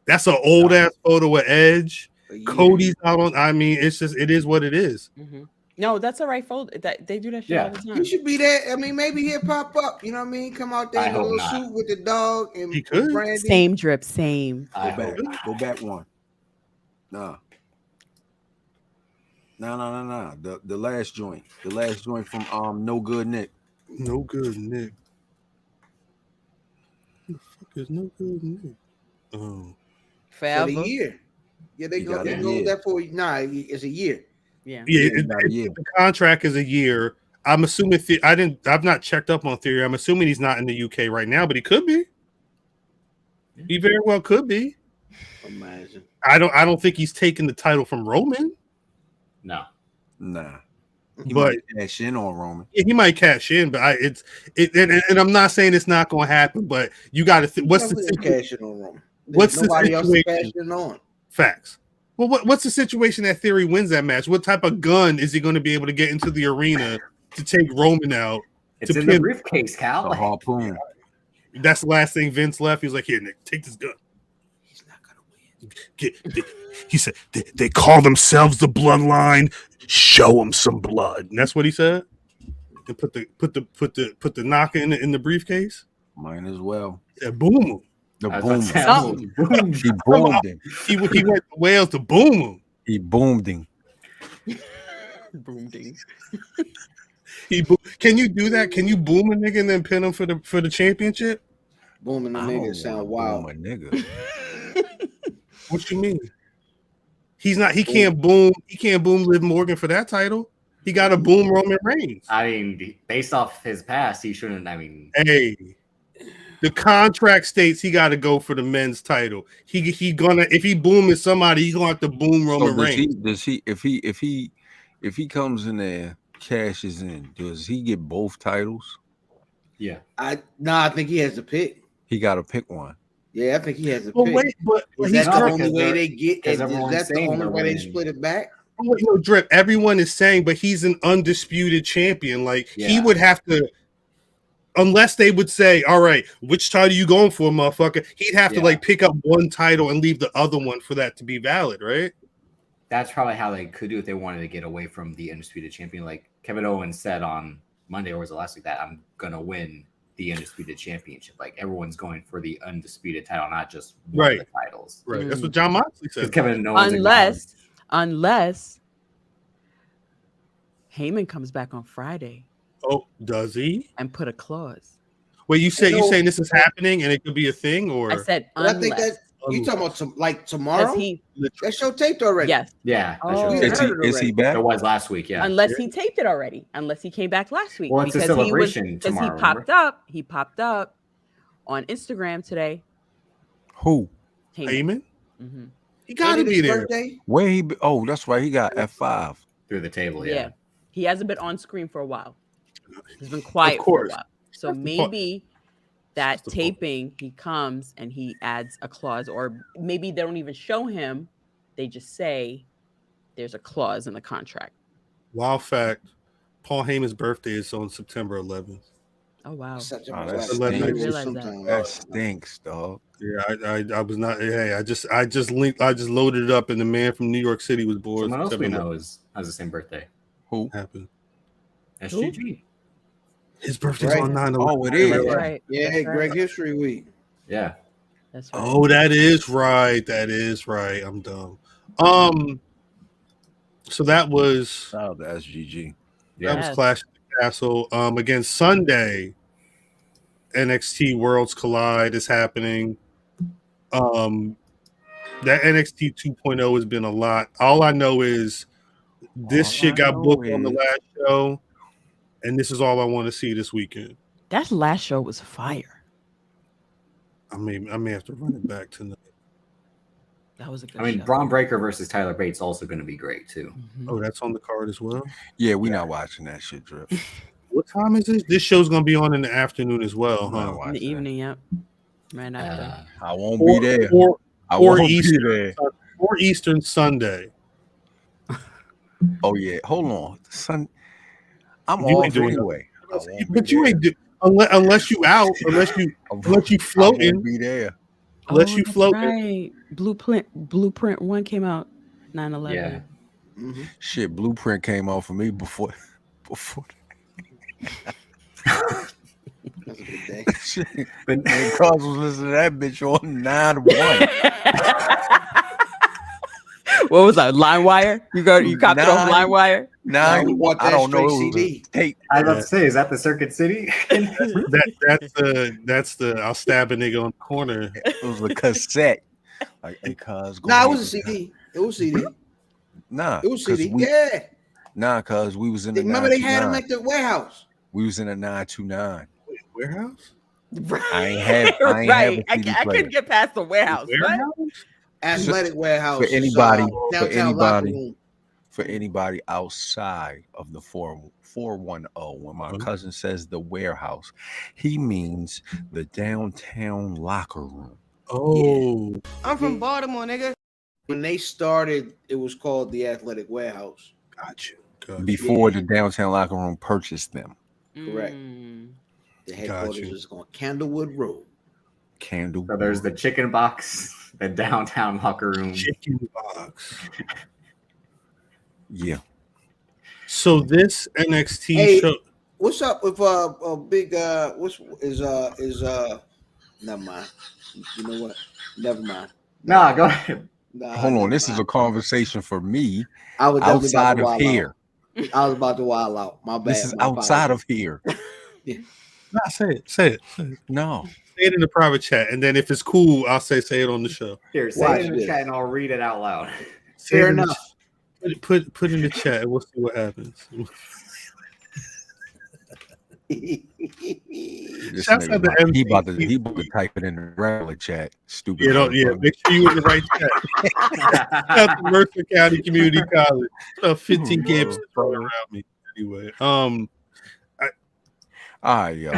That's an old ass photo of Edge. Cody's out on. I mean, it is what it is. Mm-hmm. No, that's a right folder. That they do that shit all the time. He should be there. I mean, maybe he'll pop up. You know what I mean? Come out there in a little suit with the dog and he could. Brandy. Same Drip, same. Go back one. No. The last joint. The last joint from No Good Nick. No Good Nick. Who the fuck is No Good Nick? Oh. Forever. For the year. Yeah, they go that for it's a year. Yeah. The contract is a year. I'm assuming I've not checked up on Theory. I'm assuming he's not in the UK right now, but he could be. He very well could be. Imagine. I don't think he's taking the title from Roman. No. Nah. He But might cash in on Roman. Yeah, he might cash in, but and I'm not saying it's not going to happen. But you got to what's the cash in on Roman? What's the nobody else situation? cashing on? Facts. Well, what's the situation that Theory wins that match? What type of gun is he going to be able to get into the arena to take Roman out? It's in the briefcase, Cal. The harpoon. That's the last thing Vince left. He was like, "Here, Nick, take this gun." He's not gonna win. He said, "They call themselves the Bloodline. Show them some blood." And that's what he said. And put the knocker in the briefcase. Might as well. Yeah, boom. The boom. He boomed him. He went to Wales to boom him. He boomed him. Boomed him. Can you do that? Can you boom a nigga and then pin him for the championship? Booming the nigga sound wild. Boom a nigga. What you mean? He can't boom Liv Morgan for that title. He got to boom Roman Reigns. I mean, based off his past, he shouldn't. I mean, hey, the contract states he got to go for the men's title. He gonna, if he booming somebody, he gonna have to boom Roman Reigns. If he comes in there, cashes in, does he get both titles? Yeah. I think he has to pick. He got to pick one. Yeah, I think he has to but pick. Wait, but is that the only way they get? Is that the only way they split it back? Wait, no, Drip. Everyone is saying, but he's an undisputed champion. Like he would have to, unless they would say, "All right, which title you going for, motherfucker?" He'd have to like pick up one title and leave the other one for that to be valid, right? That's probably how they could do it if they wanted to get away from the undisputed champion. Like Kevin Owens said on Monday, or was it last week, that I'm gonna win the undisputed championship. Like everyone's going for the undisputed title, not just one of the titles. Right. That's what John Moxley said. Kevin Owens unless Heyman comes back on Friday. Oh, does he? And put a clause. Wait, you saying this is happening and it could be a thing, or I said I think that you talking about like tomorrow? That show taped already. Yes. Yeah. Is he back? It was last week. Yeah. Unless he taped it already. Unless he came back last week. Well, it's a celebration tomorrow. He popped up on Instagram today. Who? Heyman. Mm-hmm. He got to be there. Where he? Oh, that's right. He got F5 through the table. Yeah. He hasn't been on screen for a while. He's been quiet for a while. So maybe that taping, he comes and he adds a clause, or maybe they don't even show him. They just say there's a clause in the contract. Wild fact: Paul Heyman's birthday is on September 11th. Oh wow. Such a Oh, black that man. stinks. I realize Sometimes. That stinks, dog. Yeah, I was not. Hey, I just loaded it up, and the man from New York City was born. Someone else we September know has the same birthday. Who? happened. SGG. His birthday's Right. on 9/11. Oh, it is. That's right. Yeah, That's right. Greg History Week. Yeah. That's right. Oh, that is right. That is right. I'm dumb. So that was Oh, the SGG. that was Yes. Clash of the Castle. Again, Sunday, NXT Worlds Collide is happening. That NXT 2.0 has been a lot. All I know is this All shit I got know booked on the is- last show, and this is all I want to see this weekend. That last show was fire. I may have to run it back tonight. That was a good I mean, show. Braun Breaker versus Tyler Bates also going to be great too. Mhm. Oh, that's on the card as well. Yeah, we not watching that shit, Drip. What time is this? This show's gonna be on in the afternoon as well, I'm not huh? In watching the that. evening, yep. Right after. I won't be there. I Or won't be Eastern, there. or Eastern Sunday. Oh yeah, hold on, son. I'm You off ain't doing anyway. I won't be But you there. ain't unless you out, unless you I floating, won't be there. unless you that's floating. Right. Blueprint 1 came out 9/11. Yeah. Mm-hmm. Shit, Blueprint came out for me before. That's a good day. Shit, and Carlos was listening to that bitch on 9-1. What was that? LimeWire? You copped it off Nine. LimeWire? Nah, we bought I that don't know. straight It was a CD. tape. I was about to say, is that the Circuit City? That's the I'll stab a nigga on the corner. It was a cassette. Like, hey, cuz, go Nah, it ahead was a and- CD. It was CD. Nah, It was 'cause CD. we- Yeah. Nah, cuz we was in the Remember they had them 929. at the warehouse. We was in a 929. Warehouse? I ain't have a Right. I CD couldn't player. get past the warehouse. What? Athletic warehouse. For is, anybody, downtown locker room. for anybody outside of the 410, when my cousin says the warehouse, he means the downtown locker room. Oh, I'm from Baltimore, nigga. When they started, it was called the Athletic Warehouse. got you. Before the downtown locker room purchased them. Correct. Mm. The headquarters you. is on Candlewood Road. Candle. So there's the chicken box, the downtown locker room. Chicken box. Yeah. So this NXT Hey, show. what's up with a big never mind. You know what? Never mind. Nah, go ahead. Nah, Hold on. never This is mind. a conversation for me I was definitely about outside to of wild here. out. I was about to wild out. My bad. This is My outside apologies. of here. Nah, say it. No. Say it in the private chat, and then if it's cool, I'll say it on the show. Here, say Watch it in the this. chat and I'll read it out loud. Say it Fair in the- enough. Put in the chat, and we'll see what happens. This Shouts nigga out to about- he about to MVP. type it in the regular chat. Stupid. Yeah, make sure you in the right chat. Shout out to Mercer County Community College. 15 campuses all around me. Anyway, All right, yo.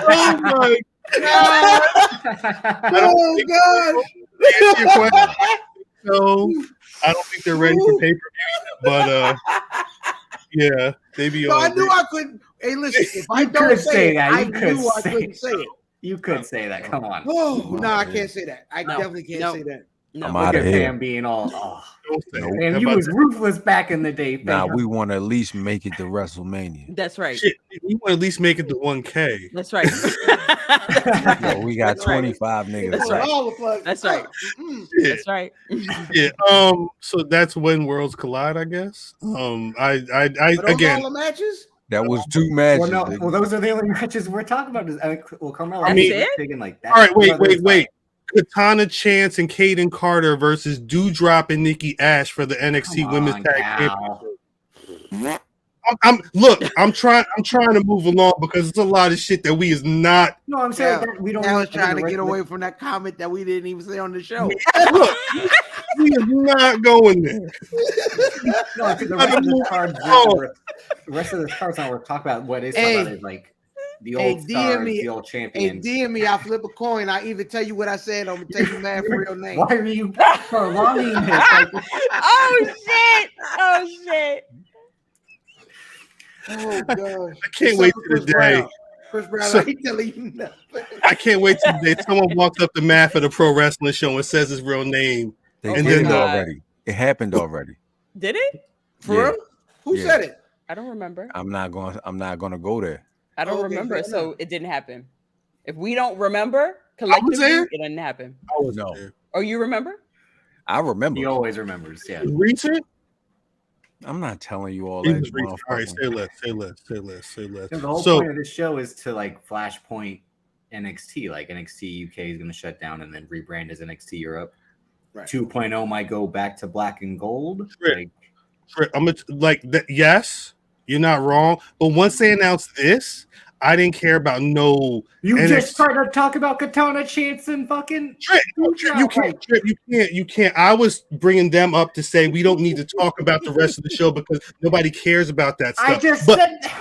oh my god! Oh god! Answer your question. So I don't think they're ready for pay-per-view, but yeah, they be No, I on. knew I couldn't. Hey, listen, if I You don't could say say it, that. I You could knew I say couldn't say it. You could say that. Come on. Oh, no, I can't say that. I No. definitely can't No. say that. No. I'm Look out at of here. Pam being all, oh. Don't say it. Man, How you about was that? ruthless back in the day. Now Pam. we want to at least make it to WrestleMania. That's right. Shit, we want to at least make it to 1K. That's right. Yo, we got That's right. 25 niggas. That's Put right. all the plugs. That's right. Yeah, That's right. yeah. So that's when worlds collide, I guess. I Are those again. all the matches? That was 2 matches. Well, no, nigga. well, those are the only matches we're talking about. Well, Carmelo, I mean- is taking like that. All right, wait. Brothers, Katana Chance and Kaden Carter versus Dewdrop and Nikki Ash for the NXT Come Women's on, Tag Cal. Championship. I'm trying to move along because it's a lot of shit that we is not. No, I'm saying Yeah. that we don't. I was know trying the to rest get of the- away from that comment that we didn't even say on the show. Look, we is not going there. No, because the rest of the cards, the rest of the cards not worth talking about. What is talking about is like the Hey, old stars, DM me. the old Hey, champions. DM me. I flip a coin. I either tell you what I said, or I'm gonna tell you man for real name. Why are you prolonging this? Like, Oh shit! Oh shit! Oh gosh! I can't wait to the day. Chris Brown, So- I ain't telling you nothing. I can't wait till the day someone walks up the math of the pro wrestling show and says his real name. They And did then it the- already. It happened already. Did it? For Yeah. real? Who Yeah. said it? I don't remember. I'm not gonna go there. I don't Okay, remember, fair so enough. it didn't happen. If we don't remember collectively, there. it didn't happen. I was No. there. Oh, you remember? I remember. he always remembers. Yeah. Recent? I'm not telling you all It that. was recent. All right, motherfucker. say less. Say less. Say less. Say less. The whole So point of this show is to like flashpoint NXT. Like NXT UK is going to shut down and then rebrand as NXT Europe. Right. 2.0 might go back to black and gold. Right. Like, I'm like that. Yes, you're not wrong. But once they announced this, I didn't care about no. you NXT. just started to talk about Katana Chance and fucking. Trip, you can't. Trip, you can't. I was bringing them up to say we don't need to talk about the rest of the show because nobody cares about that stuff. I just but said.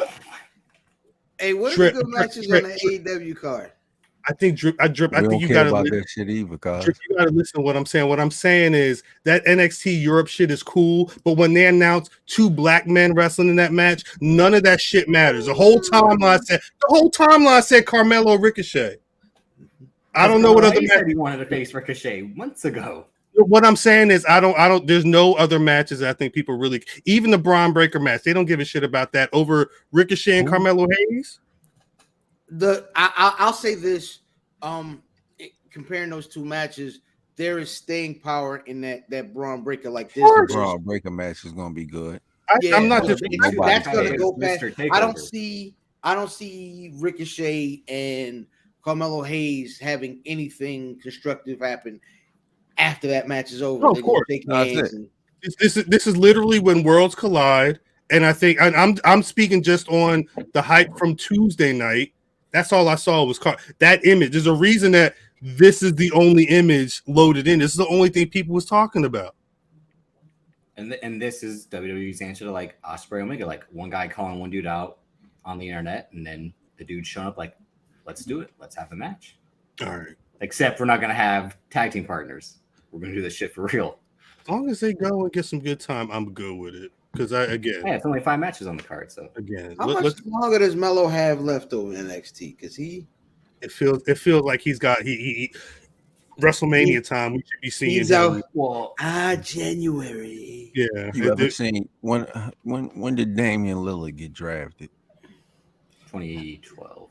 Hey, what are Trip, the good matches Trip, on the AEW card? I think Drip. I We think don't you care gotta. about that shit either, cuz. Drip, you gotta listen to what I'm saying. What I'm saying is that NXT Europe shit is cool, but when they announce 2 black men wrestling in that match, none of that shit matters. The whole timeline said Carmelo Ricochet. I don't know what other He match. said he wanted to face Ricochet months ago. What I'm saying is I don't there's no other matches that I think people really, even the Braun Breaker match, they don't give a shit about that over Ricochet and Carmelo Hayes. I'll say this, comparing those two matches, there is staying power in that Braun Breaker like this. The Braun Breaker match is gonna be good. I'm not that's just gonna go past. Mr. I don't see Ricochet and Carmelo Hayes having anything constructive happen after that match is over. No, of They're gonna course. shake That's hands it. and- this is literally when worlds collide, and I think I'm speaking just on the hype from Tuesday night. That's all I saw was that image. There's a reason that this is the only image loaded in. This is the only thing people was talking about. And this is WWE's answer to like Ospreay Omega, like one guy calling one dude out on the internet, and then the dude showing up like, let's do it, let's have a match. All right. Except we're not gonna have tag team partners. We're gonna do this shit for real. As long as they go and get some good time, I'm good with it. Because Yeah, it's only 5 matches on the card, so How much longer does Melo have left over in NXT? Because it feels like he's got he WrestleMania time. We should be seeing he's him. out. Well, January. Yeah. You ever seen when did Damian Lillard get drafted? 2012.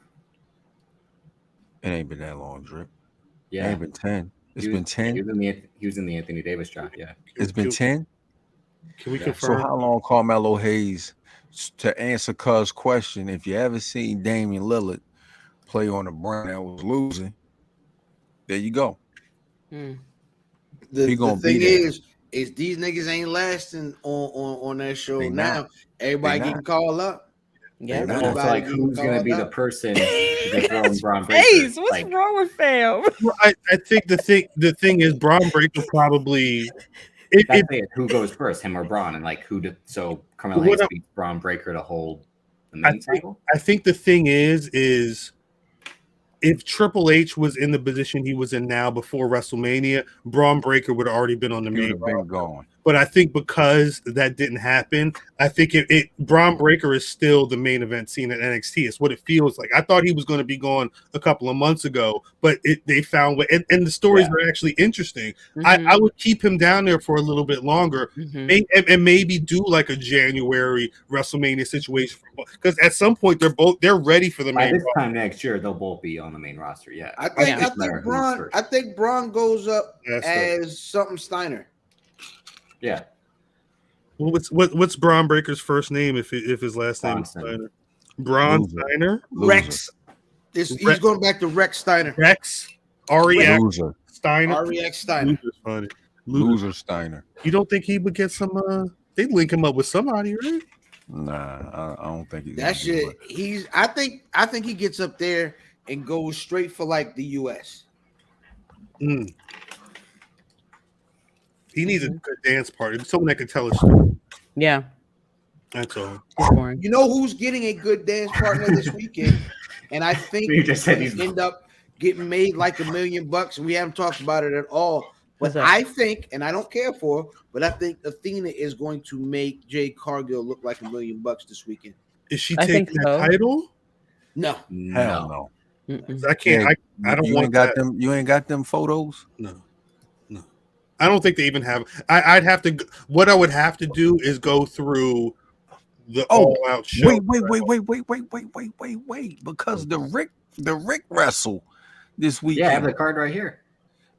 It ain't been that long, Drip. It Yeah, ain't been 10. It's He been was- 10. He was in the Anthony Davis draft. Yeah, It's been 10. Can we Yeah. confirm? So how long Carmelo Hayes, to answer Cuz's question, if you ever seen Damian Lillard play on a brand that was losing, there you go. Hmm. He The gonna thing be there. is these niggas ain't lasting on that show They now. not. Everybody They getting not. called up. Yeah. They're and not. also like getting who's gonna called be the up. person who's throwing Braun Breaker? Face, what's Like, wrong with fam? I think the thing is Braun Breaker probably that's it. Who goes first, him or Braun? And like so Carmelo What Hayes I'm- beats Braun Breaker to hold the main title. I think the thing is if Triple H was in the position he was in now before WrestleMania, Braun Breaker would have already been on the He would main have been roster. gone. But I think because that didn't happen, I think Braun Breaker is still the main event scene at NXT. It's what it feels like. I thought he was going to be gone a couple of months ago, but they found way, and the stories were actually interesting. I would keep him down there for a little bit longer, and maybe do like a January WrestleMania situation, because at some point they're ready for the By main this roster. time next year, they'll both be on the main roster. Yeah, I think It's matter who's Braun. first. I think Braun goes up That's as something Steiner. Yeah, Well, what's Braun Breaker's first name if his last name is Bronson. Steiner? Braun Loser. Steiner? Rex. He's Rex. going back to Rex Steiner. Rex? REX Loser. Steiner? REX Steiner. Loser's funny. Loser Steiner. You don't think he would get some they'd link him up with somebody, right? Nah, I don't think he's That gonna do shit. it. I think he gets up there and goes straight for like the US. He needs a good dance partner, someone that can tell a story. Yeah. That's all. It's boring. You know who's getting a good dance partner this weekend? and I think You just said it's he's- gonna end up getting made like $1 million, and we haven't talked about it at all. But What's that? I think, and I don't care for, but I think Athena is going to make Jade Cargill look like $1 million this weekend. Is she I taking think that so. title? No, Hell no. Mm-mm. I can't. Yeah, I don't you want ain't got that. them. You ain't got them photos. No. I don't think they even have. I'd have to. What I would have to do is go through the all-out show. Wait. Because the Rick wrestle this weekend. Yeah, I have the card right here.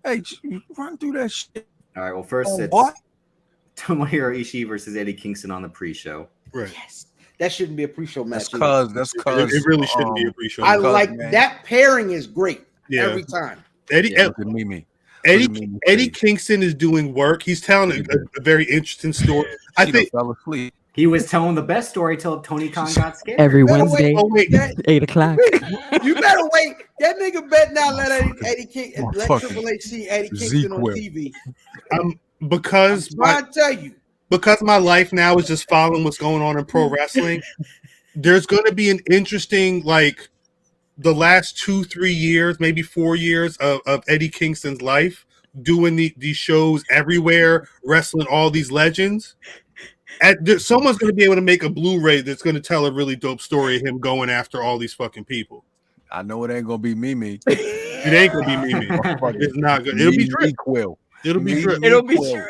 Hey, run through that shit. All right. Well, first it's what? Tomohiro Ishii versus Eddie Kingston on the pre-show. Right. yes, that shouldn't be a pre-show match. That's cause It really shouldn't be a pre-show. I because, like man, that pairing is great Yeah. every time. Eddie. Yeah. Look at Mimi. Eddie Kingston is doing work. He's telling a very interesting story. I She think. done fell asleep. He was telling the best story till Tony Khan got scared. Every Better Wednesday, wait, Oh wait, 8:00. You better wait. That nigga better not let Eddie Kingston, let Motherfucking Triple H see Eddie Kingston on Zeke TV. because I'm trying to tell you. because my life now is just following what's going on in pro wrestling. There's going to be an interesting the last 2-3 years, maybe 4 years of Eddie Kingston's life doing these shows everywhere, wrestling all these legends. Someone's going to be able to make a Blu-ray that's going to tell a really dope story of him going after all these fucking people. I know it ain't gonna be Mimi. It ain't going to be Mimi. It's not good. It'll be Drip. Quill. It'll be Drip. It'll be true.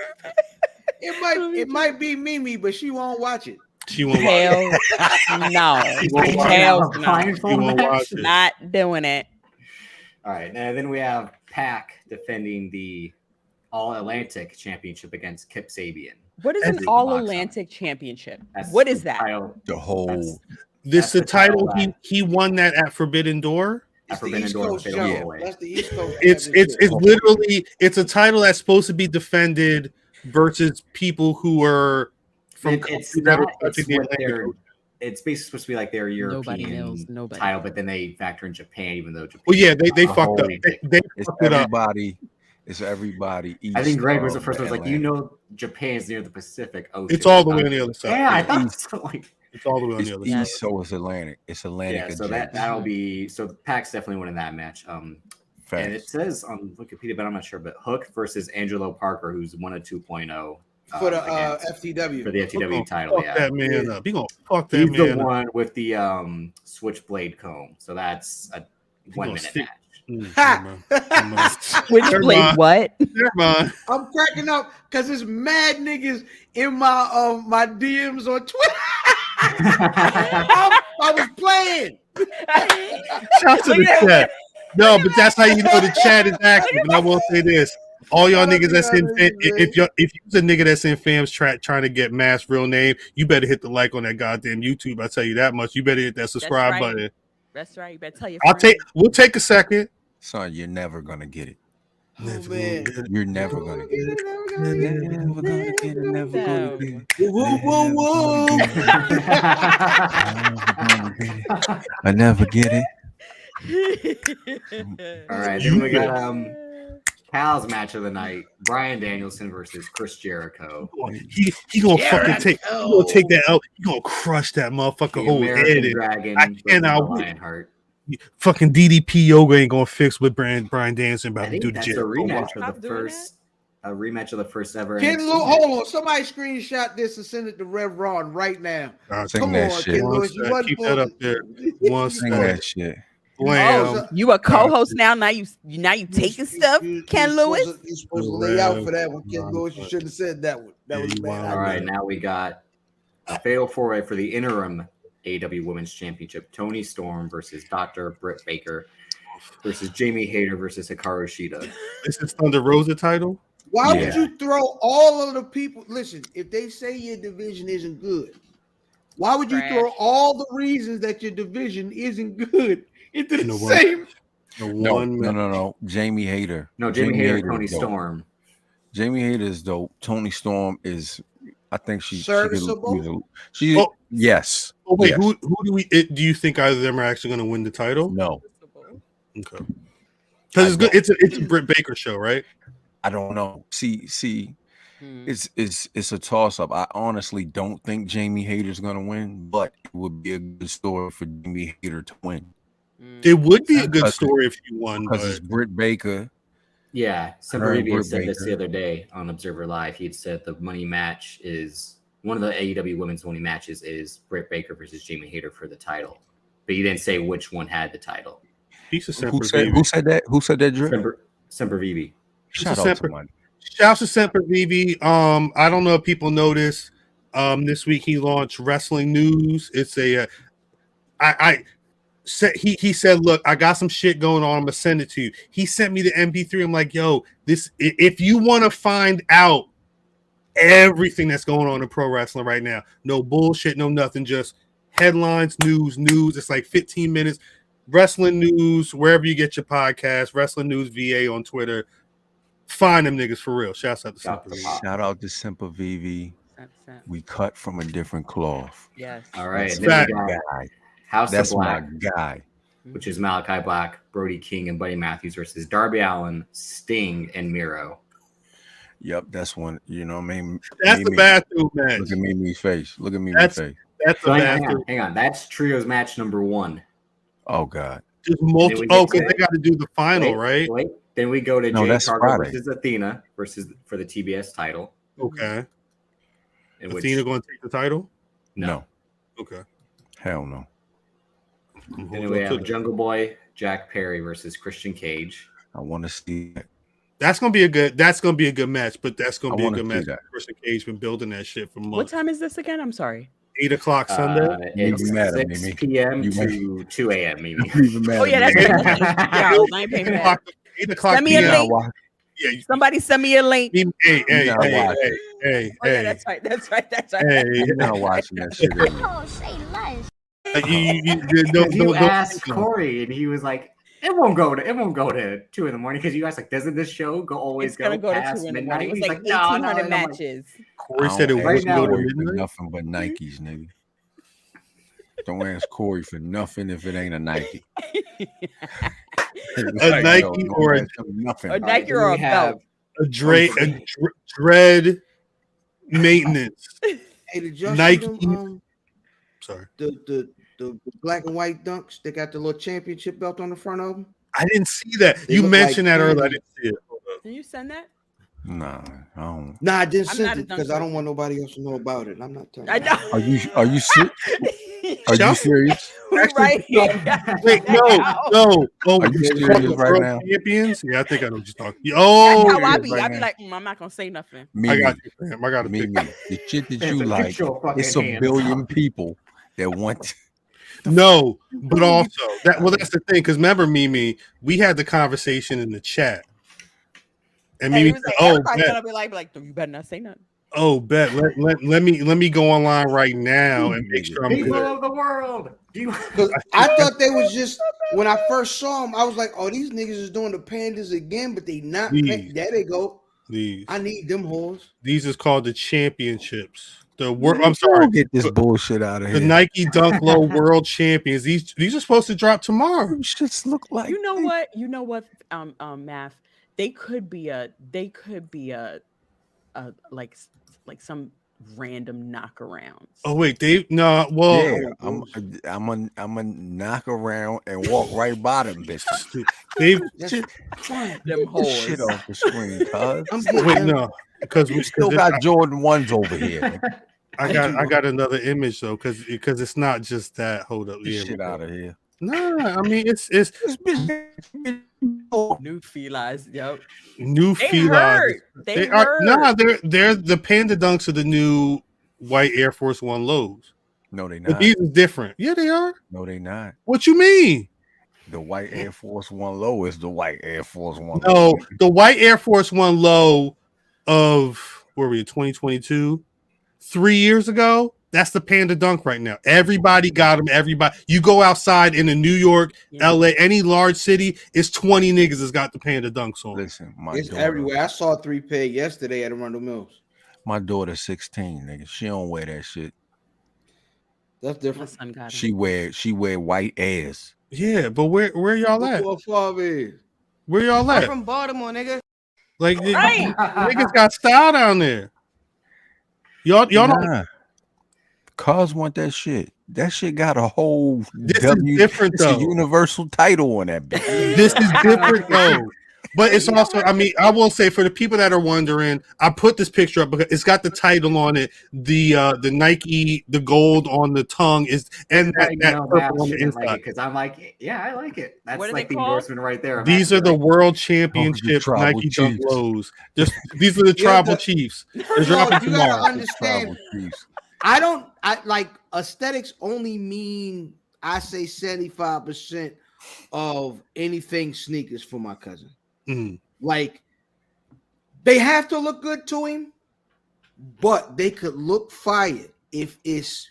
It might be Mimi, but she won't watch it. She won't watch Hell no. Hell no. She won't watch it. Not doing it. All right. And then we have Pac defending the All-Atlantic Championship against Kip Sabian. What is That's an the All box Atlantic Championship? That's What is the that? title. The whole. That's- This the That's the title title he won that at Forbidden Door. It's the Forbidden East Door Coast fatal show. four-way. That's the East Coast. It's championship. literally it's a title that's supposed to be defended versus people who are from It's countries that are not. It's touching the what Atlantic they're. Ocean. It's basically supposed to be like their Nobody European knows, nobody. title, but then they factor in Japan, even though Japan. Well, yeah, they the fucked whole up. thing. They It's fucked it up. everybody. It's everybody. I think Greg was the east first one. of Was like, you Atlantic. know, Japan's near the Pacific Ocean. It's all the way on the other side. Yeah, I Yeah. thought so. Like, It's all the way on It's the other east, side. so it's Atlantic. It's Atlantic. yeah, so that'll be so. Pac's definitely winning that match. And it says on Wikipedia, but I'm not sure. But Hook versus Angelo Parker, who's 1 of 2.0 for the against- FTW. for the FTW title. Fuck Yeah, that man up. He gonna fuck that he's man the up. one with the switchblade comb. So that's a 1 minute stick- match. Ha! Never mind. Switchblade what? Never mind. I'm cracking up because there's mad niggas in my my DMs on Twitter. I was playing. Shout to the chat. No, but that's how you know the chat is active. And I will say this: all y'all niggas that's in, if you're a nigga that's in Fam's trying to get Mass real name, you better hit the like on that goddamn YouTube. I tell you that much. You better hit that subscribe right. button. That's right. You better tell your We'll take a second. Son, you're never gonna get it. Oh, man. You're never gonna get it. Never gonna get it. Never gonna get it. Woo, woo, woo. I never get it. All right, then we got Cal's match of the night: Bryan Danielson versus Chris Jericho. He gonna fucking take. He gonna take that out. He gonna crush that motherfucker The whole American head. Dragon I versus cannot wait. Lionheart. Fucking DDP Yoga ain't gonna fix what Bryan Danielson about I to think do to that's a Jericho. rematch Stop of the doing first. A rematch of the first ever. Ken NXT Lewis, match. hold on. Somebody screenshot this and send it to Rev Ron right now. Sing Come that on, shit. Ken One Lewis. You sec. wasn't Keep that up there. One Sing sec. that shit. Wham. You a co-host now? Now you taking stuff, Ken Lewis? You're supposed to lay out for that one, Ken Lewis. You shouldn't have said that one. That was bad. All right, now we got a fatal four-way for the interim AEW Women's Championship: Toni Storm versus Dr. Britt Baker versus Jamie Hayter versus Hikaru Shida. This is Thunder Rosa title. Why Yeah. would you throw all of the people? Listen, if they say your division isn't good, why would you Trash. throw all the reasons that your division isn't good into the know what? same? No. Jamie Hayter. No, Jamie Hayter, Hayter's Toni dope. Storm. Jamie Hayter is dope. Toni Storm is. I think she. Serviceable? She. Oh. Yes. Oh wait, Yes. who do you think either of them are actually going to win the title? No. Okay. Because it's good. It's a Britt Baker show, right? I don't know. See, it's a toss up. I honestly don't think Jamie Hayter's gonna win, but it would be a good story for Jamie Hayter to win. It would be a good story if you won, because but it's Britt Baker. Yeah, Semper Her and Vivi had Britt said this Baker. the other day on Observer Live. He had said the money match is one of the AEW women's money matches is Britt Baker versus Jamie Hayter for the title, but he didn't say which one had the title. piece of Who said that? Who said that, Drew? Semper Vivi. Shout out to my Shouts to Semper Vivi. I don't know if people noticed. This week he launched Wrestling News. It's a he said, look, I got some shit going on. I'm gonna send it to you. He sent me the MP3. I'm like, yo, this if you want to find out everything that's going on in pro wrestling right now, no bullshit, no nothing, just headlines, news. It's like 15 minutes. Wrestling News, wherever you get your podcast, Wrestling News VA on Twitter. Find them niggas for real. Shouts out to Semper Vivi. Shout out to Semper Vivi. We cut from a different cloth. Yes. All right. That's Then we my got guy. House That's of Black, my guy. which is Malachi Black, Brody King, and Buddy Matthews versus Darby Allin, Sting, and Miro. Yep, that's one. You know what I mean? That's the bathroom match. Look at Mimi's face. Look at Mimi's face. That's the bathroom. Hang on. That's trios match number 1. Oh God. Just multiple. Oh, because they got to do the final, right? Wait. Then we go to No, Jade that's Cargill Friday. versus Athena for the TBS title. Okay. in Athena going to take the title? No. Okay. Hell no. Then we have Jungle Boy, Jack Perry versus Christian Cage. I want to see that. That's gonna be a good match, but that's gonna I be a wanna good see match. that. Christian Cage been building that shit for months. What time is this again? I'm sorry. 8 o'clock Sunday. It's You mad at me, 6 Mimi? p.m. You to 2 a.m. Maybe. Oh yeah, that's right. Yeah, I ain't paying for that. 8 o'clock Send me a p.m. link. Yeah, Somebody send me a link. hey, not watching. hey. Oh yeah, that's right. That's right. Hey, You're not watching that shit. Oh, say less. You asked Corey, and he was like, "It won't go to 2 in the morning because you guys like, doesn't this show always It's gonna go to past 2 in the midnight?" morning. It's He's like "No, 1,800 no." matches. Corey said it Right wouldn't now, go to Corey for midnight. nothing but Nikes, nigga. Don't ask Corey for nothing if it ain't a Nike. A Nike or nothing. A Nike or a belt. a dread maintenance. Hey, did y'all Nike. see them, Sorry, the black and white dunks? They got the little championship belt on the front of them. I didn't see that. They You look mentioned like that earlier. I candy. didn't see it. Hold up. Can you send that? Nah, I don't. Nah, I didn't I'm send not a it because dunk I don't want nobody else to know about it. I'm not telling. I you. know. Are you serious? Are you serious? Right. Wait, no. Oh, Are you serious right World now? Champions? Yeah, I think I know what you're talking. That's Oh, how I be. right I be now. like, I'm not gonna say nothing. I got you, fam. I got to Me, pick. the shit that It's you a like, picture of fucking it's a hands. billion people that want. No, but also that's the thing. Because remember, Mimi, we had the conversation in the chat, and And he Mimi was said, like, "Oh, everybody's bet, gonna be like, you better not say nothing. bet. Let me go online right now and make sure I'm People good." of the world. Do you? Because I thought they was just when I first saw them, I was like, "Oh, these niggas is doing the pandas again," but they not. There they go. These I need them whores. these is called the championships. The world. I'm sorry. Get this bullshit out of The here. Nike Dunk Low World Champions. These are supposed to drop tomorrow. Them shits look like. You know what? Math. They could be a like some random knockarounds. Oh wait, well, Yeah, I'm a knock around and walk right by them bitches. they've Them Get shit hoes. off the screen, cuz. wait no because we Still got Jordan 1s over here. I got another image though because it's not just that. Hold up, Get shit out of here. Nah, I mean it's This bitch. New felines. Yep. new They felines. hurt. They are hurt. they're the Panda Dunks are the new white Air Force One lows. No, they But not. these are different. Yeah, they are. No, they not. What you mean? The white Air Force One low is the white Air Force One. No, the white Air Force One low of where were you 2022? 3 years ago. That's the Panda Dunk right now. Everybody got them. Everybody. You go outside in a New York, LA, any large city, it's 20 niggas that's got the Panda Dunks on. Listen, It's everywhere. I saw 3 pair yesterday at Arundel Mills. My daughter's 16, nigga. She don't wear that shit. That's different. My son got She wear white Airs. Yeah, but where y'all at? What Favre is? Where y'all I'm at? from Baltimore, nigga. Like Right. niggas got style down there. Y'all don't. Nah. Cuz want that shit. That shit got a whole This is different, it's though. a universal title on that bitch. This is different though. But it's also, I mean, I will say for the people that are wondering, I put this picture up because it's got the title on it, the Nike, the gold on the tongue is, and that purple on the inside. Because I'm like, yeah, I like it. That's What are like they the called? endorsement right there. These are the World Championship Tribal Nike Dunk Chiefs. Lows. Just these are the Tribal Chiefs. They're dropping You gotta tomorrow. understand. I like aesthetics only mean I say 75% of anything sneakers for my cousin. Mhm. Like they have to look good to him, but they could look fire if If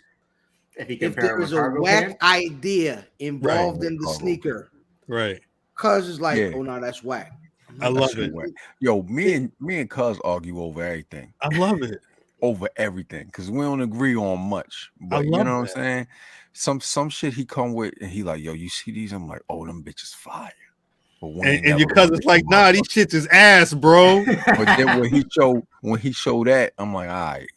you compare there it is with a cargo whack pants. idea involved in the sneaker. Right. Cuz it's like, Yeah. oh no, that's whack. I love it. Yo, me and Cuz argue over everything. I love it. Over everything because we don't agree on much. But you love know what I'm that. saying? Some shit he come with and he like, yo, you see these? I'm like, oh, them bitches fire. But And your cousin's like, nah, these shits is ass, bro. But then when he showed that, I'm like, all right,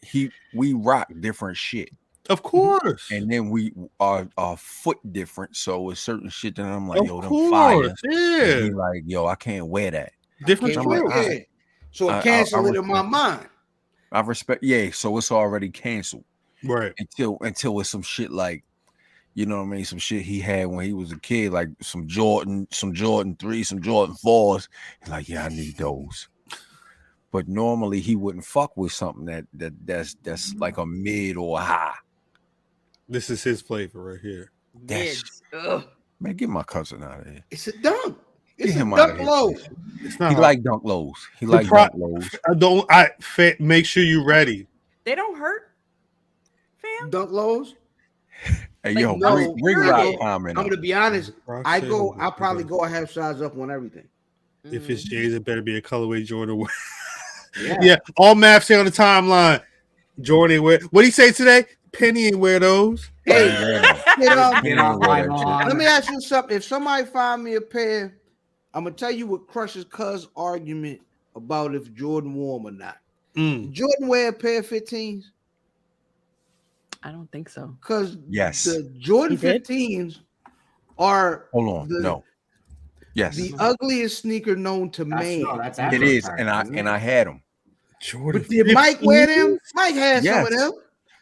we rock different shit. Of course. And then we are foot different. So it's certain shit that I'm like, Of yo, them course, fire. yeah. And he like, yo, I can't wear that. Different I'm like, true. all right. So I it canceled it in my respect it. mind. I respect, yeah. So it's already canceled, right? Until it's some shit like, you know what I mean, some shit he had when he was a kid, like some Jordan 3, some Jordan 4s. He's like, yeah, I need those. But normally he wouldn't fuck with something that's like a mid or a high. This is his flavor right here. Man, get my cousin out of here. It's a dunk. It's Get a him out dunk of here. low. It's not He hard. like dunk lows. He The like pro- dunk lows. Make sure you ready. They don't hurt. Dunk lows. Hey, Like, yo, no, bring I rock go- comment. I'm gonna be honest. Rock said I'll probably go a half size up on everything. If it's Jay's, it better be a colorway Jordan. Yeah. Yeah, all maps say on the timeline. Jordan wear. What he say today? Penny ain't wear those. Hey, Get off my lawn. let me ask you something. If somebody find me a pair, I'm gonna tell you what crushes Cuz argument about if Jordan wore 'em or not. Jordan wear a pair of 15s? I don't think so. Because Yes. the Jordan He did? 15s are Hold on. No. Yes. the ugliest sneaker known to man. It is, and I had them. Jordan. But did Mike wear them? Mike had some of them.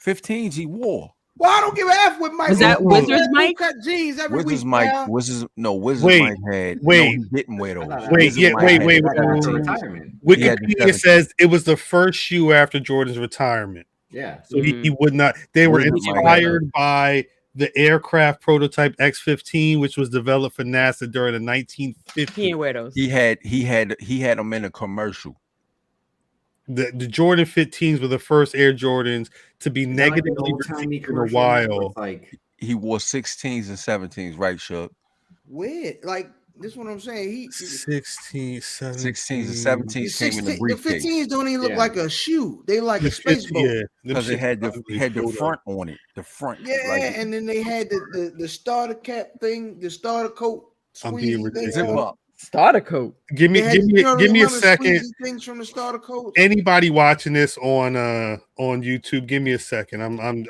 15s he wore. Well, I don't give a F with Mike. Was that He wear Wizards Mike? bootcut jeans every Wizards week. Mike, now. Wizards Wait, Mike had. wait. No, he didn't wear those. Wait, yeah, Mike wait. had the 17s. He had the Wikipedia 17s. says it was the first shoe after Jordan's retirement. Yeah. So he would not. They were Wizards Mike inspired by the aircraft prototype X-15, which was developed for NASA during the 1950s. He ain't wear those. He had them in a commercial. The Jordan 15s were the first Air Jordans to be negatively old-timey received in a commercial while. with, like, He wore 16s and 17s, right, Shug? Weird. Like, this is what I'm saying. He 16, 17. 16s and 17s came in the the briefcase. 15s don't even look Yeah. like a shoe. They like The a space 50 boat. yeah, them Because it shits had the ugly. front on it. The front. Yeah, like, and then they had the starter cap thing, the starter coat. I'm being squeezy thing ridiculous. on. zip up. Starter coat. Give me, They had- give me, you know, give me a remember second. squeezy things from the starter coats. Anybody watching this on YouTube, give me a second.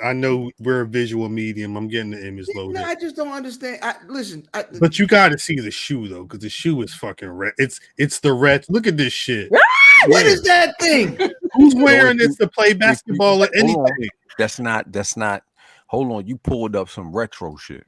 I know we're a visual medium. I'm getting the image loaded. No, I just don't understand. Listen, But you got to see the shoe though, because the shoe is fucking red. It's the red. Look at this shit. what is that thing? Who's wearing this to play basketball or Hold on. anything? That's not. Hold on, you pulled up some retro shit.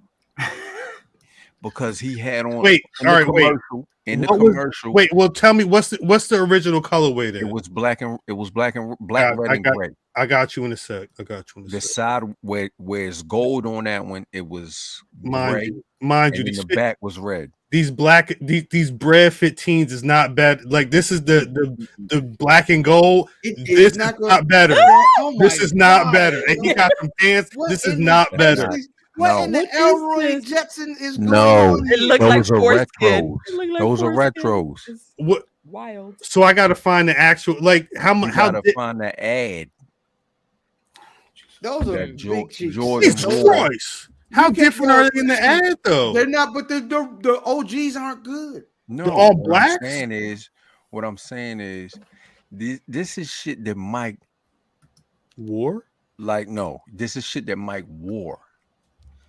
Because he had on. Wait, in all the right, wait. commercial, in the What was- commercial. Wait, well, tell me what's the original colorway there? It was black, red, and gray. I got you in a sec. The side where it's gold on that one, it was gray. Mind you, and these then the back was red. these bread 15s is not bad. Like this is the black and gold. This is not better. Oh my This is not God. better. And he got some pants. What This is in not the- better. What in the What is Elroy this? Jetson is going No, on? It looked those like are foreskin. retros. It looked like Those are foreskin. retros. It's What? wild. So I got to find the actual like how You much how gotta find the ad. Those are That big cheeks. Jordan Jesus wore. Christ. How different are they in the ad though? They're not, but the OGs aren't good. No, They're all what blacks? what I'm saying is, this is shit that Mike War? like. No, this is shit that Mike wore.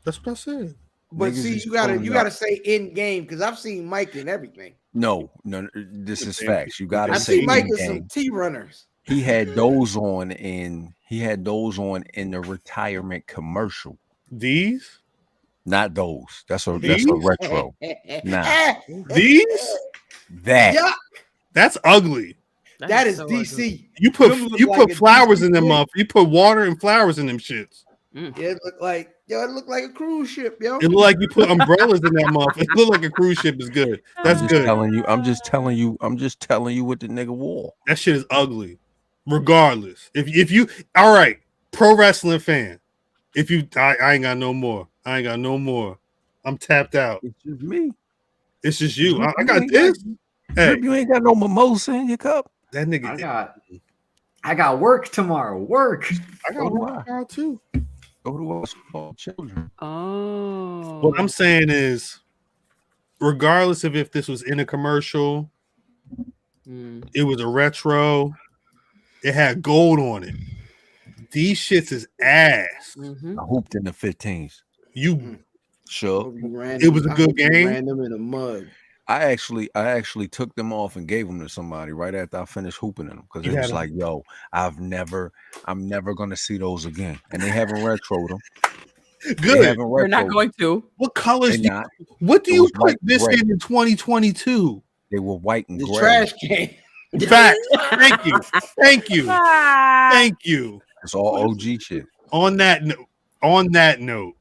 That's what I said. But Niggas see, is you pulling gotta up. say in game because I've seen Mike in everything. No, this is facts. You gotta I've say seen Mike in in some game. T runners. He had those on in the retirement commercial. These? Not those. That's a These? retro. Nah. These? That. Yuck. That's ugly. That is so DC. You put Them look you like put a flowers DC in them thing. up. You put water and flowers in them shits. Yeah, it looked like a cruise ship, yo. It look like you put umbrellas in that motherfucker. It look like a cruise ship is good. That's I'm just good. telling you. I'm just telling you what the nigga wore. That shit is ugly. Regardless. If you all right, pro wrestling fan. If you I ain't got no more. I ain't got no more. I'm tapped out. It's just me. It's just you. I You got ain't this. Hey, You ain't got no mimosa in your cup. that nigga. I got work tomorrow. Work. I got one tomorrow too. Go to us for children. Oh. What I'm saying is, regardless of if this was in a commercial, it was a retro, it had gold on it. These shits is ass. I hooped in the 15s. You sure? It was a good game. Ran them in the mud. I actually took them off and gave them to somebody right after I finished hooping in them because it was like, yo, I'm never gonna see those again, and they haven't retroed them. Good. We're not going to. What colors? They not. What do It you was put white this and in 2022? They were white and The gray. trash can. Fact. Thank you. Thank you. Thank you. It's all OG shit. On that note,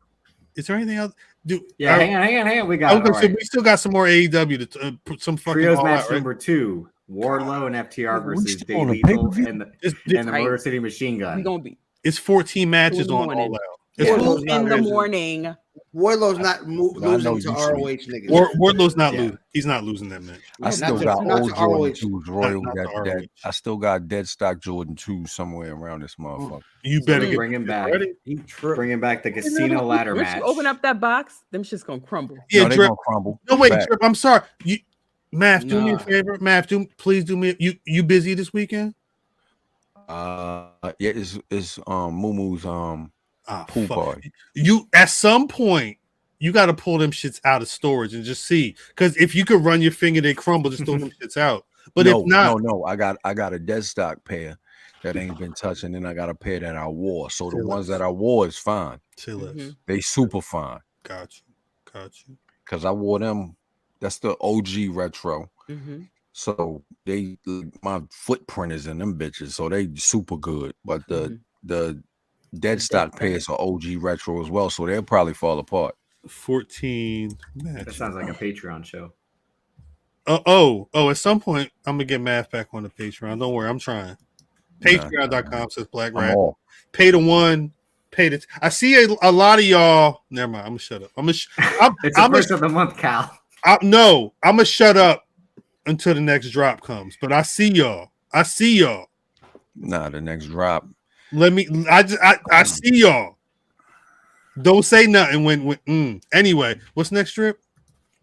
is there anything else? Yeah, hang on. We got okay, it. so Right. we still got some more AEW to put some fucking Trios all match out, right? number 2. Wardlow and FTR We versus still Big on a Lethal pay-per-view? and the Motor City Machine Gun. We gonna be It's 14 matches in the on morning. All Out. It's Wardlow's in not the losing. morning. Wardlow's not I know losing to you ROH niggas. Wardlow's not Yeah. losing. He's not losing that match. I still to- got not old to ROH. Jordan 2s Royal. Not to That ROH. I still got dead stock Jordan 2 somewhere around this motherfucker. You better get bring him back. ready. Bringing back the casino ladder Once match. you open up that box, them shit's gonna crumble. Yeah, No, they Drip. gonna crumble. No, wait, Fact. Drip. I'm sorry. Math, do me a Nah. favor. Math, please do me. You busy this weekend? Yeah, it's Moomoo's pool Fuck. party. You at some point you got to pull them shits out of storage and just see, because if you could run your finger, they crumble. Just throw them shits out. But no, if not, no, I got a dead stock pair that ain't been touched, and then I got a pair that I wore. So the ones that I wore is fine. say less. They super fine. Got you. Because I wore them. That's the OG retro. So my footprint is in them bitches. So they super good. But the dead stock pairs are OG retro as well. So they'll probably fall apart. 14 That matches. sounds like a Patreon show. Oh, at some point I'm gonna get Math back on the Patreon. Don't worry, I'm trying. Patreon.com says Black I'm Rat. off. Pay the one, pay the. I see a lot of y'all. Never mind. I'm gonna shut up. It's the first of the month, Cal. No, I'm gonna shut up until the next drop comes. But I see y'all. Nah, the next drop. I see y'all. Don't say nothing when. Anyway, what's next, Drip?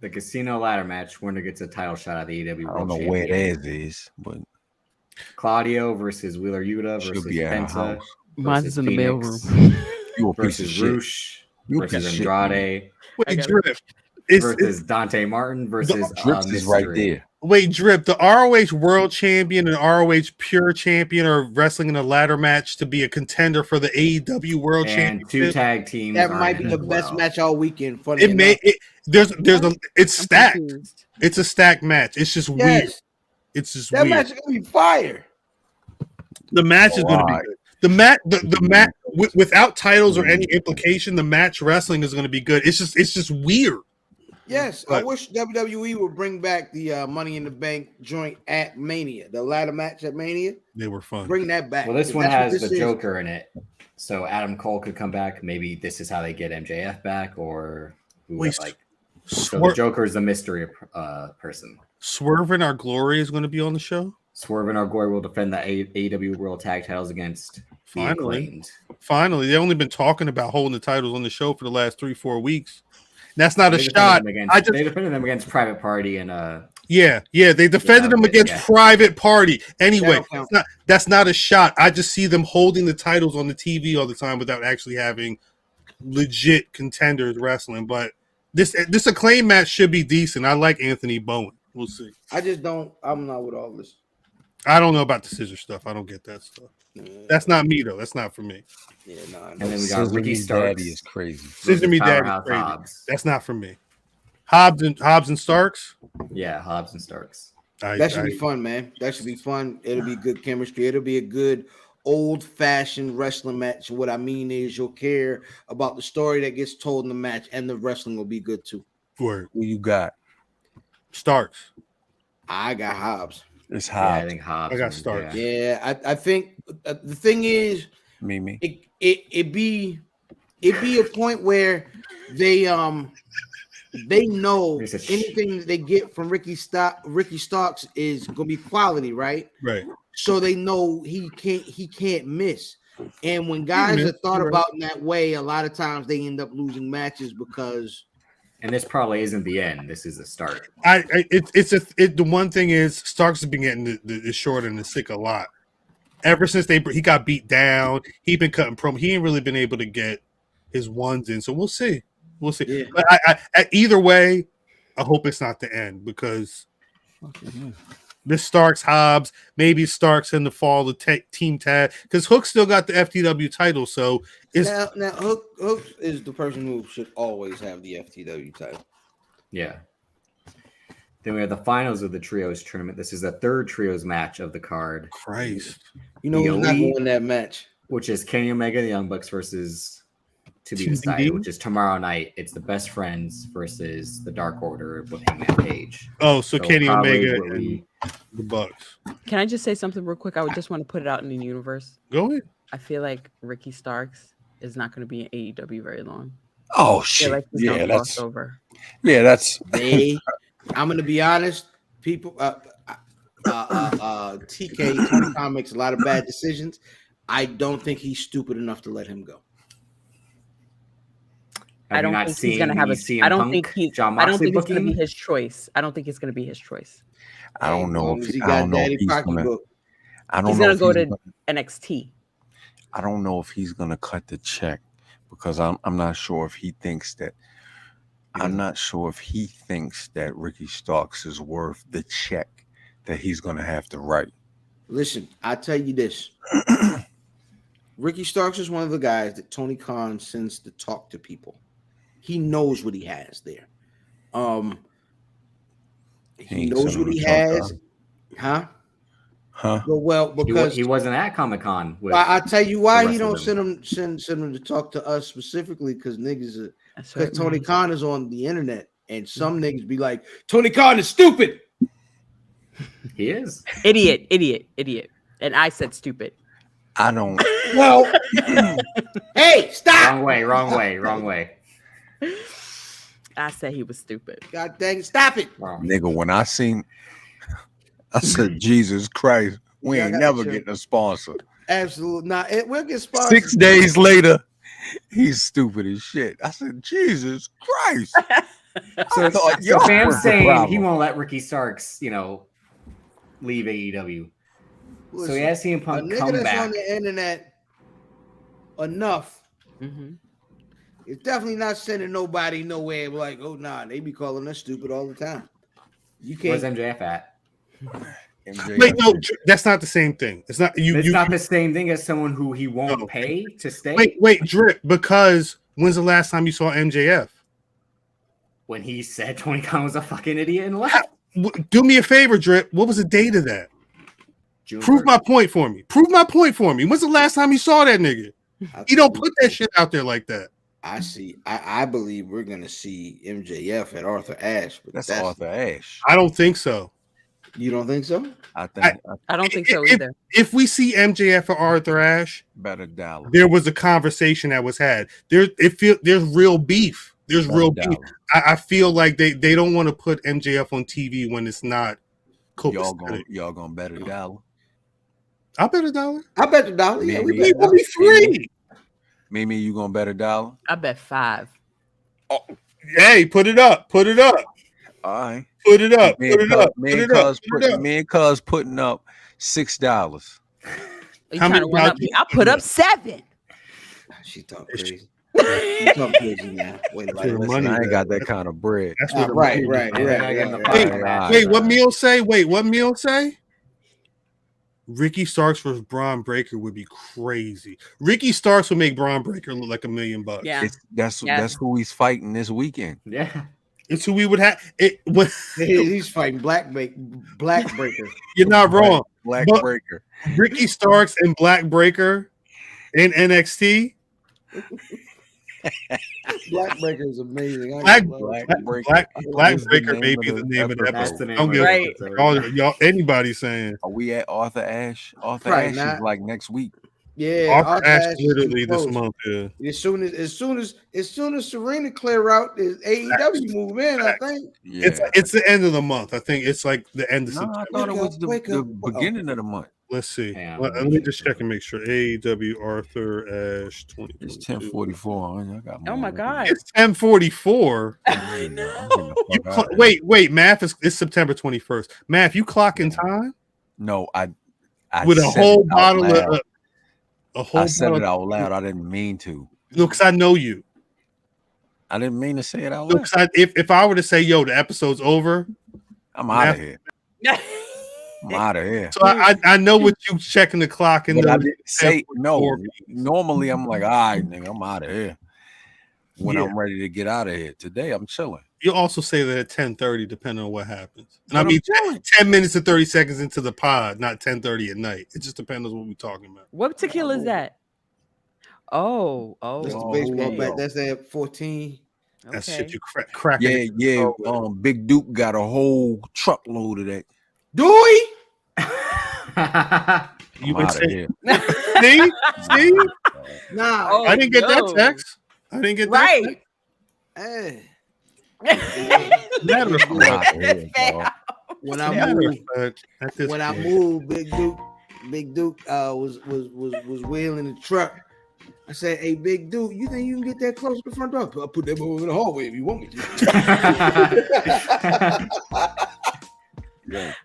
The casino ladder match. Winner gets a title shot at the AEW I World don't know where Champion. theirs is, but Claudio versus Wheeler Yuta should versus be at her Penta. house. Mine's versus in the Phoenix mailroom. You a piece of versus shit. Roosh You a versus piece of shit, Andrade Wait, got Drip. It's versus Dante Martin versus Drips is right Mystery. there. Wait, Drip. The ROH World Champion and ROH Pure Champion are wrestling in a ladder match to be a contender for the AEW World And 2 Championship. tag teams. That are might in be as the best well. match all weekend. Funny It may. enough. It's stacked. Confused. It's a stacked match. It's just weird. Yes, It's just that weird. match is gonna be fire. The match is going to be Alright. good. The match without titles or any implication, the match wrestling is going to be good. It's just weird. Yes, I But- wish WWE would bring back the Money in the Bank joint at Mania, the ladder match at Mania. They were fun. Bring that back. Well, this If one that's what has this the is. Joker in it, so Adam Cole could come back. Maybe this is how they get MJF back, or who Wait, like. So the Joker is the mystery person. Swerve and Our Glory is going to be on the show. Swerve and Our Glory will defend the AEW World Tag Titles against the Finally. Acclaimed. Finally, they've only been talking about holding the titles on the show for the last 3-4 weeks. That's not a They defended shot. them against- they defended them against Private Party and Yeah, they defended them against yeah. Private Party. Anyway, That'll count. that's not a shot. I just see them holding the titles on the TV all the time without actually having legit contenders wrestling, but this acclaim match should be decent. I like Anthony Bowen. We'll see. I'm not with all this. I don't know about the scissor stuff. I don't get that stuff. That's not me though. That's not for me. Yeah, nah. And then we got Ricky Starks. Daddy is crazy. Scissor Me Daddy is crazy. That's not for me. Hobbs and Starks. Yeah, Hobbs and Starks. That should be fun, man. That should be fun. It'll be good chemistry. It'll be a good old-fashioned wrestling match. What I mean is you'll care about the story that gets told in the match, and the wrestling will be good too. Word. Who you got? Starks. I got Hobbs. It's Hobbs. Yeah, I think Hobbs. I got Starks. Yeah, I think the thing is, Mimi. It be a point where they know anything that they get from Ricky Starks is gonna be quality, right? Right. So they know he can't miss. And when guys are thought about in that way, a lot of times they end up losing matches because. And this probably isn't the end. This is the start. The one thing is Starks has been getting the short and the sick a lot. Ever since he got beat down, he been cutting promo. He ain't really been able to get his ones in. So we'll see. We'll see. Yeah. But either way, I hope it's not the end because this Starks Hobbs, maybe Starks in the fall, the team tag, because Hook still got the FTW title. So it's now Hook is the person who should always have the FTW title. Yeah. Then we have the finals of the trios tournament. This is the third trios match of the card. Christ. You know who's not going to win that match? Which is Kenny Omega and the Young Bucks versus To Be Decided, which is tomorrow night. It's the Best Friends versus the Dark Order with Hangman Page. Oh, so Kenny Omega and the Bucks. Can I just say something real quick? I would just want to put it out in the universe. Go ahead. I feel like Ricky Starks is not going to be in AEW very long. Oh shit! Like Yeah, that's over. Yeah, that's. I'm going to be honest. People, TK Tony Khan makes a lot of bad decisions. I don't think he's stupid enough to let him go. I don't think he's going to have a. I don't think he's going to be his choice. I don't think it's going to be his choice. I don't know if he's going to. He's going to go to NXT. I don't know if he's going to cut the check because I'm not sure if he thinks that. I'm not sure if he thinks that Ricky Starks is worth the check that he's going to have to write. Listen, I tell you this. Ricky Starks is one of the guys that Tony Khan sends to talk to people. He knows what he has there. He knows what he has. Huh? Well, because he wasn't at Comic-Con. I tell you why he don't send him to talk to us specifically, because niggas because Tony Khan is on the internet and some niggas be like, Tony Khan is stupid. He is. Idiot. And I said stupid. I don't. Well, hey, stop. Wrong way. I said he was stupid. God dang it, stop it. Nigga, when I seen, I said, Jesus Christ, we ain't never getting a sponsor. Absolutely not. We'll get sponsored. 6 days later, he's stupid as shit. I said, Jesus Christ. So fans saying he won't let Ricky Starks, leave AEW. Listen, so he has CM Punk a nigga come that's back on the internet enough. Mm-hmm. It's definitely not sending nobody nowhere like, oh nah, they be calling us stupid all the time. You can't. Where's MJF at? Wait, no, that's not the same thing. It's not you. It's not the same thing as someone who he won't pay to stay. Wait, Drip. Because when's the last time you saw MJF? When he said Tony Khan was a fucking idiot and left. Do me a favor, Drip. What was the date of that? June Prove 1st. my point for me. When's the last time you saw that nigga? He don't put that shit out there like that. I believe we're gonna see MJF at Arthur Ashe. But That's Arthur Ashe. I don't think so. You don't think so? I don't think so either. If we see MJF or Arthur Ashe, better dollar. There was a conversation that was had. There's real beef. There's real beef. I feel like they don't want to put MJF on TV when it's not copacetic. Y'all gonna bet a dollar? I'll bet a dollar. I bet the dollar. Yeah, we We'll be free. Mimi, you gonna bet a dollar? I bet 5. Oh, hey, put it up. All right. Put it up. Me and Cuz putting up $6. You trying to one up me? I put up 7. She talk crazy. You talk crazy now. Wait, Your Listen, money I ain't there. got that kind of bread. That's where the right. Wait, what Meal say? Wait, what Meal say? Ricky Starks versus Braun Breaker would be crazy. Ricky Starks would make Braun Breaker look like $1 million. Yeah. That's who he's fighting this weekend. Yeah. It's who we would have. He's fighting Black Breaker. You're not wrong. Black But Breaker. Ricky Starks and Black Breaker in NXT. Black Breaker is amazing. Black Breaker may be the name of the That's the episode. name Don't of give the episode. y'all anybody saying Are we at Arthur Ashe? Arthur Probably Ashe not. is like next week. Yeah, Arthur Ashe literally this month. Yeah. As soon as Serena clear out, is AEW move in. I think. Yeah. It's the end of the month. I think it's like the end of No, September. I thought it was the beginning of the month. Let's see. Damn, Let me just check and make sure. AEW Arthur Ashe 20. It's 10:44. I got Oh my God. It's 10:44. Wait, math it's September 21st. Math, you clock in time? No, I with a said whole it out bottle loud. of a whole I said bottle it out loud. I didn't mean to. No, because I know you. I didn't mean to say it out No, loud. 'cause if I were to say, yo, the episode's over, I'm out of here. I'm out of here. so I know what you checking the clock in But I the didn't say no. Normally, I'm like, all right, nigga, I'm out of here. When I'm ready to get out of here. Today, I'm chilling. You also say that at 10:30, depending on what happens. And But I mean, I'm 10 minutes and 30 seconds into the pod, not 10:30 at night. It just depends on what we're talking about. What tequila is that? Oh, That's the okay. baseball bat. That's at 14. That Okay. shit you cracking. Yeah. Big Duke got a whole truckload of that. Do we? You I'm been outta saying, here. see? Nah. Oh, I didn't get that no. text. I didn't get that Right. Hey. Matter of I'm fact, out of here, dog. When I matter moved, of fact, at this when I point. moved, Big Duke was wheeling the truck. I said, "Hey, Big Duke, you think you can get that close to the front door? I'll put that over in the hallway if you want me to."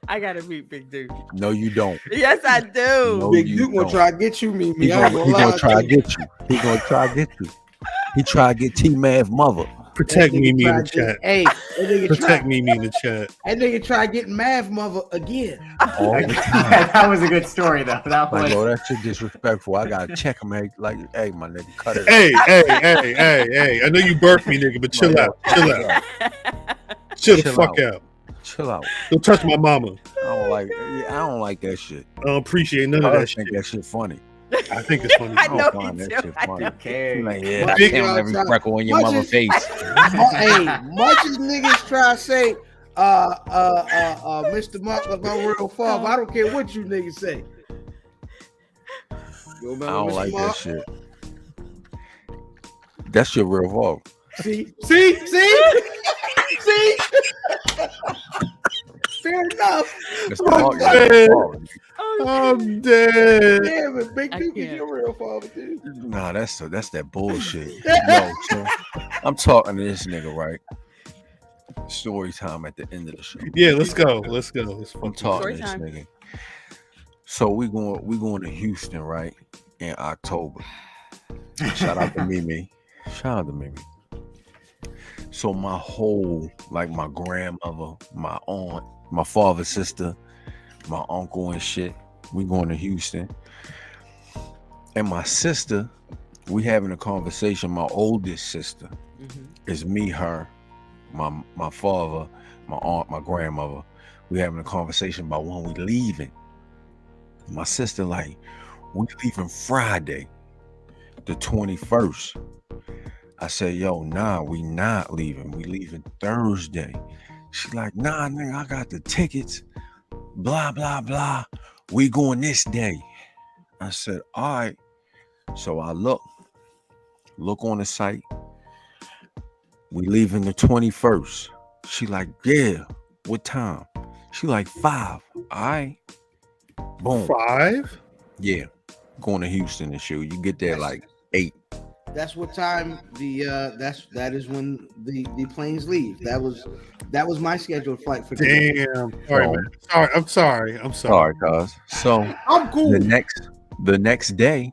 I gotta meet Big Duke. No, you don't. Yes, I do. No, Big you Duke gonna don't. try to get you, Mimi. He I ain't gonna lie try to to get you. He gonna try to get you. He try to get T-Mav's mother. Protect That me nigga in tried the to- chat. Hey, that nigga Protect tried. me in the chat. That nigga try getting Mav mother again. All the time. That was a good story, though. That Like, was. yo, that shit disrespectful. I gotta check him. Like, hey, my nigga, cut it. Hey. I know you burped me, nigga, but chill out. Chill the Chill fuck out. Chill out. Don't touch my mama. I don't like that shit. I don't appreciate none of I that think shit. that shit funny. I think it's funny. I I know don't find you that do. shit I funny. know. Okay. You like, yeah, I Big count every outside. freckle on your Much mother as- face. Hey, much as niggas try to say, Mr. Mark was my real father. I don't care what you niggas say. You I remember don't Mr. like Mark? that shit. That's your real fault. See. Fair enough. That's Oh, your real fault. I'm dead. Yeah, but Big I Duke is can't. your real father, dude. Nah, that's that bullshit. Yo, so I'm talking to this nigga, right? Story time at the end of the show. Yeah, let's go. Let's I'm fucking talking to Story this time. nigga. So we going to Houston, right? In October. Shout out to Mimi. Shout out to Mimi. So my whole, like my grandmother, my aunt, my father's sister, my uncle and shit, we going to Houston. And my sister, we having a conversation. My oldest sister is me, her, my father, my aunt, my grandmother. We having a conversation about when we leaving. My sister like, we leaving Friday, the 21st. I said, yo, nah, we not leaving. We leaving Thursday. She like, nah, nigga, I got the tickets. Blah, blah, blah. We going this day. I said, all right. So I look on the site. We leaving the 21st. She like, yeah, what time? She like 5. All right. Boom. 5? Yeah. Going to Houston and shoot. You get there like 8. That's what time that is when the planes leave. That was my scheduled flight for today. Damn. Sorry, man. I'm sorry. Sorry, cuz. So I'm cool. the next day,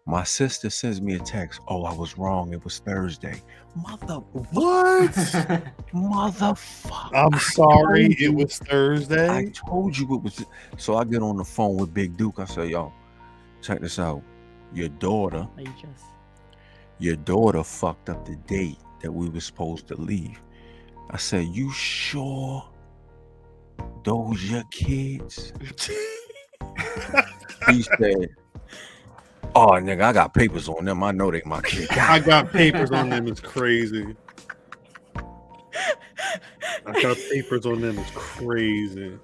My sister sends me a text. Oh, I was wrong. It was Thursday. What? Motherfucker. I'm sorry. It was Thursday. I told you it was. So I get on the phone with Big Duke. I say, yo, check this out. Your daughter fucked up the date that we were supposed to leave. I said, you sure those your kids? He said, oh, nigga, I got papers on them. I know they my kids. I got papers on them. It's crazy. I got papers on them. It's crazy.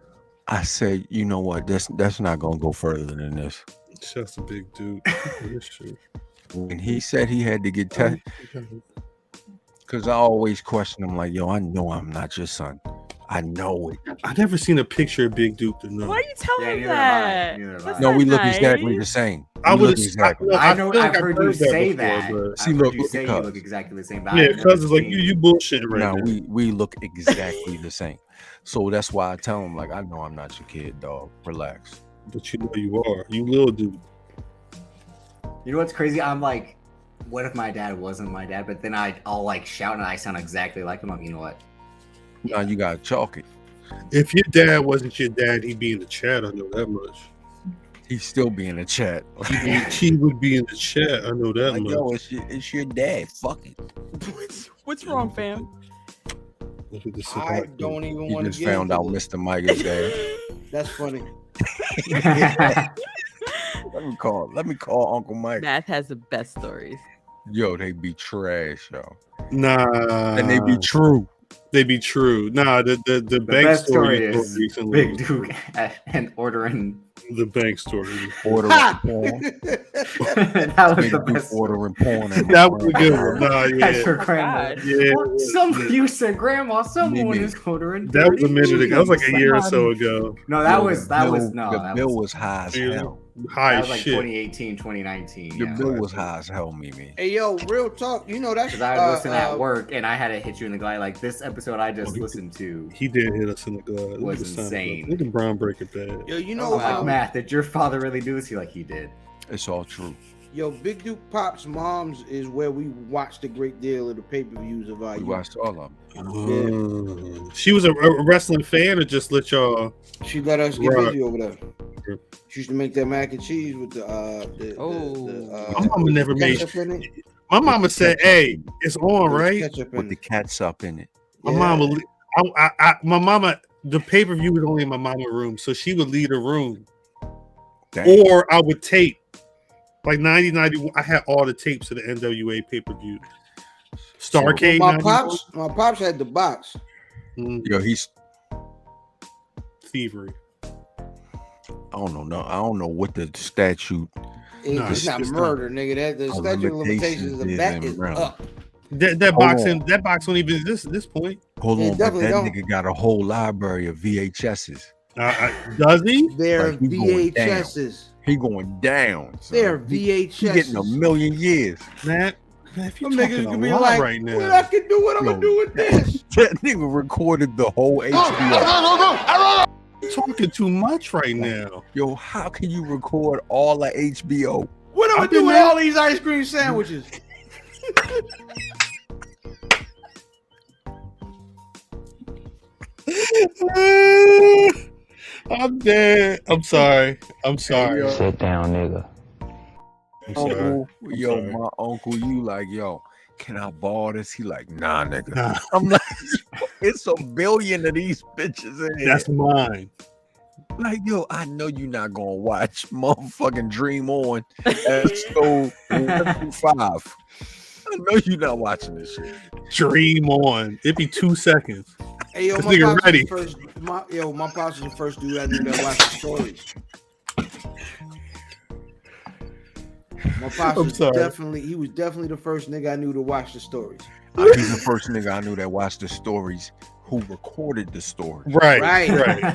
I said, you know what? That's not gonna go further than this. It's just a big dude. When he said he had to get tested, because I always question him, like, yo, I know I'm not your son. I know it. I never seen a picture of Big Duke to know. Why are you telling him neither that? have I. No, we look exactly the same. I We would look exactly. I know. feel like I've heard you say before, that. but- See, I've look, heard you look say at you us. look exactly the same. But Yeah, I've never because it's like seen- you bullshit right Now now. we look exactly the same. So that's why I tell him, like, I know I'm not your kid, dog. Relax. But you know you are. You little dude. You know what's crazy? I'm like, what if my dad wasn't my dad? But then I'll like shout and I sound exactly like him. I'm, you know what? Now you gotta chalk it. If your dad wasn't your dad, he'd be in the chat. I know that much. He'd still be in the chat. He would be in the chat. I know that Like, much. yo, it's your dad. Fuck it. What's wrong, fam? Look at this. I don't even He want to just get found into out this. Mr. Mike is dad. That's funny. Let me call Uncle Mike. Math has the best stories. Yo, they be trash, yo. Nah. And they be true. They be true. Nah, the The bank best story story is recently. Big Duke and ordering. The bank story. Ordering porn. That was Big the Duke best. ordering porn. and That was a good one. Nah, That's yeah. her grandma. Yeah. You said, Grandma, someone Mimi. is ordering. That was a minute dirty ago. That was like a year or so cheese. ago. No, that Yo, was the no. bill was high as hell. High That as was like shit. 2018, 2019. The Yeah. bill was high as hell, Mimi. Hey, yo, real talk. You know that's Because I was listening at work and I had to hit you in the guy like this episode I just listened to. He did hit us in the glove. Was insane. Look at Brown break it bad. Yo, you Oh, know, like, Matt, did your father really do this? He like he did. It's all true. yo, Big Duke Pop's mom's is where we watched a great deal of the pay-per-views of our We youth. watched all of them. She was a wrestling fan or just let y'all. She let us get Right. busy over there. She used to make that mac and cheese with the My mama never made. ketchup in it. My mama said, "Hey, it's on, There's right?" ketchup With in the it. catsup in it. My Yeah. mama, my mama, the pay per view was only in my mama room, so she would leave the room, Dang. or I would tape. Like 90, I had all the tapes of the NWA pay per view. Starcade. My 91. pops had the box. Yo, he's Thievery. I don't know what the statute. It's not murder, nigga. That the statute of limitations of that is up. That box don't even exist at this point. Hold It on, but definitely that don't. nigga got a whole library of VHSs. Does he? They're Like, he going down. VHSs. He going down. son. They're He getting a VHSs. million years. Man, if you Them talking niggas a could be lot like, right now. what I can do, what I'm Yo. gonna do with this? That nigga recorded the whole HBO. You're talking too much right now. Yo, how can you record all of HBO? What am I do with all these ice cream sandwiches? I'm dead. I'm sorry. Sit down, nigga. I'm sorry. Uncle, I'm yo, sorry. my uncle, you like, yo, can I borrow this? He like, nah, nigga. Nah. I'm like, it's a billion of these bitches in here. That's mine. Like, yo, I know you're not gonna watch motherfucking Dream On episode 1 through 5. I know you're not watching this shit. Dream on. It'd be 2 seconds. Hey, yo, This my nigga pops was ready. the first. My pops was the first dude I knew that watched the stories. My pops I'm was sorry. definitely the first nigga I knew to watch the stories. He's the first nigga I knew that watched the stories who recorded the story. Right.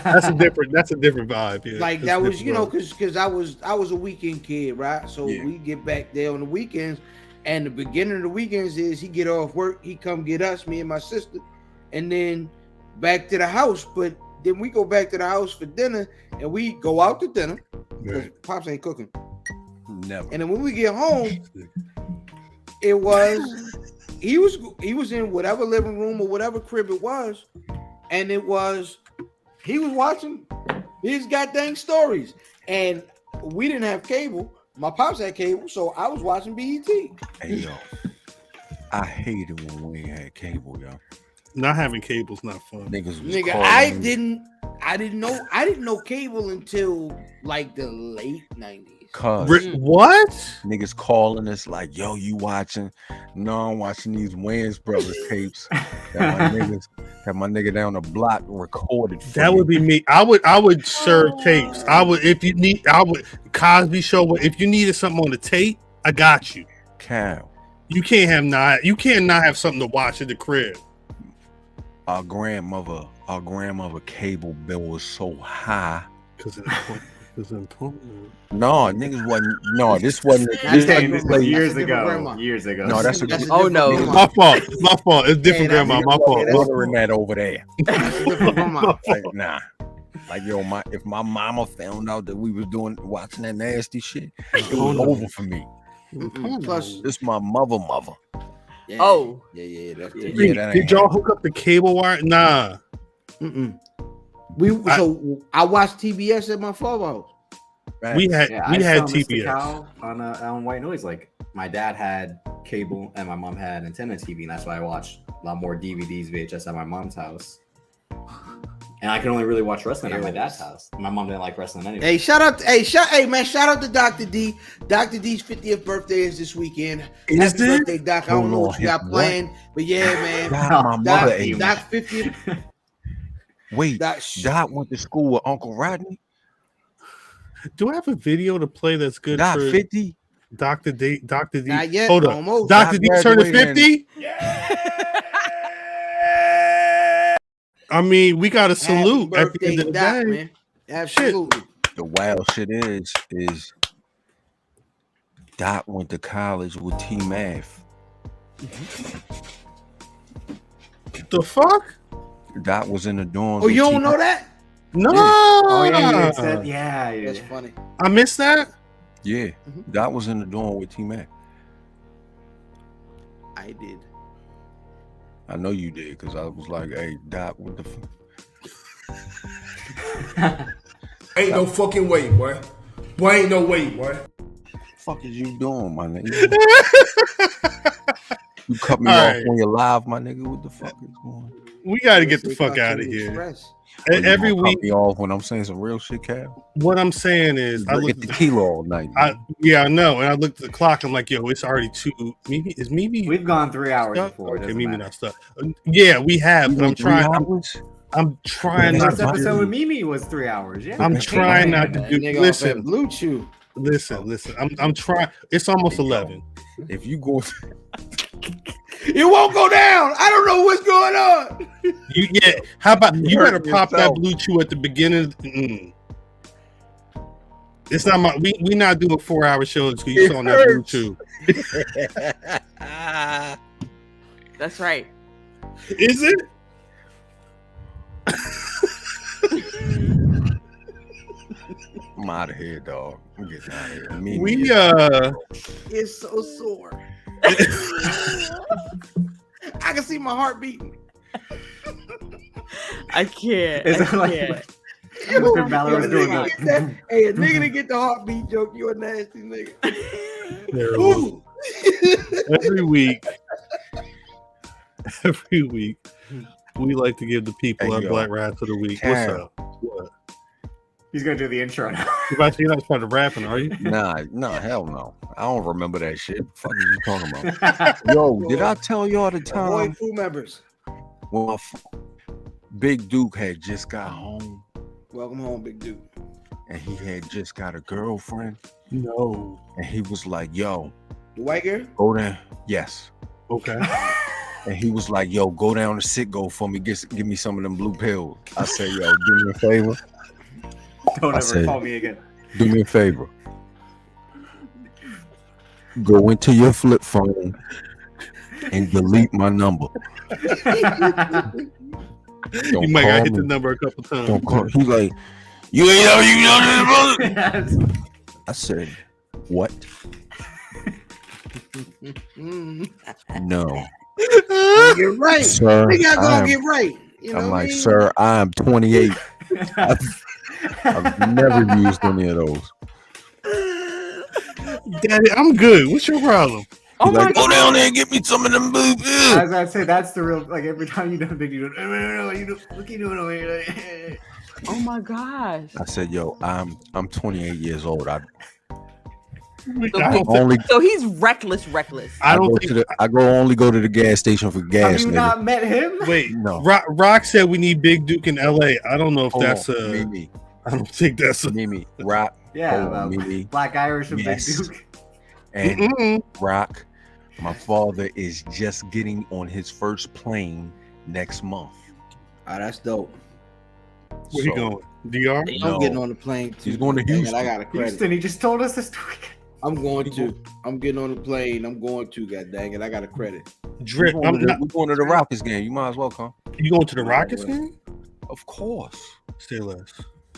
That's a different vibe. Yeah. Like That's that a was, different vibe. because I was a weekend kid, right? So we get back there on the weekends, and the beginning of the weekends is he get off work, he come get us, me and my sister, and then back to the house. But then we go back to the house for dinner, and we go out to dinner because Pops ain't cooking. Never. And then when we get home, it was he was in whatever living room or whatever crib it was, and he was watching these goddamn stories. And we didn't have cable. My pops had cable, so I was watching BET. Hey yo, I hated when we ain't had cable, yo. Not having cable's not fun. Niggas was Nigga, calling I didn't know cable until like the late 90s. What? Niggas calling us like, yo, you watching? No, I'm watching these Wayans Brothers tapes. Have my nigga down the block recorded. That would be me. I would serve tapes. I would Cosby Show. If you needed something on the tape, I got you. Cal. You can't not have something to watch at the crib. Our grandmother cable bill was so high. Because it's important. No, niggas wasn't. No, this wasn't. Years ago. No, that's oh no, my fault. It's different, grandma. My fault. Ordering that over there. Like, nah. Like yo, if my mama found out that we was watching that nasty shit, it was over for me. Plus, this my mother. Yeah. Oh. Yeah. Did y'all hook up the cable wire? Nah. So I watched TBS at my father's house. We had TBS on White Noise. Like my dad had cable and my mom had antenna TV, and that's why I watched a lot more DVDs, VHS at my mom's house. And I can only really watch wrestling at my dad's house. My mom didn't like wrestling anyway. Hey, shout out to Dr. D. Dr. D's 50th birthday is this weekend. Happy birthday, Doc. I don't know what you got planned, but yeah, man. God, my mother age. Doc 50th. Wait, Doc went to school with Uncle Rodney? Do I have a video to play that's good Doc for 50? Dr. D? Dr. D. Not yet, Hold up. almost. Dr. D turning 50? I mean, we got to salute at the end of the day. Man. Absolutely. The wild shit is Doc went to college with T Math. The fuck? Doc was in the dorm. Oh, you don't know that? No. Oh yeah. That's funny. I missed that. Yeah, Doc was in the dorm with T Mac. I did. I know you did, because I was like, hey, Doc, what the fuck? Ain't no fucking way, boy. Boy, ain't no way, boy. What the fuck is you doing, my nigga? You cut me off when you're live, my nigga. What the fuck is going on? We got to get the fuck out of here. Every week, cut me off when I'm saying some real shit, Cal. What I'm saying is, I look at the kilo all night. I know, and I looked at the clock. I'm like, yo, it's already 2. Mimi. We've gone 3 hours before. Okay, Mimi not stuck. Yeah, we have. But I'm trying. I'm trying not this to. episode with Mimi was 3 hours. Yeah, I'm trying not to do. Listen, Blue Chew. Listen. I'm trying. It's almost 11. If you go, it won't go down. I don't know what's going on. How about you better pop that Blue Chew at the beginning? It's not my. We not doing 4-hour shows because you saw that Blue Chew. That's right. Is it? I'm out of here, dog. I'm getting out of here. It's so sore. I can see my heart beating. I can't. Mr. Balor was doing that. Hey, a nigga to get the heartbeat joke, you a nasty nigga. Every week, we like to give the people our Black Rats of the Week. What's up? What? He's gonna do the intro now. You're not starting rapping, are you? Nah, hell no. I don't remember that shit. What the fuck are you talking about? Yo, did I tell y'all the time? Boy, crew members. Well, Big Duke had just got home. Welcome home, Big Duke. And he had just got a girlfriend. No. And he was like, yo. The white girl? Go down. Yes. Okay. And he was like, yo, go down to Citgo for me. Give me some of them blue pills. I said, yo, do me a favor. Don't ever call me again. Do me a favor. Go into your flip phone and delete my number. You might gotta hit the number a couple times. Don't call. He's like, you ain't know, brother. I said, What? No. Get right. Sir, They gotta I go am- get right. You know I'm what I like, mean? sir, I am 28. I've never used any of those. Daddy, I'm good. What's your problem? Oh my Go god. down there and get me some of them boob. As I'd say, that's the real. Like every time you do a big, you do. Look, you doing over here. Oh my gosh. I said, yo, I'm 28 years old. I don't only So he's reckless. I don't think. I go to the gas station for gas. Have you nigga. not met him? Wait, No. Rock said we need Big Duke in LA. I don't know if that's a. Mimi. I don't think that's a. Mimi. Rock. Yeah, hold on, Mimi. Black Irish and Yes. Big Duke. And Rock, my father is just getting on his first plane next month. Oh, that's dope. Where he going? DR? I'm getting on the plane too. He's going to Dang it, Houston. I got a credit. Houston, he just told us this week. I'm going to. I'm getting on the plane. I'm going to. God dang it, I got a credit. Drip. We're going to the Rockets game. You might as well come. You going to the Rockets game? Of course. Say less.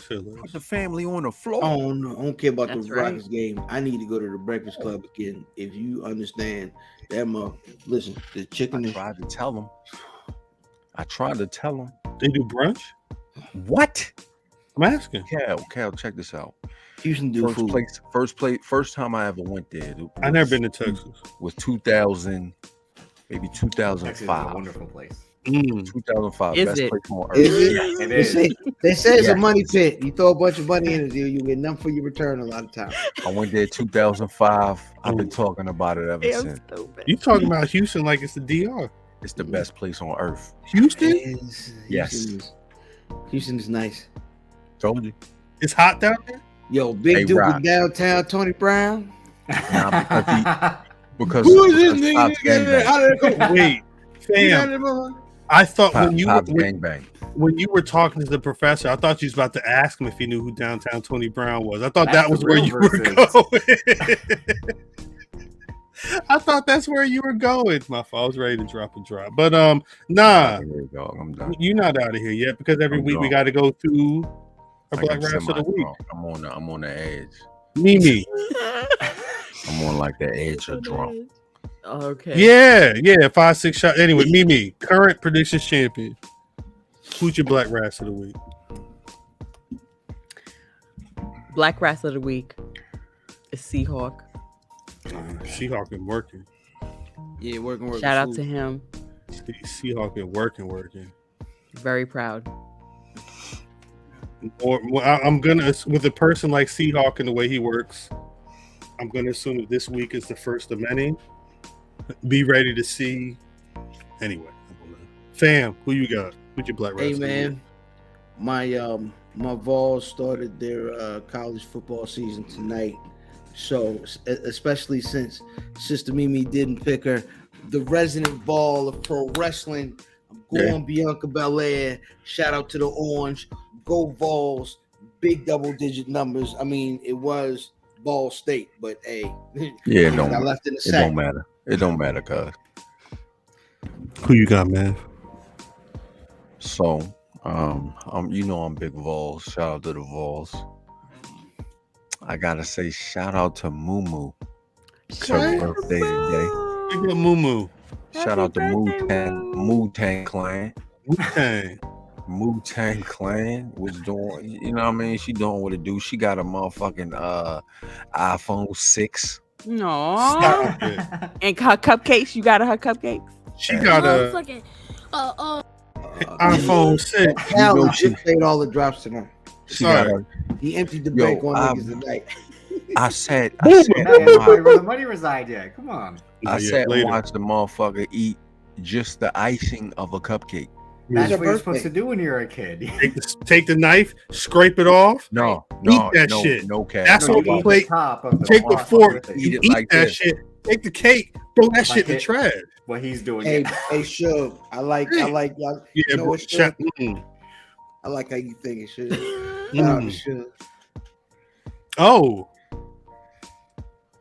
Put the family on the floor. Oh no, I don't care about That's the right. Rockets game. I need to go to the Breakfast Club again. If you understand that, listen, the chicken I is. tried to tell him. They do brunch? What? I'm asking. Cal, check this out. Houston do food. First time I ever went there. I never been to Texas. Was 2000, maybe Texas is a 2005. wonderful place. 2005. Is Best it? place on earth. Is it? Yes, it They is. they say it's a Yes. money pit. You throw a bunch of money in it, you get nothing for your return a lot of times. I went there 2005. I've been talking about it ever Damn since. stupid. You talking about Houston like it's the DR? It's the best place on earth. Houston? Yes. Houston is nice. Told you. It's hot down there? Yo, Big Hey, Duke Rock. was downtown. Tony Brown. Because Who is this because nigga? Pops Gang Bang. How did it go? Wait, fam. I thought Pops Gang Bang. when you were talking to the professor, I thought you was about to ask him if he knew who downtown Tony Brown was. I thought That's that was the where real you were verses. going. I thought that's where you were going. My fault. I was ready to drop a drop. But nah, Here we go. I'm done. you're not out of here yet because every I'm week we gone. got to go through our I Black got Raps of the week. semi-drunk. I'm on the edge. Mimi. I'm on like the edge of drunk. Okay. Yeah, 5-6 shot. Anyway, Mimi, current predictions champion. Who's your Black Raps of the week? Black Rat of the Week is Seahawk. Seahawk been working. Yeah, working. Shout out to him. Seahawk been working. Very proud. Or I'm gonna, with a person like Seahawk and the way he works, I'm gonna assume that this week is the first of many. Be ready to see. Anyway, fam, who you got? Who's your Black Raps? Hey man, my Vols started their college football season tonight. So especially since Sister Mimi didn't pick her, the resident ball of pro wrestling, I'm going Bianca Belair. Shout out to the Orange. Go Vols. Big double digit numbers. I mean, it was Ball State, but hey, Yeah, I left in the it sack. don't matter. It don't matter, cuz. Who you got, man? So, you know I'm big Vols. Shout out to the Vols. I gotta say, shout out to Moo. It's her birthday today. Big up Moo. Shout out to Wu-Tang Clan. Wu-Tang. Wu-Tang Clan was doing, you know what I mean? She doing what it do. She got a motherfucking iPhone 6. No. Stop it. And her cupcakes. You got her cupcakes? She got a iPhone 6. Cal know she- just paid all the drops tonight. She got a, He emptied the Yo, bank on niggas tonight. I said, Where the money reside yet? Come on. I Yeah, sat and later. watched the motherfucker eat just the icing of a cupcake. That's your what you're supposed birthday. to do when you're a kid. Take the knife, scrape it off. No, Eat that no, shit. no cash. That's No, what you we eat play. the top of the Take the waffle fork, with it. you Eat it eat like that this. shit. Take the cake, throw that shit in the it. trash. What he's doing. Hey, yeah. hey, Shug. I like y'all. Yeah, You know bro, what, Shug? mm. I like how you think it should. Shout out to Shug. Oh,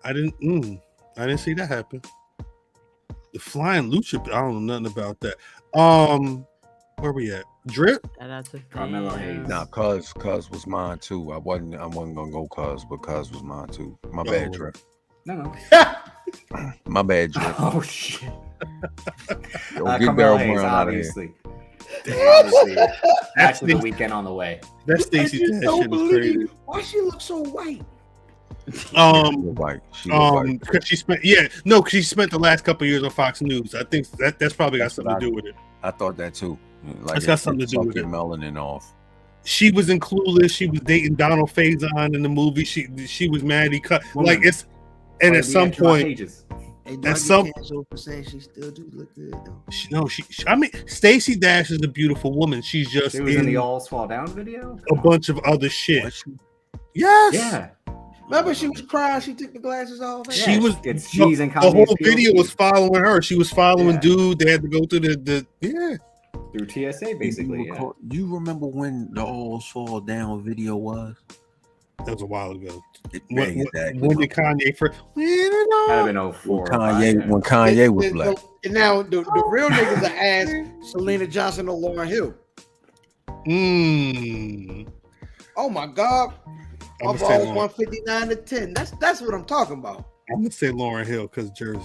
I didn't see that happen. The flying lucha. I don't know nothing about that. Where we at? Drip. That's a Carmelo thing. Hayes. Nah, Cuz was mine too. I wasn't gonna go Cuz, but Cuz was mine too. My bad, Oh. Drip. No. My bad, Drip. Oh shit. Yo, get Carmelo Daryl Hayes, Brown out of here. obviously. Obviously. Match of the weekend on the way. That I Stacey just Dash don't shit was believe crazy. why she look so white. She look white. Because she spent she spent the last couple of years on Fox News. I think that's probably got something to do with it. I thought that too. Like It's got something to do with your it. melanin off. She was in Clueless. She was dating Donald Faison in the movie. She was mad. He cut like it's, and at some point, at some canceled for saying she still do look good though. I mean, Stacey Dash is a beautiful woman. She's just She was in the All Fall Down video. a bunch of other shit. Yes. Yeah. Remember, she was crying. She took the glasses off. She was. It's she's in the whole Kanye's video POV. was following her. She was following Yeah. dude. They had to go through the through TSA basically. Yeah. You remember when the All Fall Down video was? That was a while ago. When When did Kanye first? That'd have been 04. When Kanye was black. And now the real niggas are ask Selena Johnson or Lauryn Hill. Oh my God. I'm Of gonna say all Lauryn. 159 to 10. That's what I'm talking about. I'm gonna say Lauryn Hill because Jersey.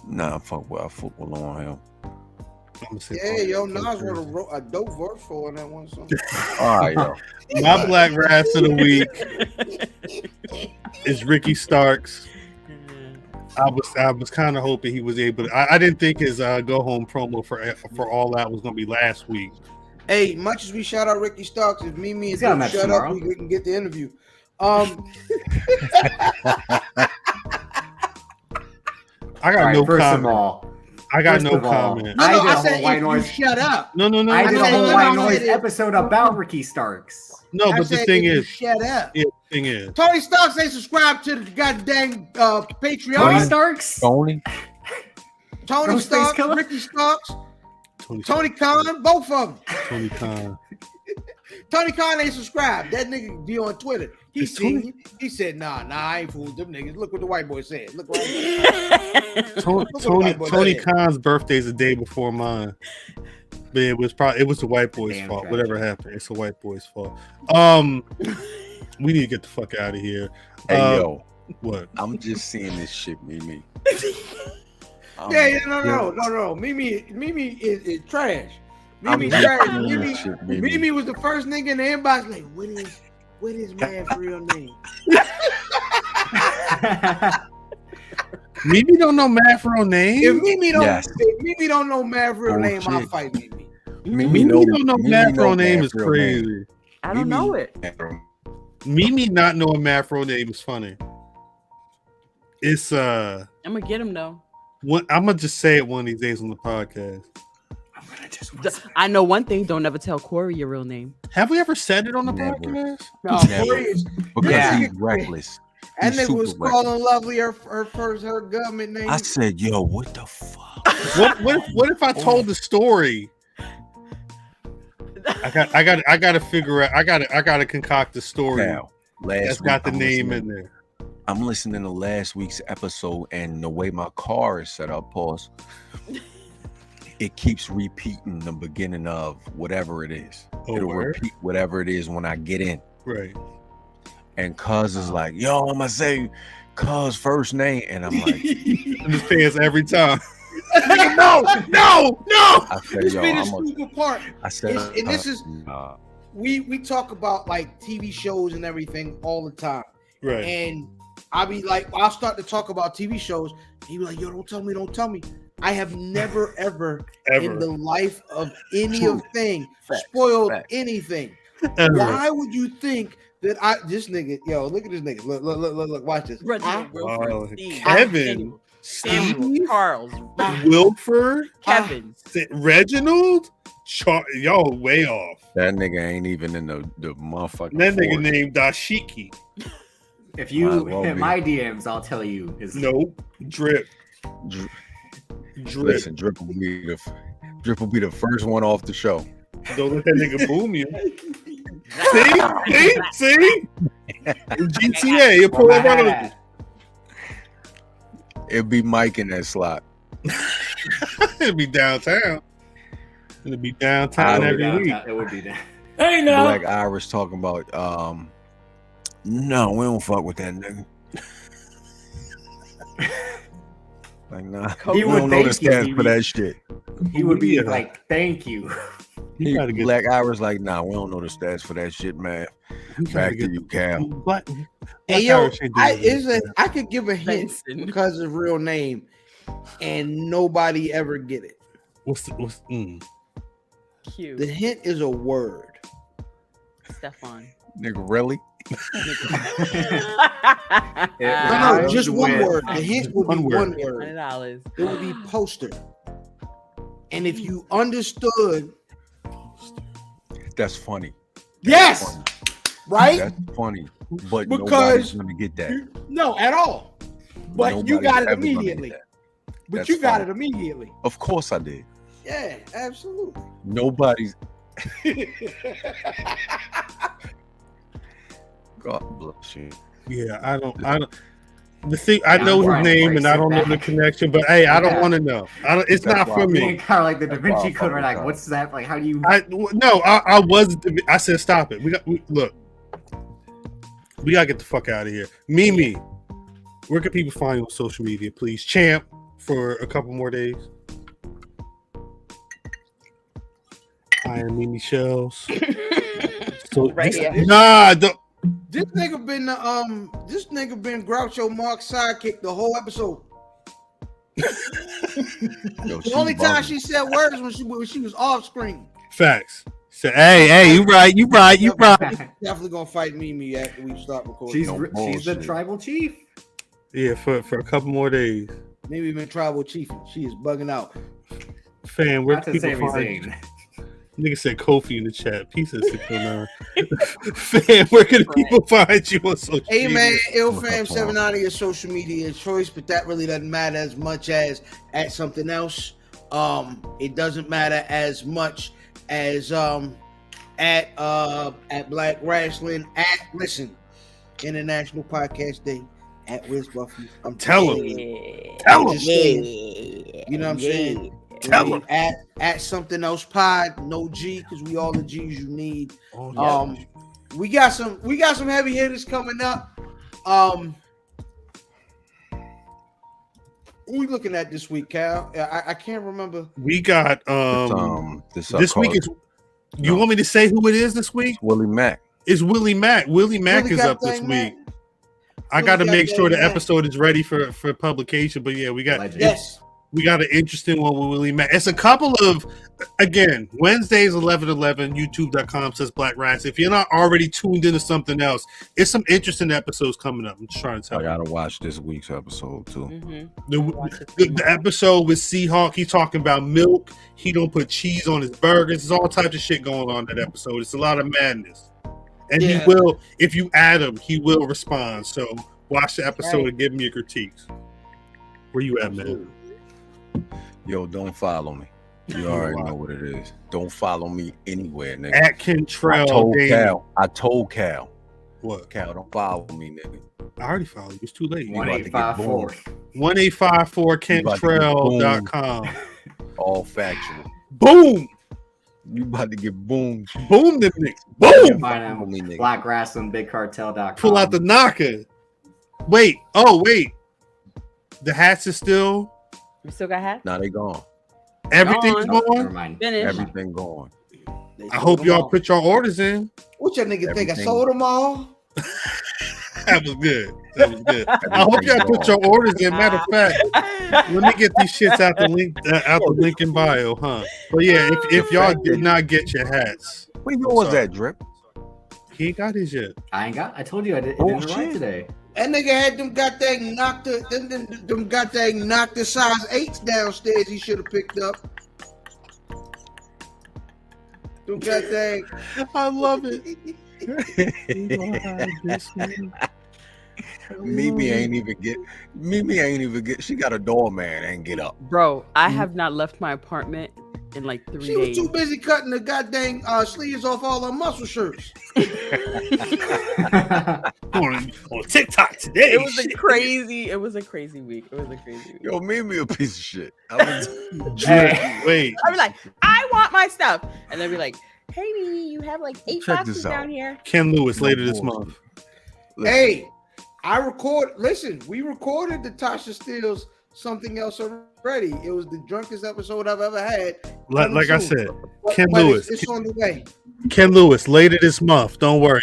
Nah, I fuck with Lauryn Hill. I'm gonna say Yeah, yo, Lauryn Hill 'cause Nas Jersey. wrote a dope verse for that one song. All right, yo. My black rass of the week is Ricky Starks. I was kind of hoping he was able to. I didn't think his go home promo for All That was gonna be last week. Hey, much as we shout out Ricky Starks, if Mimi and got a Duke match shut tomorrow. up, we can get the interview. I got All right, no first comment. of all, I got first no of all, comment. No, I no, did I a said whole white if you noise. shut up. No. I did a said- whole no, white no, noise no. episode about Ricky Starks. No, I but the said thing if you is, shut up. yeah, the thing is, Tony Starks ain't subscribed to the goddamn Patreon. Tony Starks. Tony? Tony Ghostface Starks, Killer? Ricky Starks, Tony Tony Khan, both of them. Tony Khan. Tony Khan ain't subscribed. That nigga be on Twitter. He Is seen Tony- it. He said, nah, I ain't fooled them niggas. Look what the white boy said. Look right here. Tony Khan's birthday is the day before mine. But it was the white boy's Damn fault. tragic. Whatever happened, it's the white boy's fault. We need to get the fuck out of here. Hey, yo. What? I'm just seeing this shit, Mimi. Yeah, no. Mimi is trash. Mimi I'm trash. seeing Mimi, this shit, Mimi. Mimi was the first nigga in the inbox. Like, what is man's real name? Mimi don't know Matt's real name. If Mimi don't, Yes. if Mimi don't know man's real name, I'll Bullshit. fight Mimi. Mimi don't know Matt's real name is real crazy. I don't know it. Mimi not knowing Matt's real name is funny. It's I'm gonna get him though. I'm gonna just say it one of these days on the podcast. I know one thing. Don't ever tell Corey your real name. Have we ever said it on the Never. podcast? No, Never. Corey is. Because Yeah. he's reckless. That He's nigga was super calling Lovely her government name. I said, yo, what the fuck? What if I told the story? I gotta figure out. I gotta concoct the story Now, that's got the name in there. I'm listening to last week's episode, and the way my car is set up, pause, it keeps repeating the beginning of whatever it is. Oh, It'll word? repeat whatever it is when I get in. Right. And Cuz is like, yo, I'm gonna say Cuz first name, and I'm like, In his pants every time. no. I said, This yo, be the I'm stupid part. I said, And this is nah. we talk about like TV shows and everything all the time. Right. And I'll be like, I'll start to talk about TV shows. And he be like, yo, don't tell me. I have never, ever in the life of any of thing spoiled anything. Ever. Why would you think that this nigga, yo, look at this nigga. Look, watch this. Reginald, Wow. Wilfred, Steve, Kevin, Samuel, Steve, Charles, Wilford, Kevin. Reginald, y'all way off. That nigga ain't even in the motherfucking. That nigga force. named Dashiki. If you Might as well hit be. my DMs, I'll tell you his Nope. Drip. Listen, Drip will be the first one off the show. Don't let that nigga boom you. See? GTA, you pull up on it. It'll be Mike in that slot. It'll be downtown. It'll be downtown every week. It would be that. Hey, now. Black Irish talking about, no, we don't fuck with that nigga. Like, nah, He we would don't know the thank you, stats Phoebe. for that shit. He would be like, "Thank you." Black Irish like, nah, we don't know the stats for that shit, man. Back to you, Cal. But Hey yo, I could give a hint because of real name, and nobody ever get it. Cute. The hint is a word. Stefan. Nigga, really? No, just one word. The hint would be one word. $100. It would be poster. And if you understood, That's funny. yes, right? That's funny. But Because nobody's gonna get that. No, at all. But you Nobody's got it ever gonna get immediately. that. But That's you got funny. it immediately. Of course I did. Yeah, absolutely. Nobody's. God bless you. Yeah, I don't. The thing, I know his name and I don't know the connection, but hey, I don't want to know. It's not for me. Kind of like the Da Vinci Code. We're like, what's that? Like, how do you? I said stop it. Look. We gotta get the fuck out of here. Mimi, where can people find you on social media, please? Champ for a couple more days. I am Mimi Shells. So Right here. This nigga been Groucho Mark's sidekick the whole episode. The only time she said words when she was off screen. Facts. So, hey, you right. Definitely gonna fight Mimi after we start recording. She's the tribal chief. Yeah, for a couple more days. Maybe even tribal chief. She is bugging out. Fam, where Not can to people say find anything. you? Nigga said Kofi in the chat. Peace of 609. Fam, where can people find you on social Hey media? man, IlFam790 is social media choice, but that really doesn't matter as much as at something else. It doesn't matter as much as at Black Rasslin, listen, International Podcast Day at Wiz Buffy. I'm Tell telling him. you. Tell him. You know what I'm saying? Tell him. At something else pod, no G, because we all the G's you need. Oh, We got some heavy hitters coming up. Who we looking at this week, Cal? I can't remember. We got this week is. You want me to say who it is this week? Willie Mack. It's Willie Mack. Willie Mack is up this week. I got to make sure the episode is ready for publication. But yeah, we got we got an interesting one with Willie Mack. It's a couple of, again, Wednesdays 11:11. YouTube.com/says Black Rats. If you're not already tuned into something else, it's some interesting episodes coming up. I'm just trying to tell you. I gotta watch this week's episode too. The episode with Seahawk, he's talking about milk. He don't put cheese on his burgers. There's all types of shit going on in that episode. It's a lot of madness. And he will, if you add him, he will respond. So watch the episode and give me your critiques. Where you at, man? Yo, don't follow me. You already know what it is. Don't follow me anywhere, nigga. At Kentrell. I told Cal. What? Cal, don't follow me, nigga. I already followed you. It's too late. 1854. 1854 Kentrell.com. All factual. Boom. You about to get boomed. Boom them niggas. Boom. Boom. Black Rasslin, BigCartel.com. Pull out the knocker. Wait. Oh, wait. The hats is still. We still got hats? Nah, they gone. Everything's Never gone. mind. Finished. Everything gone. I hope y'all put your orders in. What your nigga think? I Everything. sold them all? That was good. I hope y'all put your orders in. Matter of fact, let me get these shits out the link in bio, huh? But yeah, if y'all did not get your hats, When was that, Drip? he ain't got his yet. I told you I didn't arrive today. That nigga had them goddamn them goddamn knocked the size 8s downstairs. He should have picked up. Them goddamn. I love it. Mimi ain't even get. She got a doorman and get up. Bro, I have not left my apartment in like 3 days. She was too busy cutting the goddamn sleeves off all her muscle shirts. on TikTok today. It was a crazy week. Yo, Mimi a piece of shit. Wait. I'd be like, I want my stuff. And they'd be like, hey, Mimi, you have like 8 boxes down here. Ken Lewis later this month. Hey, we recorded the Tasha Steele's Something Else already. It was the drunkest episode I've ever had. Like I said, Ken Lewis. It's on the way. Ken Lewis later this month. Don't worry.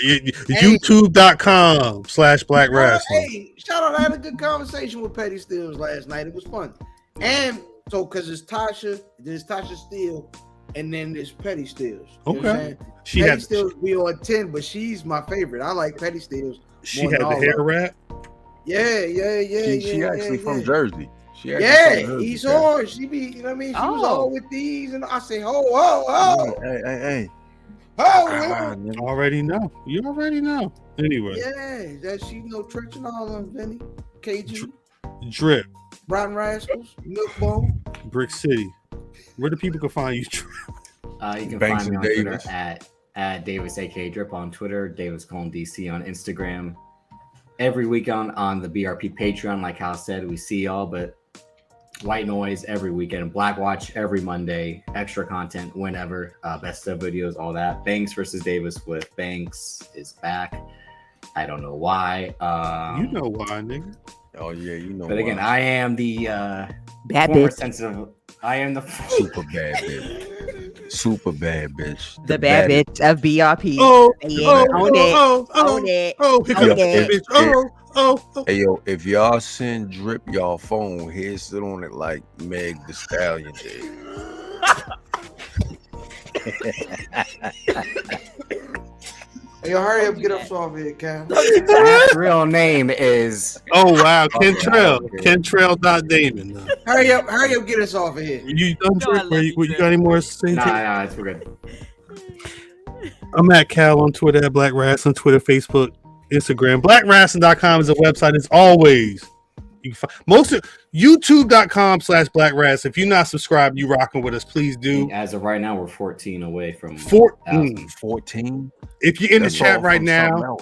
YouTube.com/Black Rasslin. Hey, shout out. I had a good conversation with Petty Steels last night. It was fun. And so, because it's Tasha, there's Tasha Steele, and then there's Petty Steels. Okay. Petty Steels be on 10, but she's my favorite. I like Petty Steels. She had the hair wrap. Yeah. She actually from Jersey. He's on. She be, you know what I mean? She was all with these, and I say, Hey. Already know. You already know. Anyway. Yeah, that she know Trench and all of them, Vinny. KG. Drip. Rotten Rascals. Milkbone. Brick City. Where do people can find you, Drip? You can find me on Twitter at Davis aka Drip on Twitter, Davis Colon DC on Instagram. Every week on the BRP Patreon, like Hal said, we see y'all, but White Noise every weekend, Black Watch every Monday, extra content whenever, best of videos, all that. Banks versus Davis with Banks is back. I don't know why. You know why, nigga. Oh yeah, you know. But again, I am the bad bitch. Sensitive. I am the super bad bitch. Super bad bitch. The bad bitch of BRP. Own it. Hey yo, if y'all send Drip y'all phone, he'll sit on it like Meg the Stallion did. Hey, yo, hurry up, get us off here, Cam. His real name is. Oh wow, Kentrell. Kentrell.Damon. Hurry up, get us off of here. You done, Drip? You got any more to say? Nah, it's good. I'm at Cal on Twitter, at Black Rasslin, Twitter, Facebook, Instagram. BlackRasslin.com is a website. As always, you can find YouTube.com/Black Rasslin. If you're not subscribed, you rocking with us, please do. As of right now, we're 14 away from 14. If you're in the chat right now,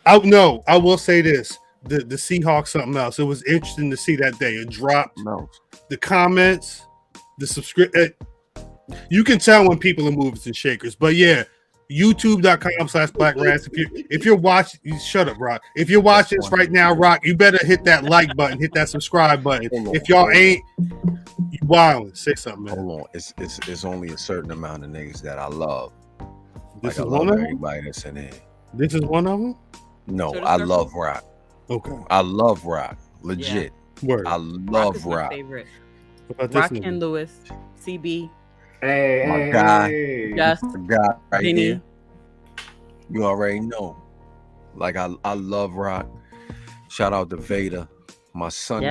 I will say this: the Seahawks something else. It was interesting to see that day. It dropped the comments, the subscription. You can tell when people are movers and shakers. But yeah, YouTube.com/Black Rass. If you're watching, shut up, Rock. If you're watching this right now, Rock, you better hit that like button, hit that subscribe button. If y'all ain't, you wildin'. Say something, man. Hold on. It's only a certain amount of niggas that I love. This like is I one love of everybody that's in there. This is one of them? No, I love Rock. Okay. I love Rock. Legit. Word. I love Rock. My favorite. Rock and Lewis, CB. Hey, my guy. Just the guy right Vinny. there. You already know. Like I love Rock. Shout out to Vader. My son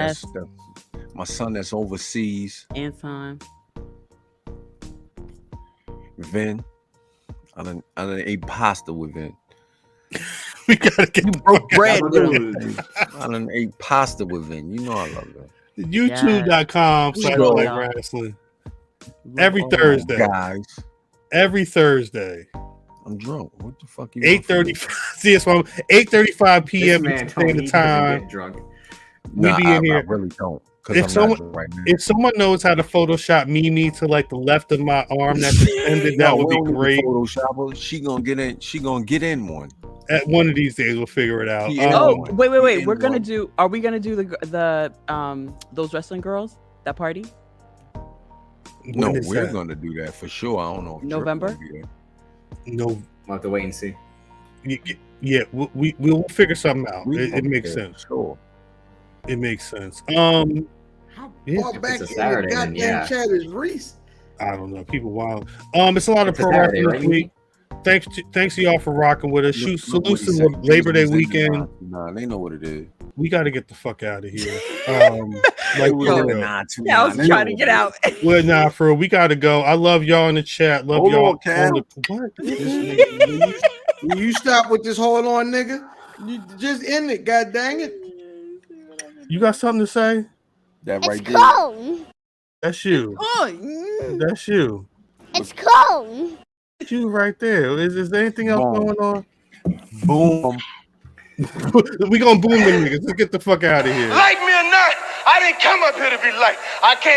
that's overseas. Anton. Vin. I done ate pasta with Vin. We gotta get bread. I done ate pasta with Vin. You know I love that. YouTube.com/Black Rasslin. Every Thursday, guys. Every Thursday. I'm drunk. What the fuck? 8:35. See, it's 8:35 p.m. Standard Time. Drunk. We be in here. I really don't. If someone knows how to Photoshop Mimi to like the left of my arm that's extended, that would be great. Photoshop her. She gonna get in. She gonna get in one. At one of these days, we'll figure it out. Wait. We're gonna do. Are we gonna do the those wrestling girls that party? No, we're gonna do that for sure. I don't know. If November. No, we'll have to wait and see. Yeah, we'll figure something out. It makes sense. Sure. It makes sense. Far back in the goddamn chat is Reese. I don't know. People wild. It's a lot of pro wrestling this week. Thanks to y'all for rocking with us. Salute to Labor Day weekend. Nah, they know what it is. We got to get the fuck out of here. I was trying to get out. Well, nah, for real, we got to go. I love y'all in the chat. Love y'all. Will you stop with this hold on, nigga? You just end it, god dang it. You got something to say? That It's right there. cold. That's you. That's you. It's cold. That's you right there. Is there anything else Boom. going on? Boom. We gonna boom them niggas. Let's get the fuck out of here. Like me or not, I didn't come up here to be liked. I came